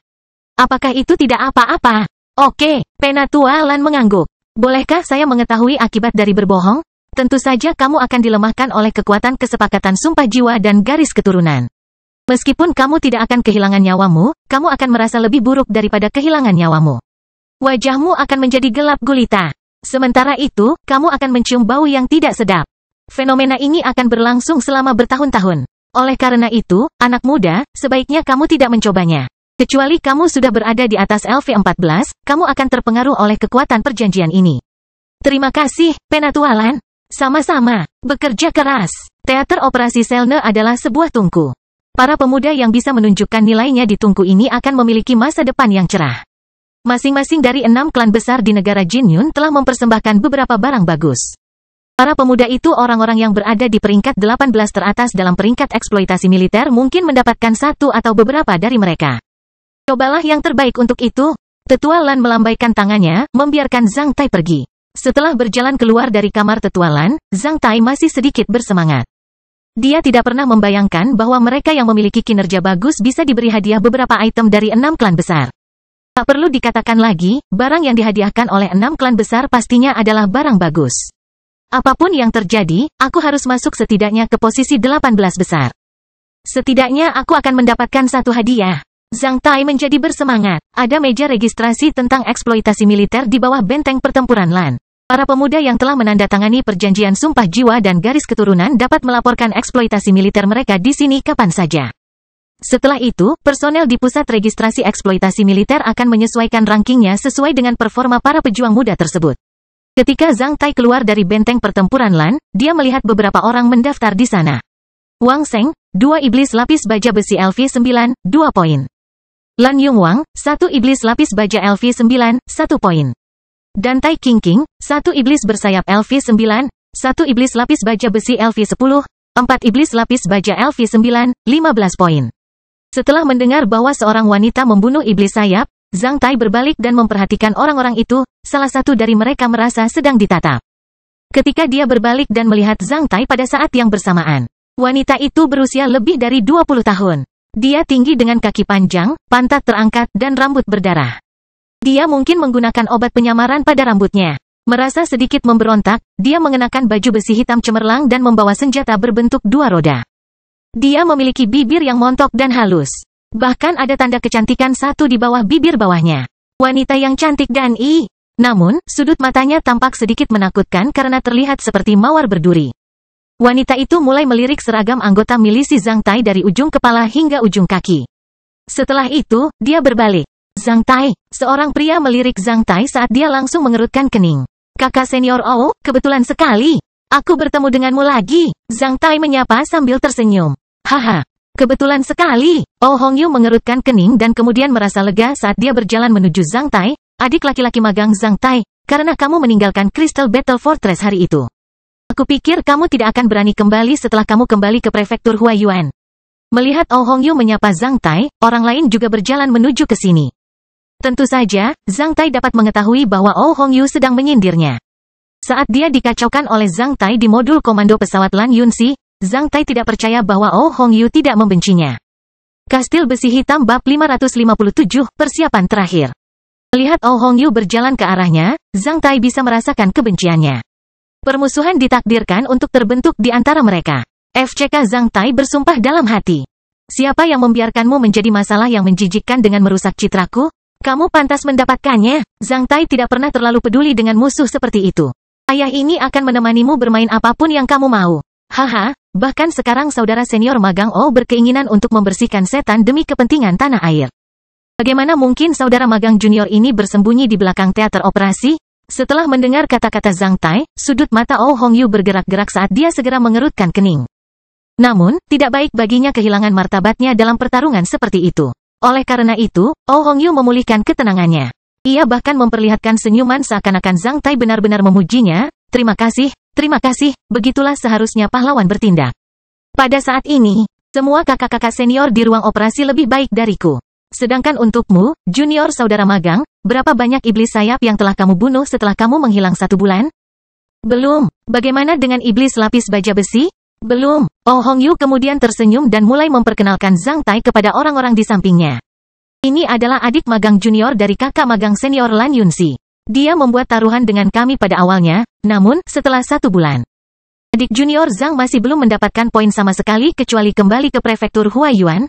Apakah itu tidak apa-apa? Oke, Penatua Lan mengangguk. Bolehkah saya mengetahui akibat dari berbohong? Tentu saja kamu akan dilemahkan oleh kekuatan kesepakatan sumpah jiwa dan garis keturunan. Meskipun kamu tidak akan kehilangan nyawamu, kamu akan merasa lebih buruk daripada kehilangan nyawamu. Wajahmu akan menjadi gelap gulita. Sementara itu, kamu akan mencium bau yang tidak sedap. Fenomena ini akan berlangsung selama bertahun-tahun. Oleh karena itu, anak muda, sebaiknya kamu tidak mencobanya. Kecuali kamu sudah berada di atas LV14, kamu akan terpengaruh oleh kekuatan perjanjian ini. Terima kasih, Penatua Lan. Sama-sama. Bekerja keras. Teater operasi Selne adalah sebuah tungku. Para pemuda yang bisa menunjukkan nilainya di tungku ini akan memiliki masa depan yang cerah. Masing-masing dari 6 klan besar di negara Jinyun telah mempersembahkan beberapa barang bagus. Para pemuda itu orang-orang yang berada di peringkat 18 teratas dalam peringkat eksploitasi militer mungkin mendapatkan satu atau beberapa dari mereka. Cobalah yang terbaik untuk itu. Tetua Lan melambaikan tangannya, membiarkan Zhang Tai pergi. Setelah berjalan keluar dari kamar Tetua Lan, Zhang Tai masih sedikit bersemangat. Dia tidak pernah membayangkan bahwa mereka yang memiliki kinerja bagus bisa diberi hadiah beberapa item dari 6 klan besar. Tak perlu dikatakan lagi, barang yang dihadiahkan oleh 6 klan besar pastinya adalah barang bagus. Apapun yang terjadi, aku harus masuk setidaknya ke posisi 18 besar. Setidaknya aku akan mendapatkan satu hadiah. Zhang Tai menjadi bersemangat. Ada meja registrasi tentang eksploitasi militer di bawah benteng pertempuran Lan. Para pemuda yang telah menandatangani perjanjian sumpah jiwa dan garis keturunan dapat melaporkan eksploitasi militer mereka di sini kapan saja. Setelah itu, personel di pusat registrasi eksploitasi militer akan menyesuaikan rankingnya sesuai dengan performa para pejuang muda tersebut. Ketika Zhang Tai keluar dari benteng pertempuran Lan, dia melihat beberapa orang mendaftar di sana. Wang Seng, 2 iblis lapis baja besi LV9, 2 poin. Lan Yongwang, 1 iblis lapis baja LV9, 1 poin. Dan Tai Qingqing, 1 iblis bersayap LV9, 1 iblis lapis baja besi LV10, 4 iblis lapis baja LV9, 15 poin. Setelah mendengar bahwa seorang wanita membunuh iblis sayap, Zhang Tai berbalik dan memperhatikan orang-orang itu, salah satu dari mereka merasa sedang ditatap. Ketika dia berbalik dan melihat Zhang Tai pada saat yang bersamaan, wanita itu berusia lebih dari 20 tahun. Dia tinggi dengan kaki panjang, pantat terangkat, dan rambut berdarah. Dia mungkin menggunakan obat penyamaran pada rambutnya. Merasa sedikit memberontak, dia mengenakan baju besi hitam cemerlang dan membawa senjata berbentuk 2 roda. Dia memiliki bibir yang montok dan halus. Bahkan ada tanda kecantikan satu di bawah bibir bawahnya. Wanita yang cantik dan namun, sudut matanya tampak sedikit menakutkan karena terlihat seperti mawar berduri. Wanita itu mulai melirik seragam anggota milisi Zhang Tai dari ujung kepala hingga ujung kaki. Setelah itu, dia berbalik. Zhang Tai, seorang pria melirik Zhang Tai saat dia langsung mengerutkan kening. Kakak senior Oh, kebetulan sekali. Aku bertemu denganmu lagi. Zhang Tai menyapa sambil tersenyum. Haha, kebetulan sekali. Oh Hongyu mengerutkan kening dan kemudian merasa lega saat dia berjalan menuju Zhang Tai, adik laki-laki magang Zhang Tai, karena kamu meninggalkan Crystal Battle Fortress hari itu. Aku pikir kamu tidak akan berani kembali setelah kamu kembali ke prefektur Huaiyuan. Melihat Oh Hongyu menyapa Zhang Tai, orang lain juga berjalan menuju ke sini. Tentu saja, Zhang Tai dapat mengetahui bahwa Oh Hongyu sedang menyindirnya. Saat dia dikacaukan oleh Zhang Tai di modul komando pesawat Lan Yunxi, Zhang Tai tidak percaya bahwa Oh Hongyu tidak membencinya. Kastil Besi Hitam bab 557, persiapan terakhir. Melihat Oh Hongyu berjalan ke arahnya, Zhang Tai bisa merasakan kebenciannya. Permusuhan ditakdirkan untuk terbentuk di antara mereka. FCK Zhang Tai bersumpah dalam hati. Siapa yang membiarkanmu menjadi masalah yang menjijikkan dengan merusak citraku? Kamu pantas mendapatkannya. Zhang Tai tidak pernah terlalu peduli dengan musuh seperti itu. Ayah ini akan menemanimu bermain apapun yang kamu mau. Haha, bahkan sekarang saudara senior magang Oh berkeinginan untuk membersihkan setan demi kepentingan tanah air. Bagaimana mungkin saudara magang junior ini bersembunyi di belakang teater operasi? Setelah mendengar kata-kata Zhang Tai, sudut mata Oh Hongyu bergerak-gerak saat dia segera mengerutkan kening. Namun, tidak baik baginya kehilangan martabatnya dalam pertarungan seperti itu. Oleh karena itu, Oh Hongyu memulihkan ketenangannya. Ia bahkan memperlihatkan senyuman seakan-akan Zhang Tai benar-benar memujinya. Terima kasih, begitulah seharusnya pahlawan bertindak. Pada saat ini, semua kakak-kakak senior di ruang operasi lebih baik dariku. Sedangkan untukmu, junior saudara magang, berapa banyak iblis sayap yang telah kamu bunuh setelah kamu menghilang 1 bulan? Belum. Bagaimana dengan iblis lapis baja besi? Belum. Oh Hongyu kemudian tersenyum dan mulai memperkenalkan Zhang Tai kepada orang-orang di sampingnya. Ini adalah adik magang junior dari kakak magang senior Lan Yunxi. Dia membuat taruhan dengan kami pada awalnya, namun, setelah 1 bulan. Adik junior Zhang masih belum mendapatkan poin sama sekali kecuali kembali ke prefektur Huaiyuan.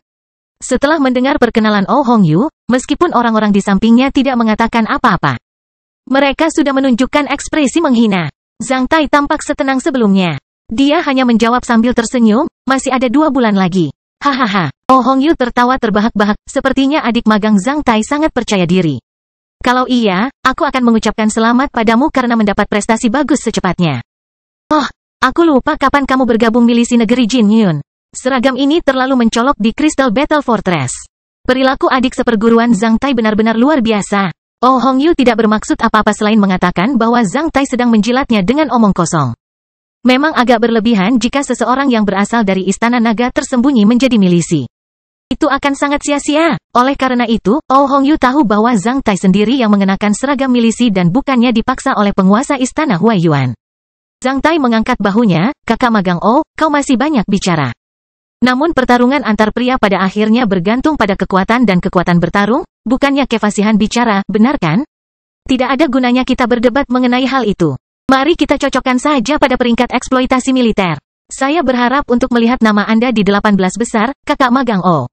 Setelah mendengar perkenalan Oh Hongyu, meskipun orang-orang di sampingnya tidak mengatakan apa-apa, mereka sudah menunjukkan ekspresi menghina. Zhang Tai tampak setenang sebelumnya. Dia hanya menjawab sambil tersenyum, masih ada 2 bulan lagi. Hahaha. Oh Hongyu tertawa terbahak-bahak, sepertinya adik magang Zhang Tai sangat percaya diri. Kalau iya, aku akan mengucapkan selamat padamu karena mendapat prestasi bagus secepatnya. Oh, aku lupa kapan kamu bergabung milisi negeri Jin Yun. Seragam ini terlalu mencolok di Crystal Battle Fortress. Perilaku adik seperguruan Zhang Tai benar-benar luar biasa. Oh Hongyu tidak bermaksud apa-apa selain mengatakan bahwa Zhang Tai sedang menjilatnya dengan omong kosong. Memang agak berlebihan jika seseorang yang berasal dari Istana Naga tersembunyi menjadi milisi. Itu akan sangat sia-sia. Oleh karena itu, Oh Hongyu tahu bahwa Zhang Tai sendiri yang mengenakan seragam milisi dan bukannya dipaksa oleh penguasa Istana Huaiyuan. Zhang Tai mengangkat bahunya, kakak magang Oh, kau masih banyak bicara. Namun pertarungan antar pria pada akhirnya bergantung pada kekuatan dan kekuatan bertarung, bukannya kefasihan bicara, benar kan? Tidak ada gunanya kita berdebat mengenai hal itu. Mari kita cocokkan saja pada peringkat eksploitasi militer. Saya berharap untuk melihat nama Anda di 18 besar, kakak magang Oh.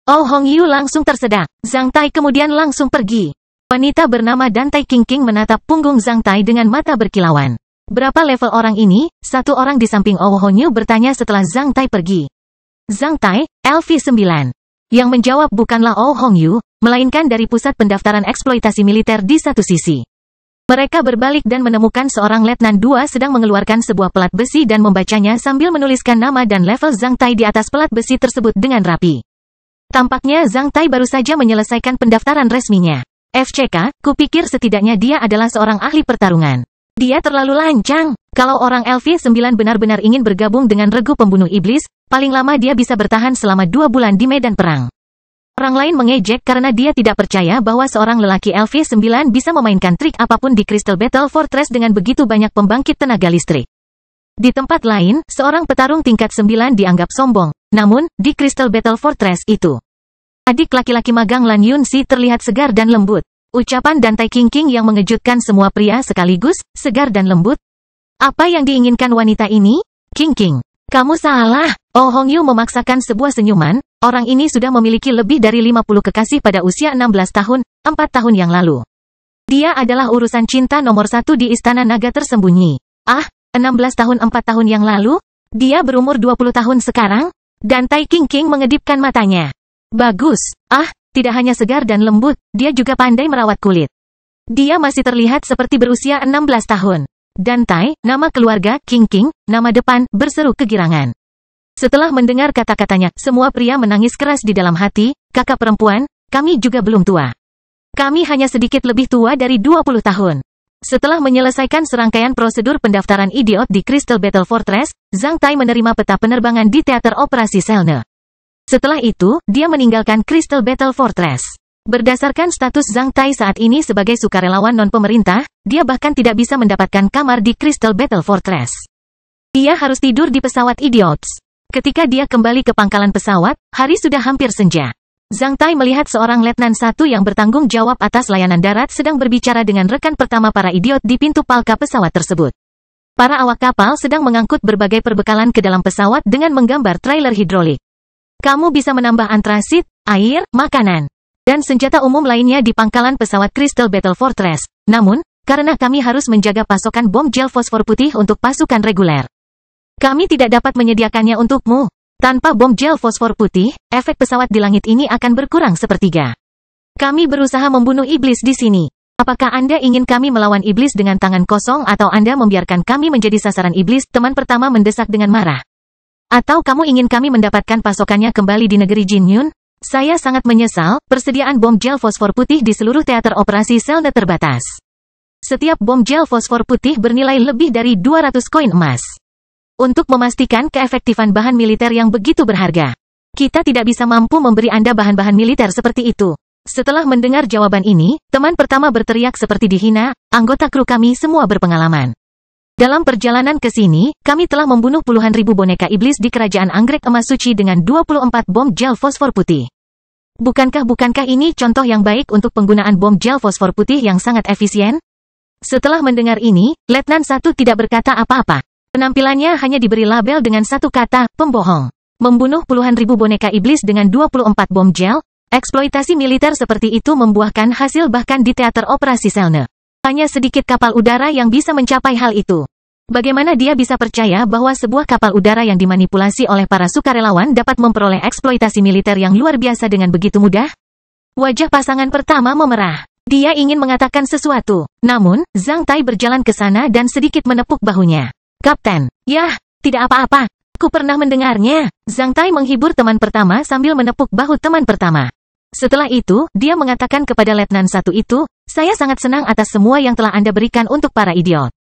Oh Hongyu langsung tersedak. Zhang Tai kemudian langsung pergi. Wanita bernama Dan Tai Qingqing menatap punggung Zhang Tai dengan mata berkilauan. Berapa level orang ini? Satu orang di samping Oh Hongyu bertanya setelah Zhang Tai pergi. Zhang Tai, LV9. Yang menjawab bukanlah Oh Hongyu, melainkan dari pusat pendaftaran eksploitasi militer di satu sisi. Mereka berbalik dan menemukan seorang letnan 2 sedang mengeluarkan sebuah pelat besi dan membacanya sambil menuliskan nama dan level Zhang Tai di atas pelat besi tersebut dengan rapi. Tampaknya Zhang Tai baru saja menyelesaikan pendaftaran resminya. FCK, kupikir setidaknya dia adalah seorang ahli pertarungan. Dia terlalu lancang. Kalau orang LV9 benar-benar ingin bergabung dengan regu pembunuh iblis, paling lama dia bisa bertahan selama 2 bulan di medan perang. Orang lain mengejek karena dia tidak percaya bahwa seorang lelaki LV9 bisa memainkan trik apapun di Crystal Battle Fortress dengan begitu banyak pembangkit tenaga listrik. Di tempat lain, seorang petarung tingkat 9 dianggap sombong. Namun, di Crystal Battle Fortress itu, adik laki-laki magang Lan Yunxi terlihat segar dan lembut. Ucapan Dan Tai Qingqing yang mengejutkan semua pria sekaligus, segar dan lembut. Apa yang diinginkan wanita ini? Qingqing, kamu salah. Oh Hong Yu memaksakan sebuah senyuman, orang ini sudah memiliki lebih dari 50 kekasih pada usia 16 tahun, 4 tahun yang lalu. Dia adalah urusan cinta nomor 1 di Istana Naga Tersembunyi. Ah, 16 tahun 4 tahun yang lalu? Dia berumur 20 tahun sekarang? Dan Tai Qingqing mengedipkan matanya. Bagus. Ah, tidak hanya segar dan lembut, dia juga pandai merawat kulit. Dia masih terlihat seperti berusia 16 tahun. Dan Tai, nama keluarga, Qingqing, nama depan, berseru kegirangan. Setelah mendengar kata-katanya, semua pria menangis keras di dalam hati, kakak perempuan, kami juga belum tua. Kami hanya sedikit lebih tua dari 20 tahun. Setelah menyelesaikan serangkaian prosedur pendaftaran idiot di Crystal Battle Fortress, Zhang Tai menerima peta penerbangan di Teater Operasi Selne. Setelah itu, dia meninggalkan Crystal Battle Fortress. Berdasarkan status Zhang Tai saat ini sebagai sukarelawan non-pemerintah, dia bahkan tidak bisa mendapatkan kamar di Crystal Battle Fortress. Dia harus tidur di pesawat idiots. Ketika dia kembali ke pangkalan pesawat, hari sudah hampir senja. Zhang Tai melihat seorang letnan satu yang bertanggung jawab atas layanan darat sedang berbicara dengan rekan pertama para idiot di pintu palka pesawat tersebut. Para awak kapal sedang mengangkut berbagai perbekalan ke dalam pesawat dengan menggambar trailer hidrolik. Kamu bisa menambah antrasit, air, makanan, dan senjata umum lainnya di pangkalan pesawat Crystal Battle Fortress. Namun, karena kami harus menjaga pasokan bom gel fosfor putih untuk pasukan reguler, kami tidak dapat menyediakannya untukmu. Tanpa bom gel fosfor putih, efek pesawat di langit ini akan berkurang sepertiga. Kami berusaha membunuh iblis di sini. Apakah Anda ingin kami melawan iblis dengan tangan kosong atau Anda membiarkan kami menjadi sasaran iblis? Teman pertama mendesak dengan marah. Atau kamu ingin kami mendapatkan pasokannya kembali di negeri Jinyun? Saya sangat menyesal, persediaan bom gel fosfor putih di seluruh teater operasi Selne terbatas. Setiap bom gel fosfor putih bernilai lebih dari 200 koin emas. Untuk memastikan keefektifan bahan militer yang begitu berharga, kita tidak bisa mampu memberi Anda bahan-bahan militer seperti itu. Setelah mendengar jawaban ini, teman pertama berteriak seperti dihina, anggota kru kami semua berpengalaman. Dalam perjalanan ke sini, kami telah membunuh puluhan ribu boneka iblis di kerajaan anggrek emas suci dengan 24 bom gel fosfor putih. Bukankah ini contoh yang baik untuk penggunaan bom gel fosfor putih yang sangat efisien? Setelah mendengar ini, Letnan Satu tidak berkata apa-apa. Penampilannya hanya diberi label dengan satu kata, pembohong. Membunuh puluhan ribu boneka iblis dengan 24 bom gel, eksploitasi militer seperti itu membuahkan hasil bahkan di teater operasi Selne. Hanya sedikit kapal udara yang bisa mencapai hal itu. Bagaimana dia bisa percaya bahwa sebuah kapal udara yang dimanipulasi oleh para sukarelawan dapat memperoleh eksploitasi militer yang luar biasa dengan begitu mudah? Wajah pasangan pertama memerah. Dia ingin mengatakan sesuatu. Namun, Zhang Tai berjalan ke sana dan sedikit menepuk bahunya. Kapten, yah, tidak apa-apa. Aku pernah mendengarnya. Zhang Tai menghibur teman pertama sambil menepuk bahu teman pertama. Setelah itu, dia mengatakan kepada Letnan Satu itu, saya sangat senang atas semua yang telah Anda berikan untuk para idiot.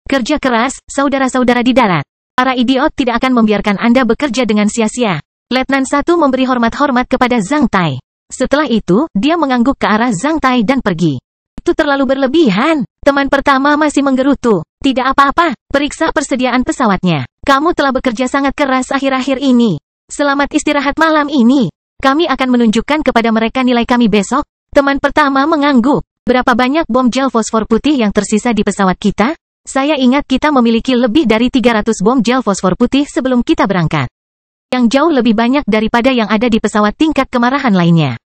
Kerja keras, saudara-saudara di darat. Para idiot tidak akan membiarkan Anda bekerja dengan sia-sia. Letnan Satu memberi hormat-hormat kepada Zhang Tai. Setelah itu, dia mengangguk ke arah Zhang Tai dan pergi. Itu terlalu berlebihan. Teman pertama masih menggerutu. Tidak apa-apa, periksa persediaan pesawatnya. Kamu telah bekerja sangat keras akhir-akhir ini. Selamat istirahat malam ini. Kami akan menunjukkan kepada mereka nilai kami besok. Teman pertama mengangguk. Berapa banyak bom gel fosfor putih yang tersisa di pesawat kita? Saya ingat kita memiliki lebih dari 300 bom gel fosfor putih sebelum kita berangkat. Yang jauh lebih banyak daripada yang ada di pesawat tingkat kemarahan lainnya.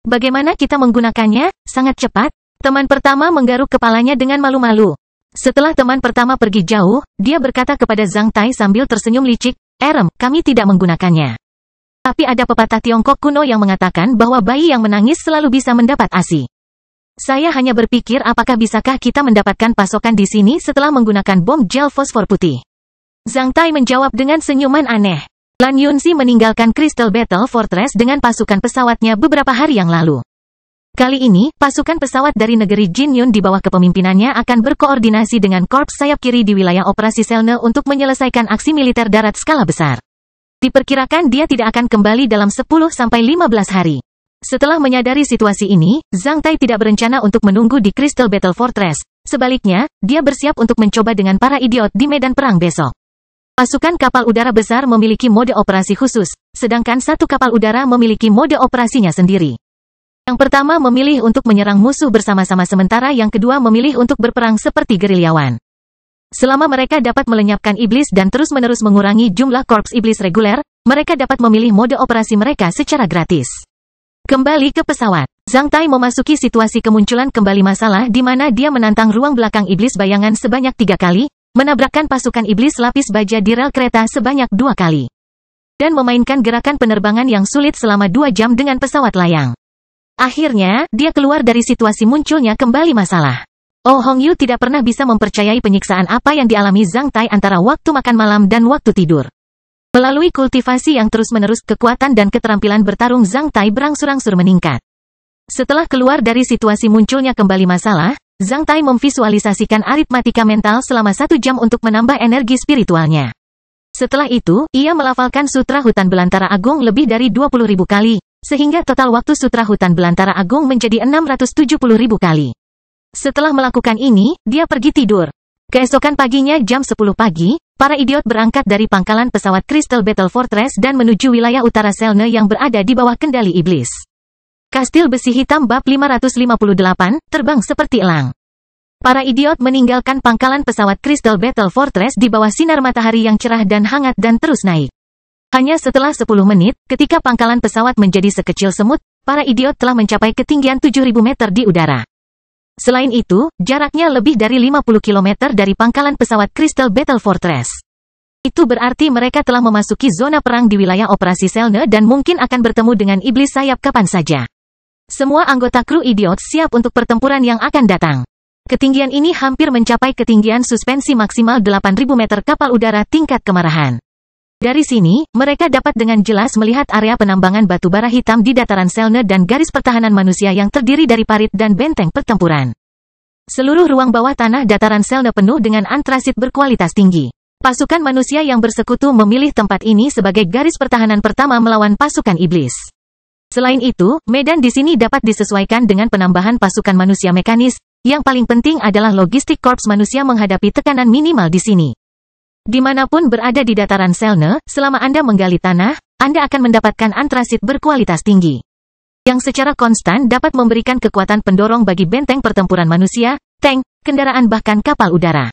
Bagaimana kita menggunakannya? Sangat cepat. Teman pertama menggaruk kepalanya dengan malu-malu. Setelah teman pertama pergi jauh, dia berkata kepada Zhang Tai sambil tersenyum licik, kami tidak menggunakannya. Tapi ada pepatah Tiongkok kuno yang mengatakan bahwa bayi yang menangis selalu bisa mendapat ASI. Saya hanya berpikir apakah bisakah kita mendapatkan pasokan di sini setelah menggunakan bom gel fosfor putih. Zhang Tai menjawab dengan senyuman aneh. Lan Yunxi meninggalkan Crystal Battle Fortress dengan pasukan pesawatnya beberapa hari yang lalu. Kali ini, pasukan pesawat dari negeri Jinyun di bawah kepemimpinannya akan berkoordinasi dengan Korps Sayap Kiri di wilayah operasi Selne untuk menyelesaikan aksi militer darat skala besar. Diperkirakan dia tidak akan kembali dalam 10-15 hari. Setelah menyadari situasi ini, Zhang Tai tidak berencana untuk menunggu di Crystal Battle Fortress. Sebaliknya, dia bersiap untuk mencoba dengan para idiot di medan perang besok. Pasukan kapal udara besar memiliki mode operasi khusus, sedangkan satu kapal udara memiliki mode operasinya sendiri. Yang pertama memilih untuk menyerang musuh bersama-sama sementara yang kedua memilih untuk berperang seperti gerilyawan. Selama mereka dapat melenyapkan iblis dan terus-menerus mengurangi jumlah korps iblis reguler, mereka dapat memilih mode operasi mereka secara gratis. Kembali ke pesawat, Zhang Tai memasuki situasi kemunculan kembali masalah di mana dia menantang ruang belakang iblis bayangan sebanyak 3 kali, menabrakkan pasukan iblis lapis baja di rel kereta sebanyak 2 kali, dan memainkan gerakan penerbangan yang sulit selama 2 jam dengan pesawat layang. Akhirnya, dia keluar dari situasi munculnya kembali masalah. Oh Hongyu tidak pernah bisa mempercayai penyiksaan apa yang dialami Zhang Tai antara waktu makan malam dan waktu tidur. Melalui kultivasi yang terus-menerus, kekuatan dan keterampilan bertarung Zhang Tai berangsur-angsur meningkat. Setelah keluar dari situasi munculnya kembali masalah, Zhang Tai memvisualisasikan aritmatika mental selama 1 jam untuk menambah energi spiritualnya. Setelah itu, ia melafalkan Sutra Hutan Belantara Agung lebih dari 20.000 kali, sehingga total waktu Sutra Hutan Belantara Agung menjadi 670.000 kali. Setelah melakukan ini, dia pergi tidur. Keesokan paginya jam 10 pagi, para idiot berangkat dari pangkalan pesawat Crystal Battle Fortress dan menuju wilayah utara Selne yang berada di bawah kendali iblis. Kastil Besi Hitam bab 558, terbang seperti elang. Para idiot meninggalkan pangkalan pesawat Crystal Battle Fortress di bawah sinar matahari yang cerah dan hangat dan terus naik. Hanya setelah 10 menit, ketika pangkalan pesawat menjadi sekecil semut, para idiot telah mencapai ketinggian 7.000 meter di udara. Selain itu, jaraknya lebih dari 50 km dari pangkalan pesawat Crystal Battle Fortress. Itu berarti mereka telah memasuki zona perang di wilayah operasi Selne dan mungkin akan bertemu dengan iblis sayap kapan saja. Semua anggota kru idiot siap untuk pertempuran yang akan datang. Ketinggian ini hampir mencapai ketinggian suspensi maksimal 8.000 meter kapal udara tingkat kemarahan. Dari sini, mereka dapat dengan jelas melihat area penambangan batu bara hitam di dataran Selne dan garis pertahanan manusia yang terdiri dari parit dan benteng pertempuran. Seluruh ruang bawah tanah dataran Selne penuh dengan antrasit berkualitas tinggi. Pasukan manusia yang bersekutu memilih tempat ini sebagai garis pertahanan pertama melawan pasukan iblis. Selain itu, medan di sini dapat disesuaikan dengan penambahan pasukan manusia mekanis. Yang paling penting adalah logistik korps manusia menghadapi tekanan minimal di sini. Dimanapun berada di dataran Selne, selama Anda menggali tanah, Anda akan mendapatkan antrasit berkualitas tinggi, yang secara konstan dapat memberikan kekuatan pendorong bagi benteng pertempuran manusia, tank, kendaraan bahkan kapal udara.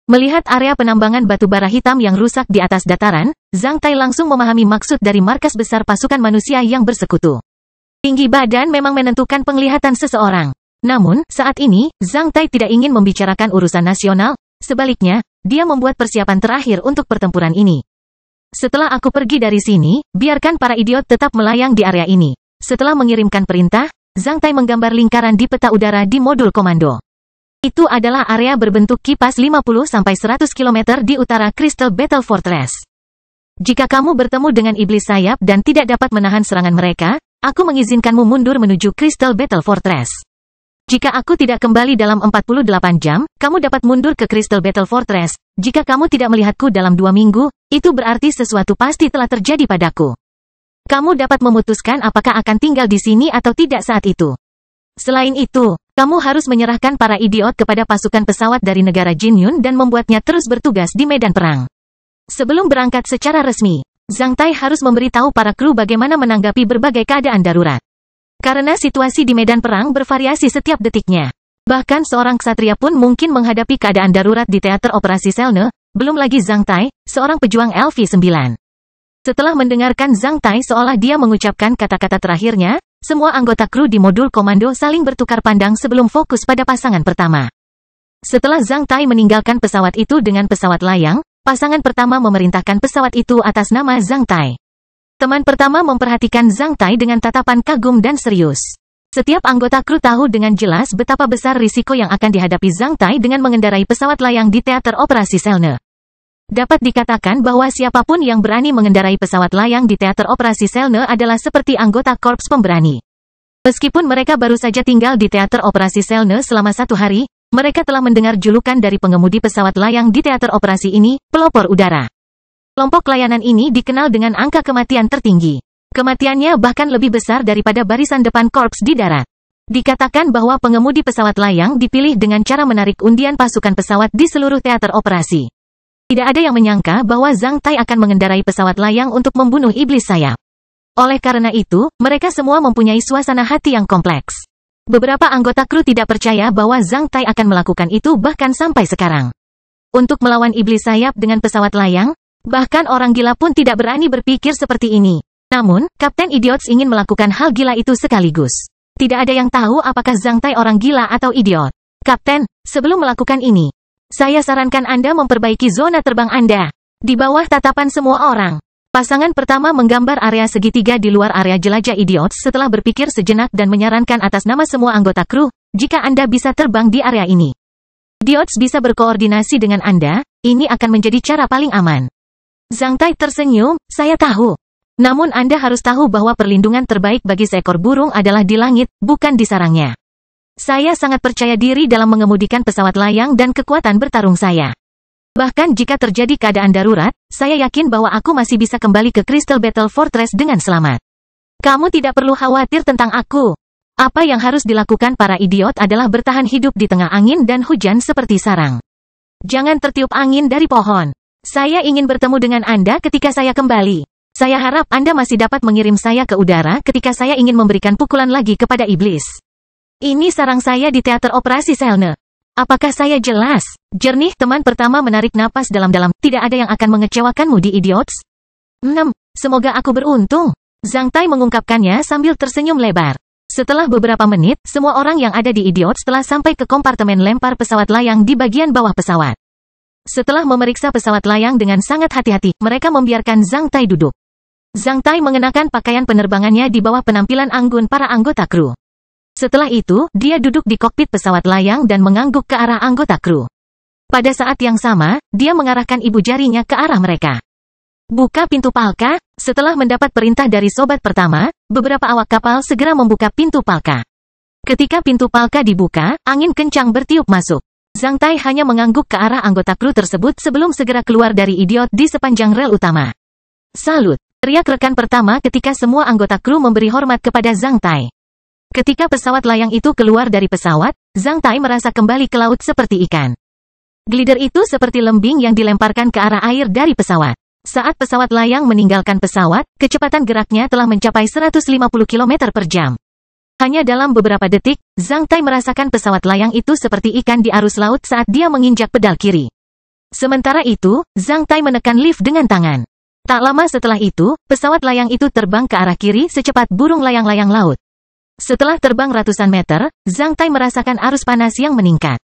Melihat area penambangan batu bara hitam yang rusak di atas dataran, Zhang Tai langsung memahami maksud dari markas besar pasukan manusia yang bersekutu. Tinggi badan memang menentukan penglihatan seseorang. Namun, saat ini, Zhang Tai tidak ingin membicarakan urusan nasional, sebaliknya, dia membuat persiapan terakhir untuk pertempuran ini. Setelah aku pergi dari sini, biarkan para idiot tetap melayang di area ini. Setelah mengirimkan perintah, Zhang Tai menggambar lingkaran di peta udara di modul komando. Itu adalah area berbentuk kipas 50-100 km di utara Crystal Battle Fortress. Jika kamu bertemu dengan iblis sayap dan tidak dapat menahan serangan mereka, aku mengizinkanmu mundur menuju Crystal Battle Fortress. Jika aku tidak kembali dalam 48 jam, kamu dapat mundur ke Crystal Battle Fortress. Jika kamu tidak melihatku dalam 2 minggu, itu berarti sesuatu pasti telah terjadi padaku. Kamu dapat memutuskan apakah akan tinggal di sini atau tidak saat itu. Selain itu, kamu harus menyerahkan para idiot kepada pasukan pesawat dari negara Jinyun dan membuatnya terus bertugas di medan perang. Sebelum berangkat secara resmi, Zhang Tai harus memberitahu para kru bagaimana menanggapi berbagai keadaan darurat. Karena situasi di medan perang bervariasi setiap detiknya. Bahkan seorang ksatria pun mungkin menghadapi keadaan darurat di teater operasi Selne, belum lagi Zhang Tai, seorang pejuang LV9. Setelah mendengarkan Zhang Tai seolah dia mengucapkan kata-kata terakhirnya, semua anggota kru di modul komando saling bertukar pandang sebelum fokus pada pasangan pertama. Setelah Zhang Tai meninggalkan pesawat itu dengan pesawat layang, pasangan pertama memerintahkan pesawat itu atas nama Zhang Tai. Teman pertama memperhatikan Zhang Tai dengan tatapan kagum dan serius. Setiap anggota kru tahu dengan jelas betapa besar risiko yang akan dihadapi Zhang Tai dengan mengendarai pesawat layang di teater operasi Selne. Dapat dikatakan bahwa siapapun yang berani mengendarai pesawat layang di teater operasi Selne adalah seperti anggota korps pemberani. Meskipun mereka baru saja tinggal di teater operasi Selne selama 1 hari, mereka telah mendengar julukan dari pengemudi pesawat layang di teater operasi ini, pelopor udara. Kelompok layanan ini dikenal dengan angka kematian tertinggi. Kematiannya bahkan lebih besar daripada barisan depan korps di darat. Dikatakan bahwa pengemudi pesawat layang dipilih dengan cara menarik undian pasukan pesawat di seluruh teater operasi. Tidak ada yang menyangka bahwa Zhang Tai akan mengendarai pesawat layang untuk membunuh iblis sayap. Oleh karena itu, mereka semua mempunyai suasana hati yang kompleks. Beberapa anggota kru tidak percaya bahwa Zhang Tai akan melakukan itu bahkan sampai sekarang. Untuk melawan iblis sayap dengan pesawat layang? Bahkan orang gila pun tidak berani berpikir seperti ini. Namun, Kapten Idiots ingin melakukan hal gila itu sekaligus. Tidak ada yang tahu apakah Zhang Tai orang gila atau idiot. Kapten, sebelum melakukan ini, saya sarankan Anda memperbaiki zona terbang Anda. Di bawah tatapan semua orang. Pasangan pertama menggambar area segitiga di luar area jelajah Idiots setelah berpikir sejenak dan menyarankan atas nama semua anggota kru, jika Anda bisa terbang di area ini. Idiots bisa berkoordinasi dengan Anda, ini akan menjadi cara paling aman. Zhang Tai tersenyum, saya tahu. Namun Anda harus tahu bahwa perlindungan terbaik bagi seekor burung adalah di langit, bukan di sarangnya. Saya sangat percaya diri dalam mengemudikan pesawat layang dan kekuatan bertarung saya. Bahkan jika terjadi keadaan darurat, saya yakin bahwa aku masih bisa kembali ke Crystal Battle Fortress dengan selamat. Kamu tidak perlu khawatir tentang aku. Apa yang harus dilakukan para idiot adalah bertahan hidup di tengah angin dan hujan seperti sarang. Jangan tertiup angin dari pohon. Saya ingin bertemu dengan Anda ketika saya kembali. Saya harap Anda masih dapat mengirim saya ke udara ketika saya ingin memberikan pukulan lagi kepada iblis. Ini sarang saya di teater operasi Selne. Apakah saya jelas? Jernih teman pertama menarik napas dalam-dalam. Tidak ada yang akan mengecewakanmu di idiots? Semoga aku beruntung. Zhang Tai mengungkapkannya sambil tersenyum lebar. Setelah beberapa menit, semua orang yang ada di idiots telah sampai ke kompartemen lempar pesawat layang di bagian bawah pesawat. Setelah memeriksa pesawat layang dengan sangat hati-hati, mereka membiarkan Zhang Tai duduk. Zhang Tai mengenakan pakaian penerbangannya di bawah penampilan anggun para anggota kru. Setelah itu, dia duduk di kokpit pesawat layang dan mengangguk ke arah anggota kru. Pada saat yang sama, dia mengarahkan ibu jarinya ke arah mereka. Buka pintu palka. Setelah mendapat perintah dari sobat pertama, beberapa awak kapal segera membuka pintu palka. Ketika pintu palka dibuka, angin kencang bertiup masuk. Zhang Tai hanya mengangguk ke arah anggota kru tersebut sebelum segera keluar dari idiot di sepanjang rel utama. Salut! Teriak rekan pertama ketika semua anggota kru memberi hormat kepada Zhang Tai. Ketika pesawat layang itu keluar dari pesawat, Zhang Tai merasa kembali ke laut seperti ikan. Glider itu seperti lembing yang dilemparkan ke arah air dari pesawat. Saat pesawat layang meninggalkan pesawat, kecepatan geraknya telah mencapai 150 km per jam. Hanya dalam beberapa detik, Zhang Tai merasakan pesawat layang itu seperti ikan di arus laut saat dia menginjak pedal kiri. Sementara itu, Zhang Tai menekan lift dengan tangan. Tak lama setelah itu, pesawat layang itu terbang ke arah kiri secepat burung layang-layang laut. Setelah terbang ratusan meter, Zhang Tai merasakan arus panas yang meningkat.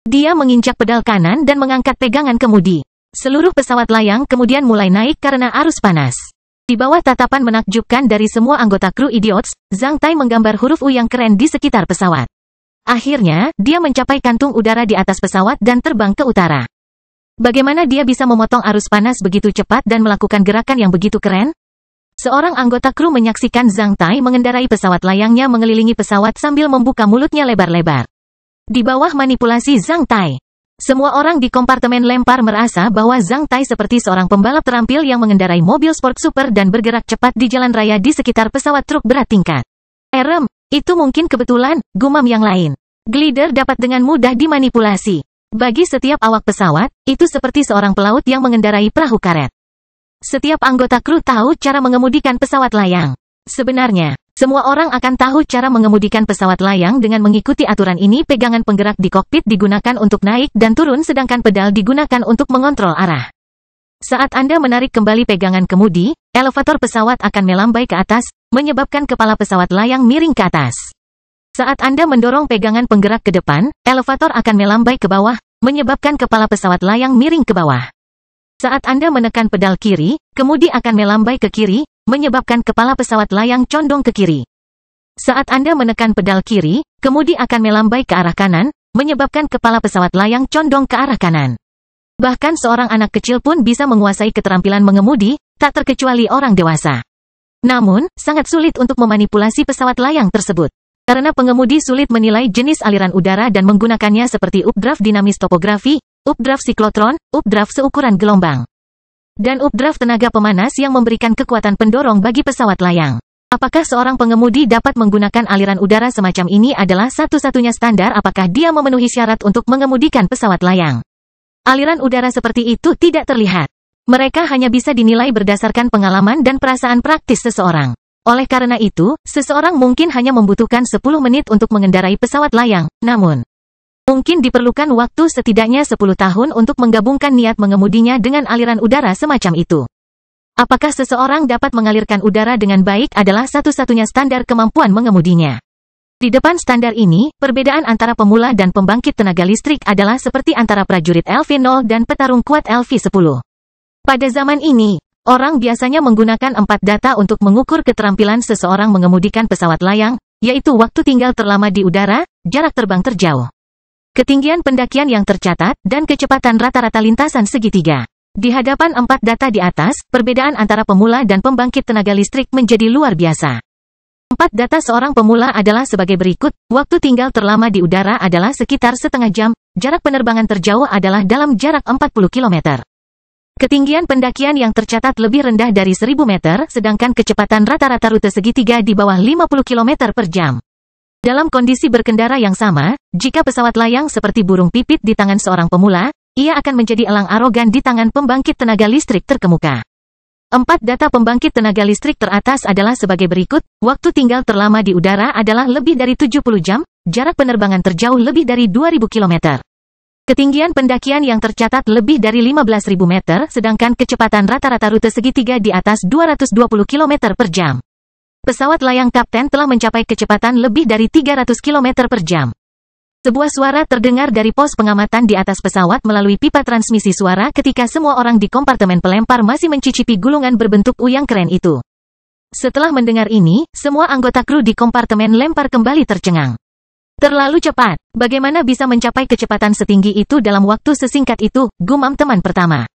Dia menginjak pedal kanan dan mengangkat pegangan kemudi. Seluruh pesawat layang kemudian mulai naik karena arus panas. Di bawah tatapan menakjubkan dari semua anggota kru idiots, Zhang Tai menggambar huruf U yang keren di sekitar pesawat. Akhirnya, dia mencapai kantung udara di atas pesawat dan terbang ke utara. Bagaimana dia bisa memotong arus panas begitu cepat dan melakukan gerakan yang begitu keren? Seorang anggota kru menyaksikan Zhang Tai mengendarai pesawat layangnya mengelilingi pesawat sambil membuka mulutnya lebar-lebar. Di bawah manipulasi Zhang Tai, semua orang di kompartemen lempar merasa bahwa Zhang Tai seperti seorang pembalap terampil yang mengendarai mobil sport super dan bergerak cepat di jalan raya di sekitar pesawat truk berat tingkat. Itu mungkin kebetulan, gumam yang lain. Glider dapat dengan mudah dimanipulasi. Bagi setiap awak pesawat, itu seperti seorang pelaut yang mengendarai perahu karet. Setiap anggota kru tahu cara mengemudikan pesawat layang. Sebenarnya, semua orang akan tahu cara mengemudikan pesawat layang dengan mengikuti aturan ini. Pegangan penggerak di kokpit digunakan untuk naik dan turun sedangkan pedal digunakan untuk mengontrol arah. Saat Anda menarik kembali pegangan kemudi, elevator pesawat akan melambai ke atas, menyebabkan kepala pesawat layang miring ke atas. Saat Anda mendorong pegangan penggerak ke depan, elevator akan melambai ke bawah, menyebabkan kepala pesawat layang miring ke bawah. Saat Anda menekan pedal kiri, kemudi akan melambai ke kiri, menyebabkan kepala pesawat layang condong ke kiri. Saat Anda menekan pedal kiri, kemudi akan melambai ke arah kanan, menyebabkan kepala pesawat layang condong ke arah kanan. Bahkan seorang anak kecil pun bisa menguasai keterampilan mengemudi, tak terkecuali orang dewasa. Namun, sangat sulit untuk memanipulasi pesawat layang tersebut. Karena pengemudi sulit menilai jenis aliran udara dan menggunakannya seperti updraft dinamis topografi, updraft siklotron, updraft seukuran gelombang, dan updraft tenaga pemanas yang memberikan kekuatan pendorong bagi pesawat layang. Apakah seorang pengemudi dapat menggunakan aliran udara semacam ini adalah satu-satunya standar apakah dia memenuhi syarat untuk mengemudikan pesawat layang. Aliran udara seperti itu tidak terlihat. Mereka hanya bisa dinilai berdasarkan pengalaman dan perasaan praktis seseorang. Oleh karena itu, seseorang mungkin hanya membutuhkan 10 menit untuk mengendarai pesawat layang, namun Mungkin diperlukan waktu setidaknya 10 tahun untuk menggabungkan niat mengemudinya dengan aliran udara semacam itu. Apakah seseorang dapat mengalirkan udara dengan baik adalah satu-satunya standar kemampuan mengemudinya. Di depan standar ini, perbedaan antara pemula dan pembangkit tenaga listrik adalah seperti antara prajurit LV0 dan petarung kuat LV10. Pada zaman ini, orang biasanya menggunakan 4 data untuk mengukur keterampilan seseorang mengemudikan pesawat layang, yaitu waktu tinggal terlama di udara, jarak terbang terjauh, ketinggian pendakian yang tercatat, dan kecepatan rata-rata lintasan segitiga. Di hadapan 4 data di atas, perbedaan antara pemula dan pembangkit tenaga listrik menjadi luar biasa. 4 data seorang pemula adalah sebagai berikut, waktu tinggal terlama di udara adalah sekitar setengah jam, jarak penerbangan terjauh adalah dalam jarak 40 km. Ketinggian pendakian yang tercatat lebih rendah dari 1000 meter, sedangkan kecepatan rata-rata rute segitiga di bawah 50 km per jam. Dalam kondisi berkendara yang sama, jika pesawat layang seperti burung pipit di tangan seorang pemula, ia akan menjadi elang arogan di tangan pembangkit tenaga listrik terkemuka. 4 data pembangkit tenaga listrik teratas adalah sebagai berikut, waktu tinggal terlama di udara adalah lebih dari 70 jam, jarak penerbangan terjauh lebih dari 2000 km. Ketinggian pendakian yang tercatat lebih dari 15.000 meter, sedangkan kecepatan rata-rata rute segitiga di atas 220 km per jam. Pesawat layang kapten telah mencapai kecepatan lebih dari 300 km per jam. Sebuah suara terdengar dari pos pengamatan di atas pesawat melalui pipa transmisi suara ketika semua orang di kompartemen pelempar masih mencicipi gulungan berbentuk U yang keren itu. Setelah mendengar ini, semua anggota kru di kompartemen lempar kembali tercengang. Terlalu cepat. Bagaimana bisa mencapai kecepatan setinggi itu dalam waktu sesingkat itu, gumam teman pertama.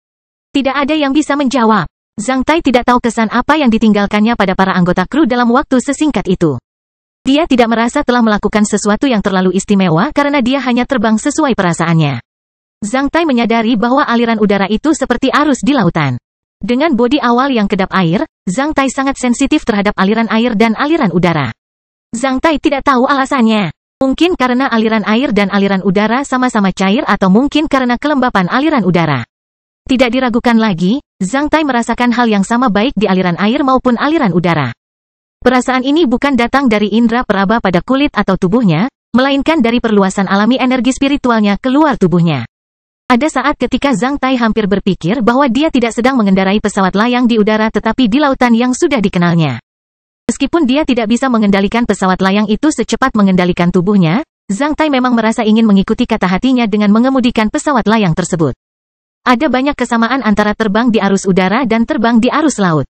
Tidak ada yang bisa menjawab. Zhang Tai tidak tahu kesan apa yang ditinggalkannya pada para anggota kru dalam waktu sesingkat itu. Dia tidak merasa telah melakukan sesuatu yang terlalu istimewa karena dia hanya terbang sesuai perasaannya. Zhang Tai menyadari bahwa aliran udara itu seperti arus di lautan. Dengan bodi awal yang kedap air, Zhang Tai sangat sensitif terhadap aliran air dan aliran udara. Zhang Tai tidak tahu alasannya. Mungkin karena aliran air dan aliran udara sama-sama cair atau mungkin karena kelembapan aliran udara. Tidak diragukan lagi, Zhang Tai merasakan hal yang sama baik di aliran air maupun aliran udara. Perasaan ini bukan datang dari indera peraba pada kulit atau tubuhnya, melainkan dari perluasan alami energi spiritualnya keluar tubuhnya. Ada saat ketika Zhang Tai hampir berpikir bahwa dia tidak sedang mengendarai pesawat layang di udara tetapi di lautan yang sudah dikenalnya. Meskipun dia tidak bisa mengendalikan pesawat layang itu secepat mengendalikan tubuhnya, Zhang Tai memang merasa ingin mengikuti kata hatinya dengan mengemudikan pesawat layang tersebut. Ada banyak kesamaan antara terbang di arus udara dan terbang di arus laut.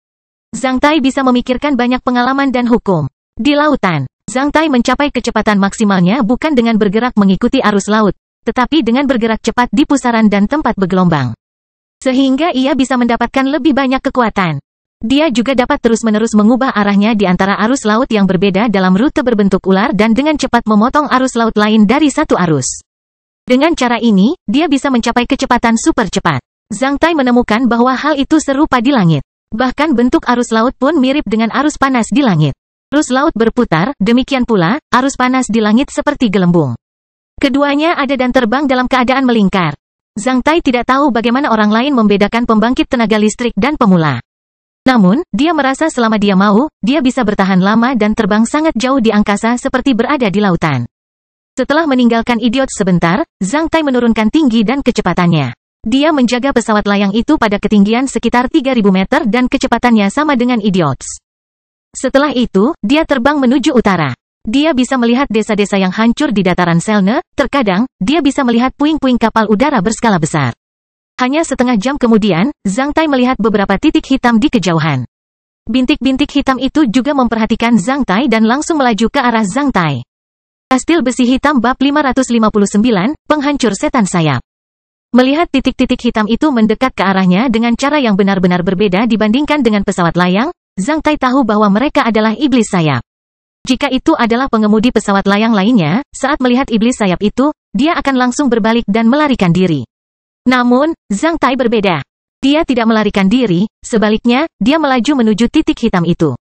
Zhang Tai bisa memikirkan banyak pengalaman dan hukum. Di lautan, Zhang Tai mencapai kecepatan maksimalnya bukan dengan bergerak mengikuti arus laut, tetapi dengan bergerak cepat di pusaran dan tempat bergelombang. Sehingga ia bisa mendapatkan lebih banyak kekuatan. Dia juga dapat terus-menerus mengubah arahnya di antara arus laut yang berbeda dalam rute berbentuk ular dan dengan cepat memotong arus laut lain dari satu arus. Dengan cara ini, dia bisa mencapai kecepatan super cepat. Zhang Tai menemukan bahwa hal itu serupa di langit. Bahkan bentuk arus laut pun mirip dengan arus panas di langit. Arus laut berputar, demikian pula, arus panas di langit seperti gelembung. Keduanya ada dan terbang dalam keadaan melingkar. Zhang Tai tidak tahu bagaimana orang lain membedakan pembangkit tenaga listrik dan pemula. Namun, dia merasa selama dia mau, dia bisa bertahan lama dan terbang sangat jauh di angkasa seperti berada di lautan. Setelah meninggalkan idiot sebentar, Zhang Tai menurunkan tinggi dan kecepatannya. Dia menjaga pesawat layang itu pada ketinggian sekitar 3000 meter dan kecepatannya sama dengan idiots. Setelah itu, dia terbang menuju utara. Dia bisa melihat desa-desa yang hancur di dataran Selne, terkadang, dia bisa melihat puing-puing kapal udara berskala besar. Hanya setengah jam kemudian, Zhang Tai melihat beberapa titik hitam di kejauhan. Bintik-bintik hitam itu juga memperhatikan Zhang Tai dan langsung melaju ke arah Zhang Tai. Kastil besi hitam bab 559, penghancur setan sayap. Melihat titik-titik hitam itu mendekat ke arahnya dengan cara yang benar-benar berbeda dibandingkan dengan pesawat layang, Zhang Tai tahu bahwa mereka adalah iblis sayap. Jika itu adalah pengemudi pesawat layang lainnya, saat melihat iblis sayap itu, dia akan langsung berbalik dan melarikan diri. Namun, Zhang Tai berbeda. Dia tidak melarikan diri, sebaliknya, dia melaju menuju titik hitam itu.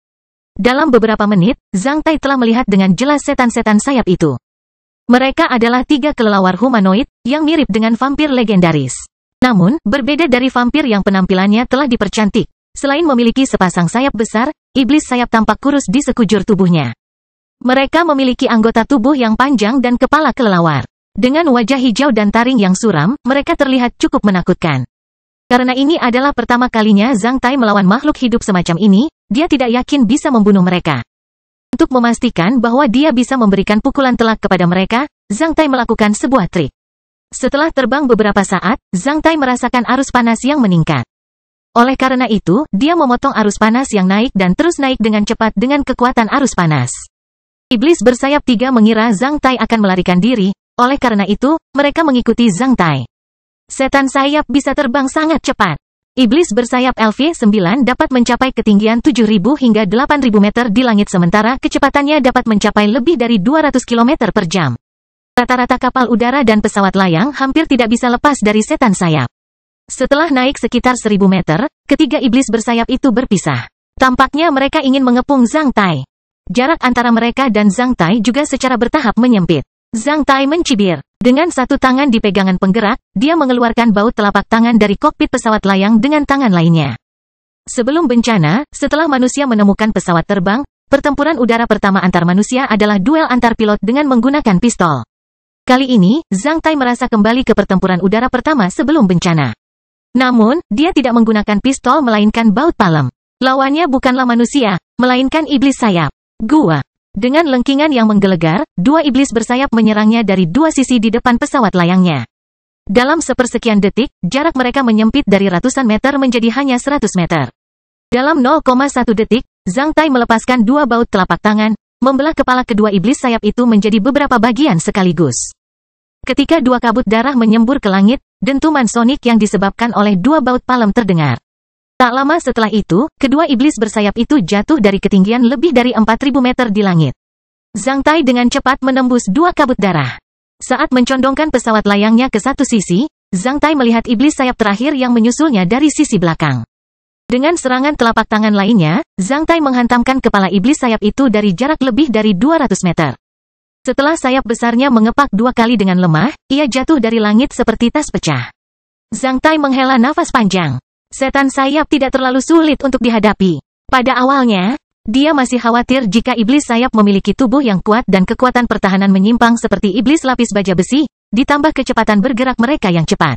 Dalam beberapa menit, Zhang Tai telah melihat dengan jelas setan-setan sayap itu. Mereka adalah 3 kelelawar humanoid, yang mirip dengan vampir legendaris. Namun, berbeda dari vampir yang penampilannya telah dipercantik. Selain memiliki sepasang sayap besar, iblis sayap tampak kurus di sekujur tubuhnya. Mereka memiliki anggota tubuh yang panjang dan kepala kelelawar. Dengan wajah hijau dan taring yang suram, mereka terlihat cukup menakutkan. Karena ini adalah pertama kalinya Zhang Tai melawan makhluk hidup semacam ini, dia tidak yakin bisa membunuh mereka. Untuk memastikan bahwa dia bisa memberikan pukulan telak kepada mereka, Zhang Tai melakukan sebuah trik. Setelah terbang beberapa saat, Zhang Tai merasakan arus panas yang meningkat. Oleh karena itu, dia memotong arus panas yang naik dan terus naik dengan cepat dengan kekuatan arus panas. Iblis bersayap 3 mengira Zhang Tai akan melarikan diri, oleh karena itu, mereka mengikuti Zhang Tai. Setan sayap bisa terbang sangat cepat. Iblis bersayap LV-9 dapat mencapai ketinggian 7.000 hingga 8.000 meter di langit sementara kecepatannya dapat mencapai lebih dari 200 km per jam. Rata-rata kapal udara dan pesawat layang hampir tidak bisa lepas dari setan sayap. Setelah naik sekitar 1.000 meter, ketiga iblis bersayap itu berpisah. Tampaknya mereka ingin mengepung Zhang Tai. Jarak antara mereka dan Zhang Tai juga secara bertahap menyempit. Zhang Tai mencibir. Dengan satu tangan di pegangan penggerak, dia mengeluarkan baut telapak tangan dari kokpit pesawat layang dengan tangan lainnya. Sebelum bencana, setelah manusia menemukan pesawat terbang, pertempuran udara pertama antar manusia adalah duel antar pilot dengan menggunakan pistol. Kali ini, Zhang Tai merasa kembali ke pertempuran udara pertama sebelum bencana. Namun, dia tidak menggunakan pistol melainkan baut palem. Lawannya bukanlah manusia, melainkan iblis sayap. Gua. Dengan lengkingan yang menggelegar, dua iblis bersayap menyerangnya dari dua sisi di depan pesawat layangnya. Dalam sepersekian detik, jarak mereka menyempit dari ratusan meter menjadi hanya 100 meter. Dalam 0,1 detik, Zhang Tai melepaskan dua baut telapak tangan, membelah kepala kedua iblis sayap itu menjadi beberapa bagian sekaligus. Ketika dua kabut darah menyembur ke langit, dentuman sonik yang disebabkan oleh dua baut palem terdengar. Tak lama setelah itu, kedua iblis bersayap itu jatuh dari ketinggian lebih dari 4.000 meter di langit. Zhang Tai dengan cepat menembus dua kabut darah. Saat mencondongkan pesawat layangnya ke satu sisi, Zhang Tai melihat iblis sayap terakhir yang menyusulnya dari sisi belakang. Dengan serangan telapak tangan lainnya, Zhang Tai menghantamkan kepala iblis sayap itu dari jarak lebih dari 200 meter. Setelah sayap besarnya mengepak dua kali dengan lemah, ia jatuh dari langit seperti tas pecah. Zhang Tai menghela nafas panjang. Setan sayap tidak terlalu sulit untuk dihadapi. Pada awalnya, dia masih khawatir jika iblis sayap memiliki tubuh yang kuat dan kekuatan pertahanan menyimpang seperti iblis lapis baja besi, ditambah kecepatan bergerak mereka yang cepat.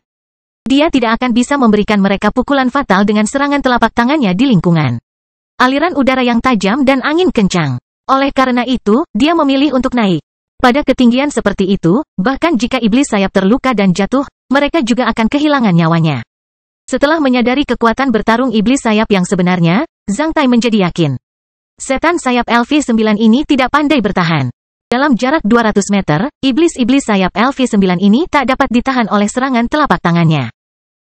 Dia tidak akan bisa memberikan mereka pukulan fatal dengan serangan telapak tangannya di lingkungan aliran udara yang tajam dan angin kencang. Oleh karena itu, dia memilih untuk naik. Pada ketinggian seperti itu, bahkan jika iblis sayap terluka dan jatuh, mereka juga akan kehilangan nyawanya. Setelah menyadari kekuatan bertarung iblis sayap yang sebenarnya, Zhang Tai menjadi yakin. Setan sayap LV-9 ini tidak pandai bertahan. Dalam jarak 200 meter, iblis-iblis sayap LV-9 ini tak dapat ditahan oleh serangan telapak tangannya.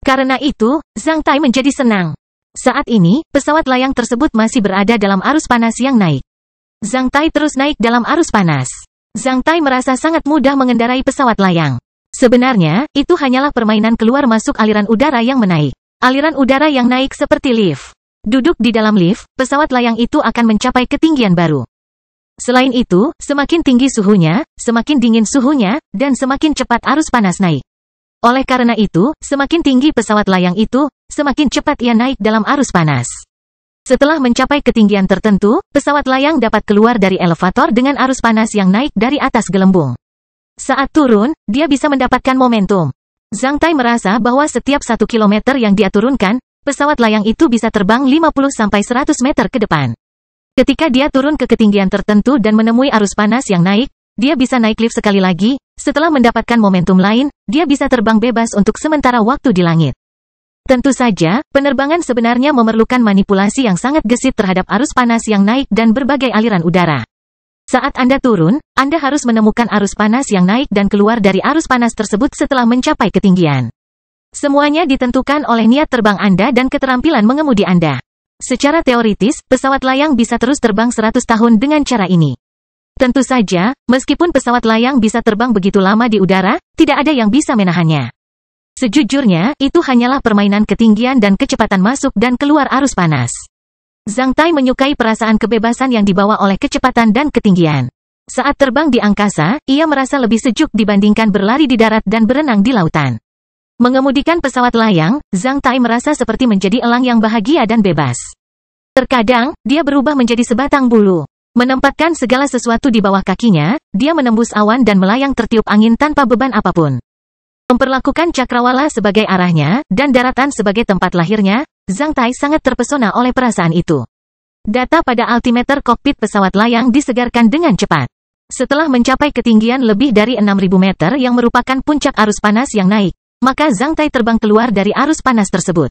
Karena itu, Zhang Tai menjadi senang. Saat ini, pesawat layang tersebut masih berada dalam arus panas yang naik. Zhang Tai terus naik dalam arus panas. Zhang Tai merasa sangat mudah mengendarai pesawat layang. Sebenarnya, itu hanyalah permainan keluar masuk aliran udara yang menaik. Aliran udara yang naik seperti lift. Duduk di dalam lift, pesawat layang itu akan mencapai ketinggian baru. Selain itu, semakin tinggi suhunya, semakin dingin suhunya, dan semakin cepat arus panas naik. Oleh karena itu, semakin tinggi pesawat layang itu, semakin cepat ia naik dalam arus panas. Setelah mencapai ketinggian tertentu, pesawat layang dapat keluar dari elevator dengan arus panas yang naik dari atas gelembung. Saat turun, dia bisa mendapatkan momentum. Zhang Tai merasa bahwa setiap 1 kilometer yang dia turunkan, pesawat layang itu bisa terbang 50-100 meter ke depan. Ketika dia turun ke ketinggian tertentu dan menemui arus panas yang naik, dia bisa naik lift sekali lagi. Setelah mendapatkan momentum lain, dia bisa terbang bebas untuk sementara waktu di langit. Tentu saja, penerbangan sebenarnya memerlukan manipulasi yang sangat gesit terhadap arus panas yang naik dan berbagai aliran udara. Saat Anda turun, Anda harus menemukan arus panas yang naik dan keluar dari arus panas tersebut setelah mencapai ketinggian. Semuanya ditentukan oleh niat terbang Anda dan keterampilan mengemudi Anda. Secara teoritis, pesawat layang bisa terus terbang 100 tahun dengan cara ini. Tentu saja, meskipun pesawat layang bisa terbang begitu lama di udara, tidak ada yang bisa menahannya. Sejujurnya, itu hanyalah permainan ketinggian dan kecepatan masuk dan keluar arus panas. Zhang Tai menyukai perasaan kebebasan yang dibawa oleh kecepatan dan ketinggian. Saat terbang di angkasa, ia merasa lebih sejuk dibandingkan berlari di darat dan berenang di lautan. Mengemudikan pesawat layang, Zhang Tai merasa seperti menjadi elang yang bahagia dan bebas. Terkadang, dia berubah menjadi sebatang bulu. Menempatkan segala sesuatu di bawah kakinya, dia menembus awan dan melayang tertiup angin tanpa beban apapun. Memperlakukan cakrawala sebagai arahnya, dan daratan sebagai tempat lahirnya, Zhang Tai sangat terpesona oleh perasaan itu. Data pada altimeter kokpit pesawat layang disegarkan dengan cepat. Setelah mencapai ketinggian lebih dari 6.000 meter yang merupakan puncak arus panas yang naik, maka Zhang Tai terbang keluar dari arus panas tersebut.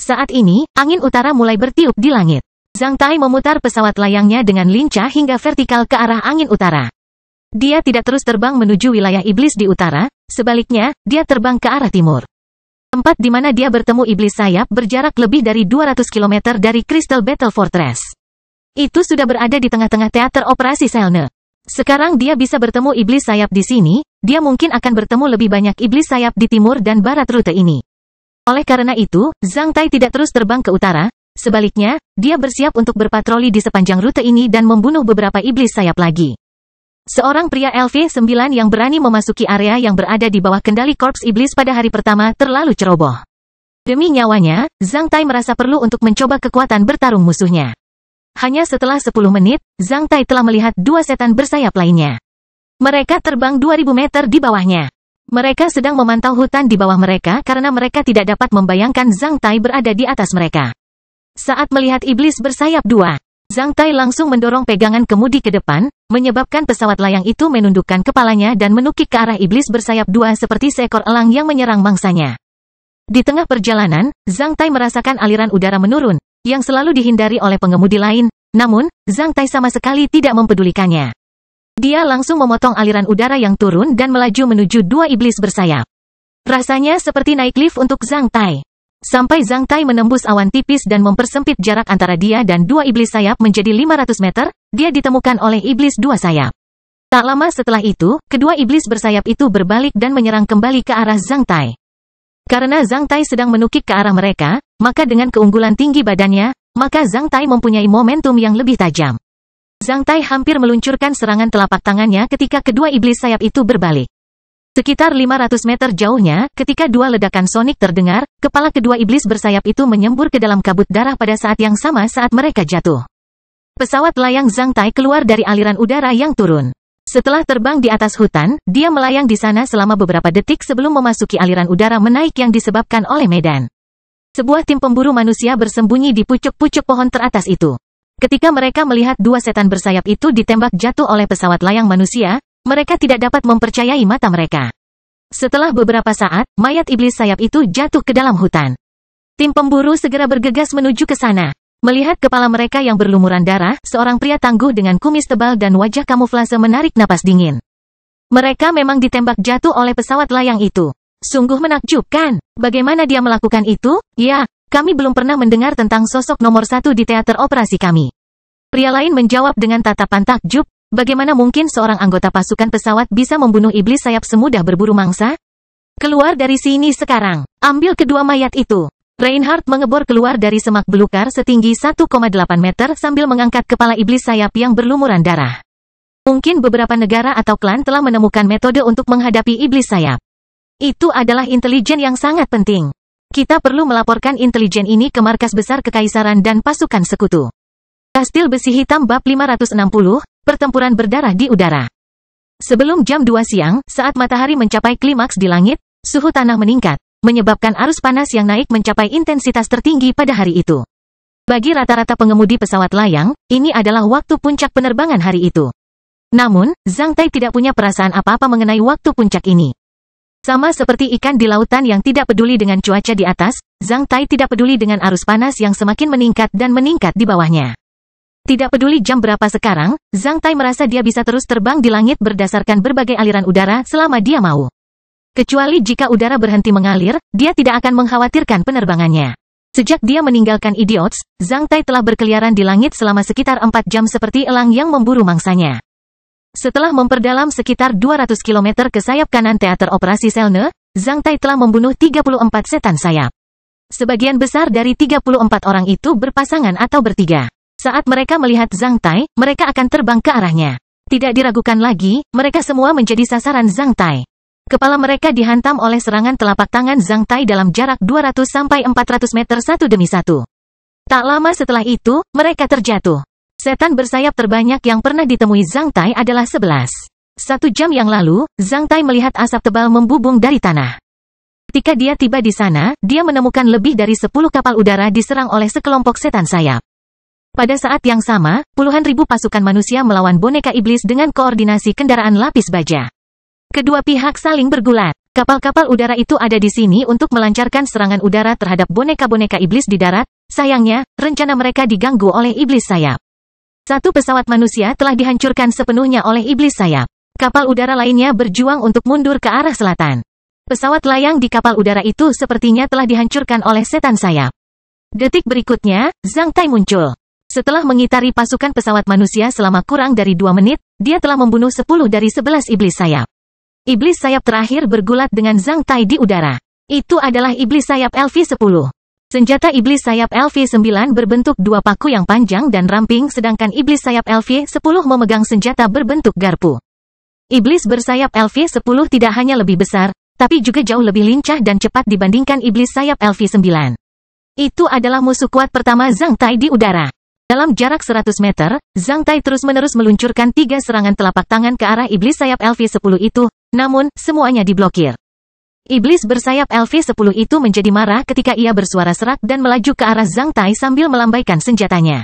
Saat ini, angin utara mulai bertiup di langit. Zhang Tai memutar pesawat layangnya dengan lincah hingga vertikal ke arah angin utara. Dia tidak terus terbang menuju wilayah iblis di utara, sebaliknya, dia terbang ke arah timur. Tempat di mana dia bertemu iblis sayap berjarak lebih dari 200 km dari Crystal Battle Fortress. Itu sudah berada di tengah-tengah teater operasi Selene. Sekarang dia bisa bertemu iblis sayap di sini, dia mungkin akan bertemu lebih banyak iblis sayap di timur dan barat rute ini. Oleh karena itu, Zhang Tai tidak terus terbang ke utara, sebaliknya, dia bersiap untuk berpatroli di sepanjang rute ini dan membunuh beberapa iblis sayap lagi. Seorang pria LV-9 yang berani memasuki area yang berada di bawah kendali Korps Iblis pada hari pertama terlalu ceroboh. Demi nyawanya, Zhang Tai merasa perlu untuk mencoba kekuatan bertarung musuhnya. Hanya setelah 10 menit, Zhang Tai telah melihat dua setan bersayap lainnya. Mereka terbang 2000 meter di bawahnya. Mereka sedang memantau hutan di bawah mereka karena mereka tidak dapat membayangkan Zhang Tai berada di atas mereka. Saat melihat iblis bersayap dua, Zhang Tai langsung mendorong pegangan kemudi ke depan, menyebabkan pesawat layang itu menundukkan kepalanya dan menukik ke arah iblis bersayap dua seperti seekor elang yang menyerang mangsanya. Di tengah perjalanan, Zhang Tai merasakan aliran udara menurun, yang selalu dihindari oleh pengemudi lain, namun, Zhang Tai sama sekali tidak mempedulikannya. Dia langsung memotong aliran udara yang turun dan melaju menuju dua iblis bersayap. Rasanya seperti naik lift untuk Zhang Tai. Sampai Zhang Tai menembus awan tipis dan mempersempit jarak antara dia dan dua iblis sayap menjadi 500 meter, dia ditemukan oleh iblis dua sayap. Tak lama setelah itu, kedua iblis bersayap itu berbalik dan menyerang kembali ke arah Zhang Tai. Karena Zhang Tai sedang menukik ke arah mereka, maka dengan keunggulan tinggi badannya, maka Zhang Tai mempunyai momentum yang lebih tajam. Zhang Tai hampir meluncurkan serangan telapak tangannya ketika kedua iblis sayap itu berbalik. Sekitar 500 meter jauhnya, ketika dua ledakan sonik terdengar, kepala kedua iblis bersayap itu menyembur ke dalam kabut darah pada saat yang sama saat mereka jatuh. Pesawat layang Zhang Tai keluar dari aliran udara yang turun. Setelah terbang di atas hutan, dia melayang di sana selama beberapa detik sebelum memasuki aliran udara menaik yang disebabkan oleh medan. Sebuah tim pemburu manusia bersembunyi di pucuk-pucuk pohon teratas itu. Ketika mereka melihat dua setan bersayap itu ditembak jatuh oleh pesawat layang manusia, mereka tidak dapat mempercayai mata mereka. Setelah beberapa saat, mayat iblis sayap itu jatuh ke dalam hutan. Tim pemburu segera bergegas menuju ke sana. Melihat kepala mereka yang berlumuran darah, seorang pria tangguh dengan kumis tebal dan wajah kamuflase menarik napas dingin. Mereka memang ditembak jatuh oleh pesawat layang itu. Sungguh menakjubkan. Bagaimana dia melakukan itu? Ya, kami belum pernah mendengar tentang sosok nomor satu di teater operasi kami. Pria lain menjawab dengan tatapan takjub, bagaimana mungkin seorang anggota pasukan pesawat bisa membunuh iblis sayap semudah berburu mangsa? Keluar dari sini sekarang. Ambil kedua mayat itu. Reinhardt mengebor keluar dari semak belukar setinggi 1,8 meter sambil mengangkat kepala iblis sayap yang berlumuran darah. Mungkin beberapa negara atau klan telah menemukan metode untuk menghadapi iblis sayap. Itu adalah intelijen yang sangat penting. Kita perlu melaporkan intelijen ini ke markas besar kekaisaran dan pasukan sekutu. Kastil Besi Hitam Bab 560, Pertempuran Berdarah di Udara. Sebelum jam 2 siang, saat matahari mencapai klimaks di langit, suhu tanah meningkat, menyebabkan arus panas yang naik mencapai intensitas tertinggi pada hari itu. Bagi rata-rata pengemudi pesawat layang, ini adalah waktu puncak penerbangan hari itu. Namun, Zhang Tai tidak punya perasaan apa-apa mengenai waktu puncak ini. Sama seperti ikan di lautan yang tidak peduli dengan cuaca di atas, Zhang Tai tidak peduli dengan arus panas yang semakin meningkat dan meningkat di bawahnya. Tidak peduli jam berapa sekarang, Zhang Tai merasa dia bisa terus terbang di langit berdasarkan berbagai aliran udara selama dia mau. Kecuali jika udara berhenti mengalir, dia tidak akan mengkhawatirkan penerbangannya. Sejak dia meninggalkan Idiots, Zhang Tai telah berkeliaran di langit selama sekitar 4 jam seperti elang yang memburu mangsanya. Setelah memperdalam sekitar 200 km ke sayap kanan teater operasi Selene, Zhang Tai telah membunuh 34 setan sayap. Sebagian besar dari 34 orang itu berpasangan atau bertiga. Saat mereka melihat Zhang Tai, mereka akan terbang ke arahnya. Tidak diragukan lagi, mereka semua menjadi sasaran Zhang Tai. Kepala mereka dihantam oleh serangan telapak tangan Zhang Tai dalam jarak 200-400 meter satu demi satu. Tak lama setelah itu, mereka terjatuh. Setan bersayap terbanyak yang pernah ditemui Zhang Tai adalah 11. 1 jam yang lalu, Zhang Tai melihat asap tebal membubung dari tanah. Ketika dia tiba di sana, dia menemukan lebih dari 10 kapal udara diserang oleh sekelompok setan sayap. Pada saat yang sama, puluhan ribu pasukan manusia melawan boneka iblis dengan koordinasi kendaraan lapis baja. Kedua pihak saling bergulat. Kapal-kapal udara itu ada di sini untuk melancarkan serangan udara terhadap boneka-boneka iblis di darat. Sayangnya, rencana mereka diganggu oleh iblis sayap. 1 pesawat manusia telah dihancurkan sepenuhnya oleh iblis sayap. Kapal udara lainnya berjuang untuk mundur ke arah selatan. Pesawat layang di kapal udara itu sepertinya telah dihancurkan oleh setan sayap. Detik berikutnya, Zhang Tai muncul. Setelah mengitari pasukan pesawat manusia selama kurang dari 2 menit, dia telah membunuh 10 dari 11 iblis sayap. Iblis sayap terakhir bergulat dengan Zhang Tai di udara. Itu adalah iblis sayap LV-10. Senjata iblis sayap LV-9 berbentuk 2 paku yang panjang dan ramping, sedangkan iblis sayap LV-10 memegang senjata berbentuk garpu. Iblis bersayap LV-10 tidak hanya lebih besar, tapi juga jauh lebih lincah dan cepat dibandingkan iblis sayap LV-9. Itu adalah musuh kuat pertama Zhang Tai di udara. Dalam jarak 100 meter, Zhang Tai terus-menerus meluncurkan 3 serangan telapak tangan ke arah iblis sayap LV-10 itu, namun, semuanya diblokir. Iblis bersayap LV-10 itu menjadi marah ketika ia bersuara serak dan melaju ke arah Zhang Tai sambil melambaikan senjatanya.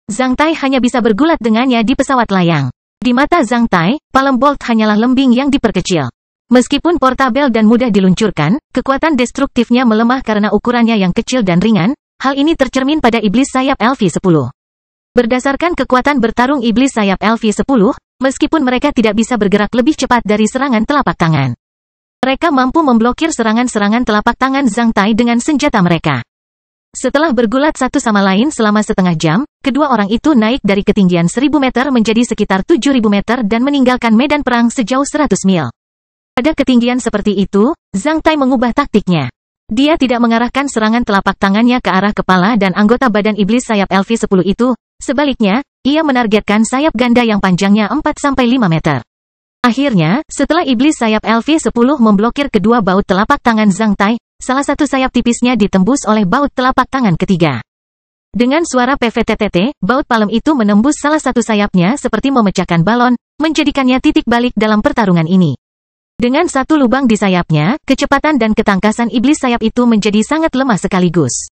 Zhang Tai hanya bisa bergulat dengannya di pesawat layang. Di mata Zhang Tai, Palm Bolt hanyalah lembing yang diperkecil. Meskipun portabel dan mudah diluncurkan, kekuatan destruktifnya melemah karena ukurannya yang kecil dan ringan. Hal ini tercermin pada iblis sayap LV-10. Berdasarkan kekuatan bertarung iblis sayap LV-10, meskipun mereka tidak bisa bergerak lebih cepat dari serangan telapak tangan, mereka mampu memblokir serangan-serangan telapak tangan Zhang Tai dengan senjata mereka. Setelah bergulat satu sama lain selama setengah jam, kedua orang itu naik dari ketinggian 1000 meter menjadi sekitar 7000 meter dan meninggalkan medan perang sejauh 100 mil. Pada ketinggian seperti itu, Zhang Tai mengubah taktiknya. Dia tidak mengarahkan serangan telapak tangannya ke arah kepala dan anggota badan iblis sayap LV-10 itu. Sebaliknya, ia menargetkan sayap ganda yang panjangnya 4-5 meter. Akhirnya, setelah iblis sayap LV-10 memblokir kedua baut telapak tangan Zhang Tai, salah satu sayap tipisnya ditembus oleh baut telapak tangan ketiga. Dengan suara PVTTT, baut palem itu menembus salah satu sayapnya seperti memecahkan balon, menjadikannya titik balik dalam pertarungan ini. Dengan satu lubang di sayapnya, kecepatan dan ketangkasan iblis sayap itu menjadi sangat lemah sekaligus.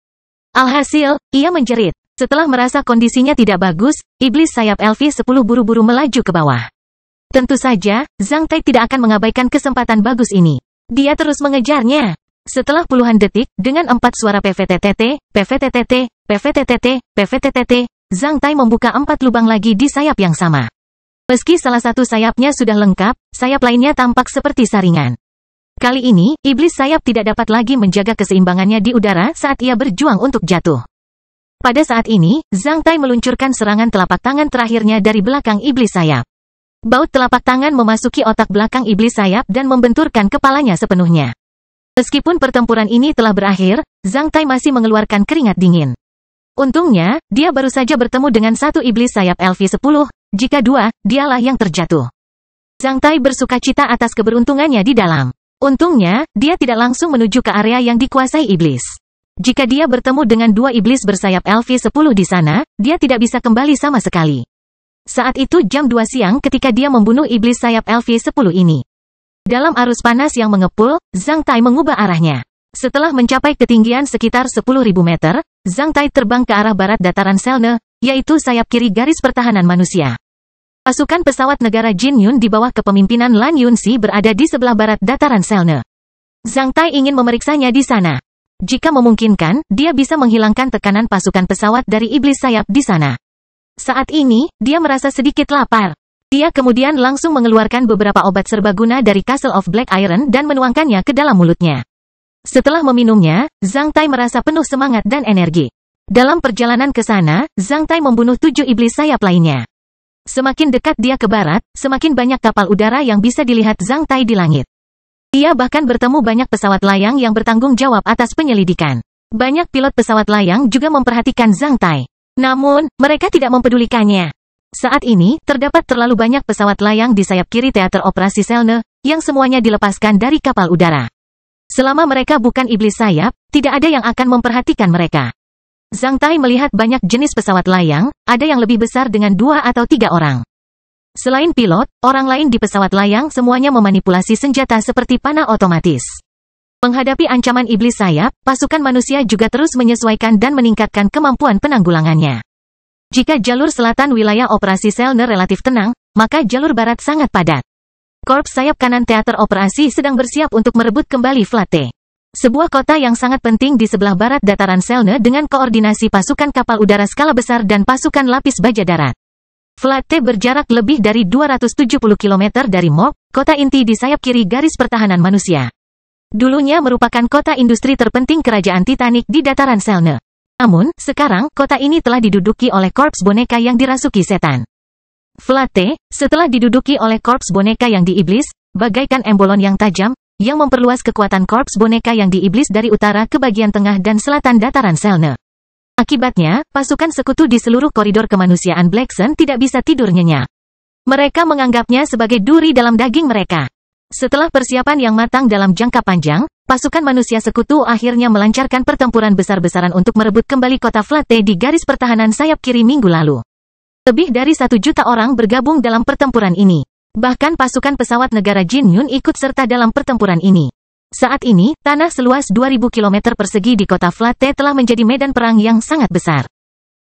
Alhasil, ia menjerit. Setelah merasa kondisinya tidak bagus, iblis sayap LV-10 buru-buru melaju ke bawah. Tentu saja, Zhang Tai tidak akan mengabaikan kesempatan bagus ini. Dia terus mengejarnya. Setelah puluhan detik, dengan 4 suara PVTTT, PVTTT, PVTTT, PVTTT, Zhang Tai membuka 4 lubang lagi di sayap yang sama. Meski salah satu sayapnya sudah lengkap, sayap lainnya tampak seperti saringan. Kali ini, iblis sayap tidak dapat lagi menjaga keseimbangannya di udara saat ia berjuang untuk jatuh. Pada saat ini, Zhang Tai meluncurkan serangan telapak tangan terakhirnya dari belakang iblis sayap. Baut telapak tangan memasuki otak belakang iblis sayap dan membenturkan kepalanya sepenuhnya. Meskipun pertempuran ini telah berakhir, Zhang Tai masih mengeluarkan keringat dingin. Untungnya, dia baru saja bertemu dengan satu iblis sayap LV-10, jika 2, dialah yang terjatuh. Zhang Tai bersukacita atas keberuntungannya di dalam. Untungnya, dia tidak langsung menuju ke area yang dikuasai iblis. Jika dia bertemu dengan 2 iblis bersayap LV-10 di sana, dia tidak bisa kembali sama sekali. Saat itu jam 2 siang ketika dia membunuh iblis sayap LV-10 ini. Dalam arus panas yang mengepul, Zhang Tai mengubah arahnya. Setelah mencapai ketinggian sekitar 10.000 meter, Zhang Tai terbang ke arah barat dataran Selne, yaitu sayap kiri garis pertahanan manusia. Pasukan pesawat negara Jin Yun di bawah kepemimpinan Lan Yunxi berada di sebelah barat dataran Selne. Zhang Tai ingin memeriksanya di sana. Jika memungkinkan, dia bisa menghilangkan tekanan pasukan pesawat dari iblis sayap di sana. Saat ini, dia merasa sedikit lapar. Dia kemudian langsung mengeluarkan beberapa obat serbaguna dari Castle of Black Iron dan menuangkannya ke dalam mulutnya. Setelah meminumnya, Zhang Tai merasa penuh semangat dan energi. Dalam perjalanan ke sana, Zhang Tai membunuh 7 iblis sayap lainnya. Semakin dekat dia ke barat, semakin banyak kapal udara yang bisa dilihat Zhang Tai di langit. Dia bahkan bertemu banyak pesawat layang yang bertanggung jawab atas penyelidikan. Banyak pilot pesawat layang juga memperhatikan Zhang Tai. Namun, mereka tidak mempedulikannya. Saat ini, terdapat terlalu banyak pesawat layang di sayap kiri teater operasi Selne, yang semuanya dilepaskan dari kapal udara. Selama mereka bukan iblis sayap, tidak ada yang akan memperhatikan mereka. Zhang Tai melihat banyak jenis pesawat layang, ada yang lebih besar dengan 2 atau 3 orang. Selain pilot, orang lain di pesawat layang semuanya memanipulasi senjata seperti panah otomatis. Menghadapi ancaman iblis sayap, pasukan manusia juga terus menyesuaikan dan meningkatkan kemampuan penanggulangannya. Jika jalur selatan wilayah operasi Selene relatif tenang, maka jalur barat sangat padat. Korps sayap kanan teater operasi sedang bersiap untuk merebut kembali Flatte. Sebuah kota yang sangat penting di sebelah barat dataran Selene dengan koordinasi pasukan kapal udara skala besar dan pasukan lapis baja darat. Flatte berjarak lebih dari 270 km dari Mork, kota inti di sayap kiri garis pertahanan manusia. Dulunya merupakan kota industri terpenting kerajaan Titanic di dataran Selene. Namun, sekarang, kota ini telah diduduki oleh korps boneka yang dirasuki setan. Flatte, setelah diduduki oleh korps boneka yang diiblis, bagaikan embolon yang tajam, yang memperluas kekuatan korps boneka yang diiblis dari utara ke bagian tengah dan selatan dataran Selene. Akibatnya, pasukan sekutu di seluruh koridor kemanusiaan Black Sun tidak bisa tidur nyenyak. Mereka menganggapnya sebagai duri dalam daging mereka. Setelah persiapan yang matang dalam jangka panjang, pasukan manusia sekutu akhirnya melancarkan pertempuran besar-besaran untuk merebut kembali kota Flatte di garis pertahanan sayap kiri minggu lalu. Lebih dari 1 juta orang bergabung dalam pertempuran ini. Bahkan pasukan pesawat negara Jin Yun ikut serta dalam pertempuran ini. Saat ini, tanah seluas 2.000 km persegi di kota Flatte telah menjadi medan perang yang sangat besar.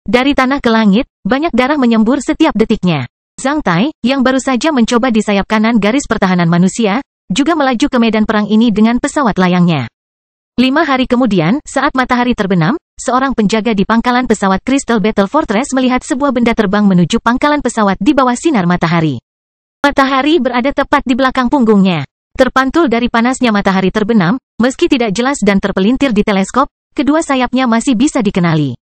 Dari tanah ke langit, banyak darah menyembur setiap detiknya. Zhang Tai, yang baru saja mencoba di sayap kanan garis pertahanan manusia, juga melaju ke medan perang ini dengan pesawat layangnya. 5 hari kemudian, saat matahari terbenam, seorang penjaga di pangkalan pesawat Crystal Battle Fortress melihat sebuah benda terbang menuju pangkalan pesawat di bawah sinar matahari. Matahari berada tepat di belakang punggungnya. Terpantul dari panasnya matahari terbenam, meski tidak jelas dan terpelintir di teleskop, kedua sayapnya masih bisa dikenali.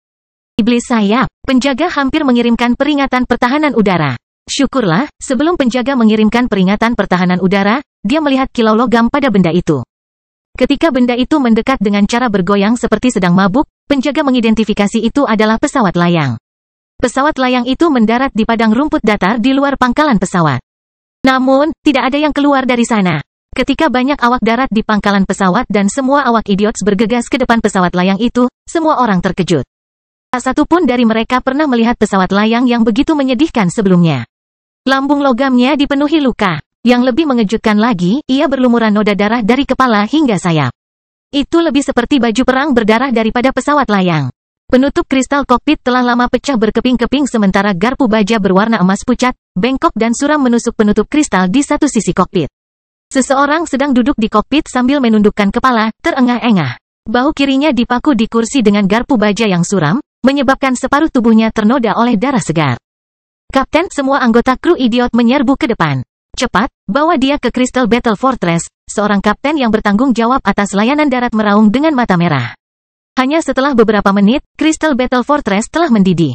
Iblis sayap, penjaga hampir mengirimkan peringatan pertahanan udara. Syukurlah, sebelum penjaga mengirimkan peringatan pertahanan udara, dia melihat kilau logam pada benda itu. Ketika benda itu mendekat dengan cara bergoyang seperti sedang mabuk, penjaga mengidentifikasi itu adalah pesawat layang. Pesawat layang itu mendarat di padang rumput datar di luar pangkalan pesawat. Namun, tidak ada yang keluar dari sana. Ketika banyak awak darat di pangkalan pesawat dan semua awak idiots bergegas ke depan pesawat layang itu, semua orang terkejut. Tak satu pun dari mereka pernah melihat pesawat layang yang begitu menyedihkan sebelumnya. Lambung logamnya dipenuhi luka. Yang lebih mengejutkan lagi, ia berlumuran noda darah dari kepala hingga sayap. Itu lebih seperti baju perang berdarah daripada pesawat layang. Penutup kristal kokpit telah lama pecah berkeping-keping sementara garpu baja berwarna emas pucat, bengkok dan suram menusuk penutup kristal di satu sisi kokpit. Seseorang sedang duduk di kokpit sambil menundukkan kepala, terengah-engah. Bahu kirinya dipaku di kursi dengan garpu baja yang suram, menyebabkan separuh tubuhnya ternoda oleh darah segar. Kapten, semua anggota kru idiot menyerbu ke depan. Cepat, bawa dia ke Crystal Battle Fortress, seorang kapten yang bertanggung jawab atas layanan darat meraung dengan mata merah. Hanya setelah beberapa menit, Crystal Battle Fortress telah mendidih.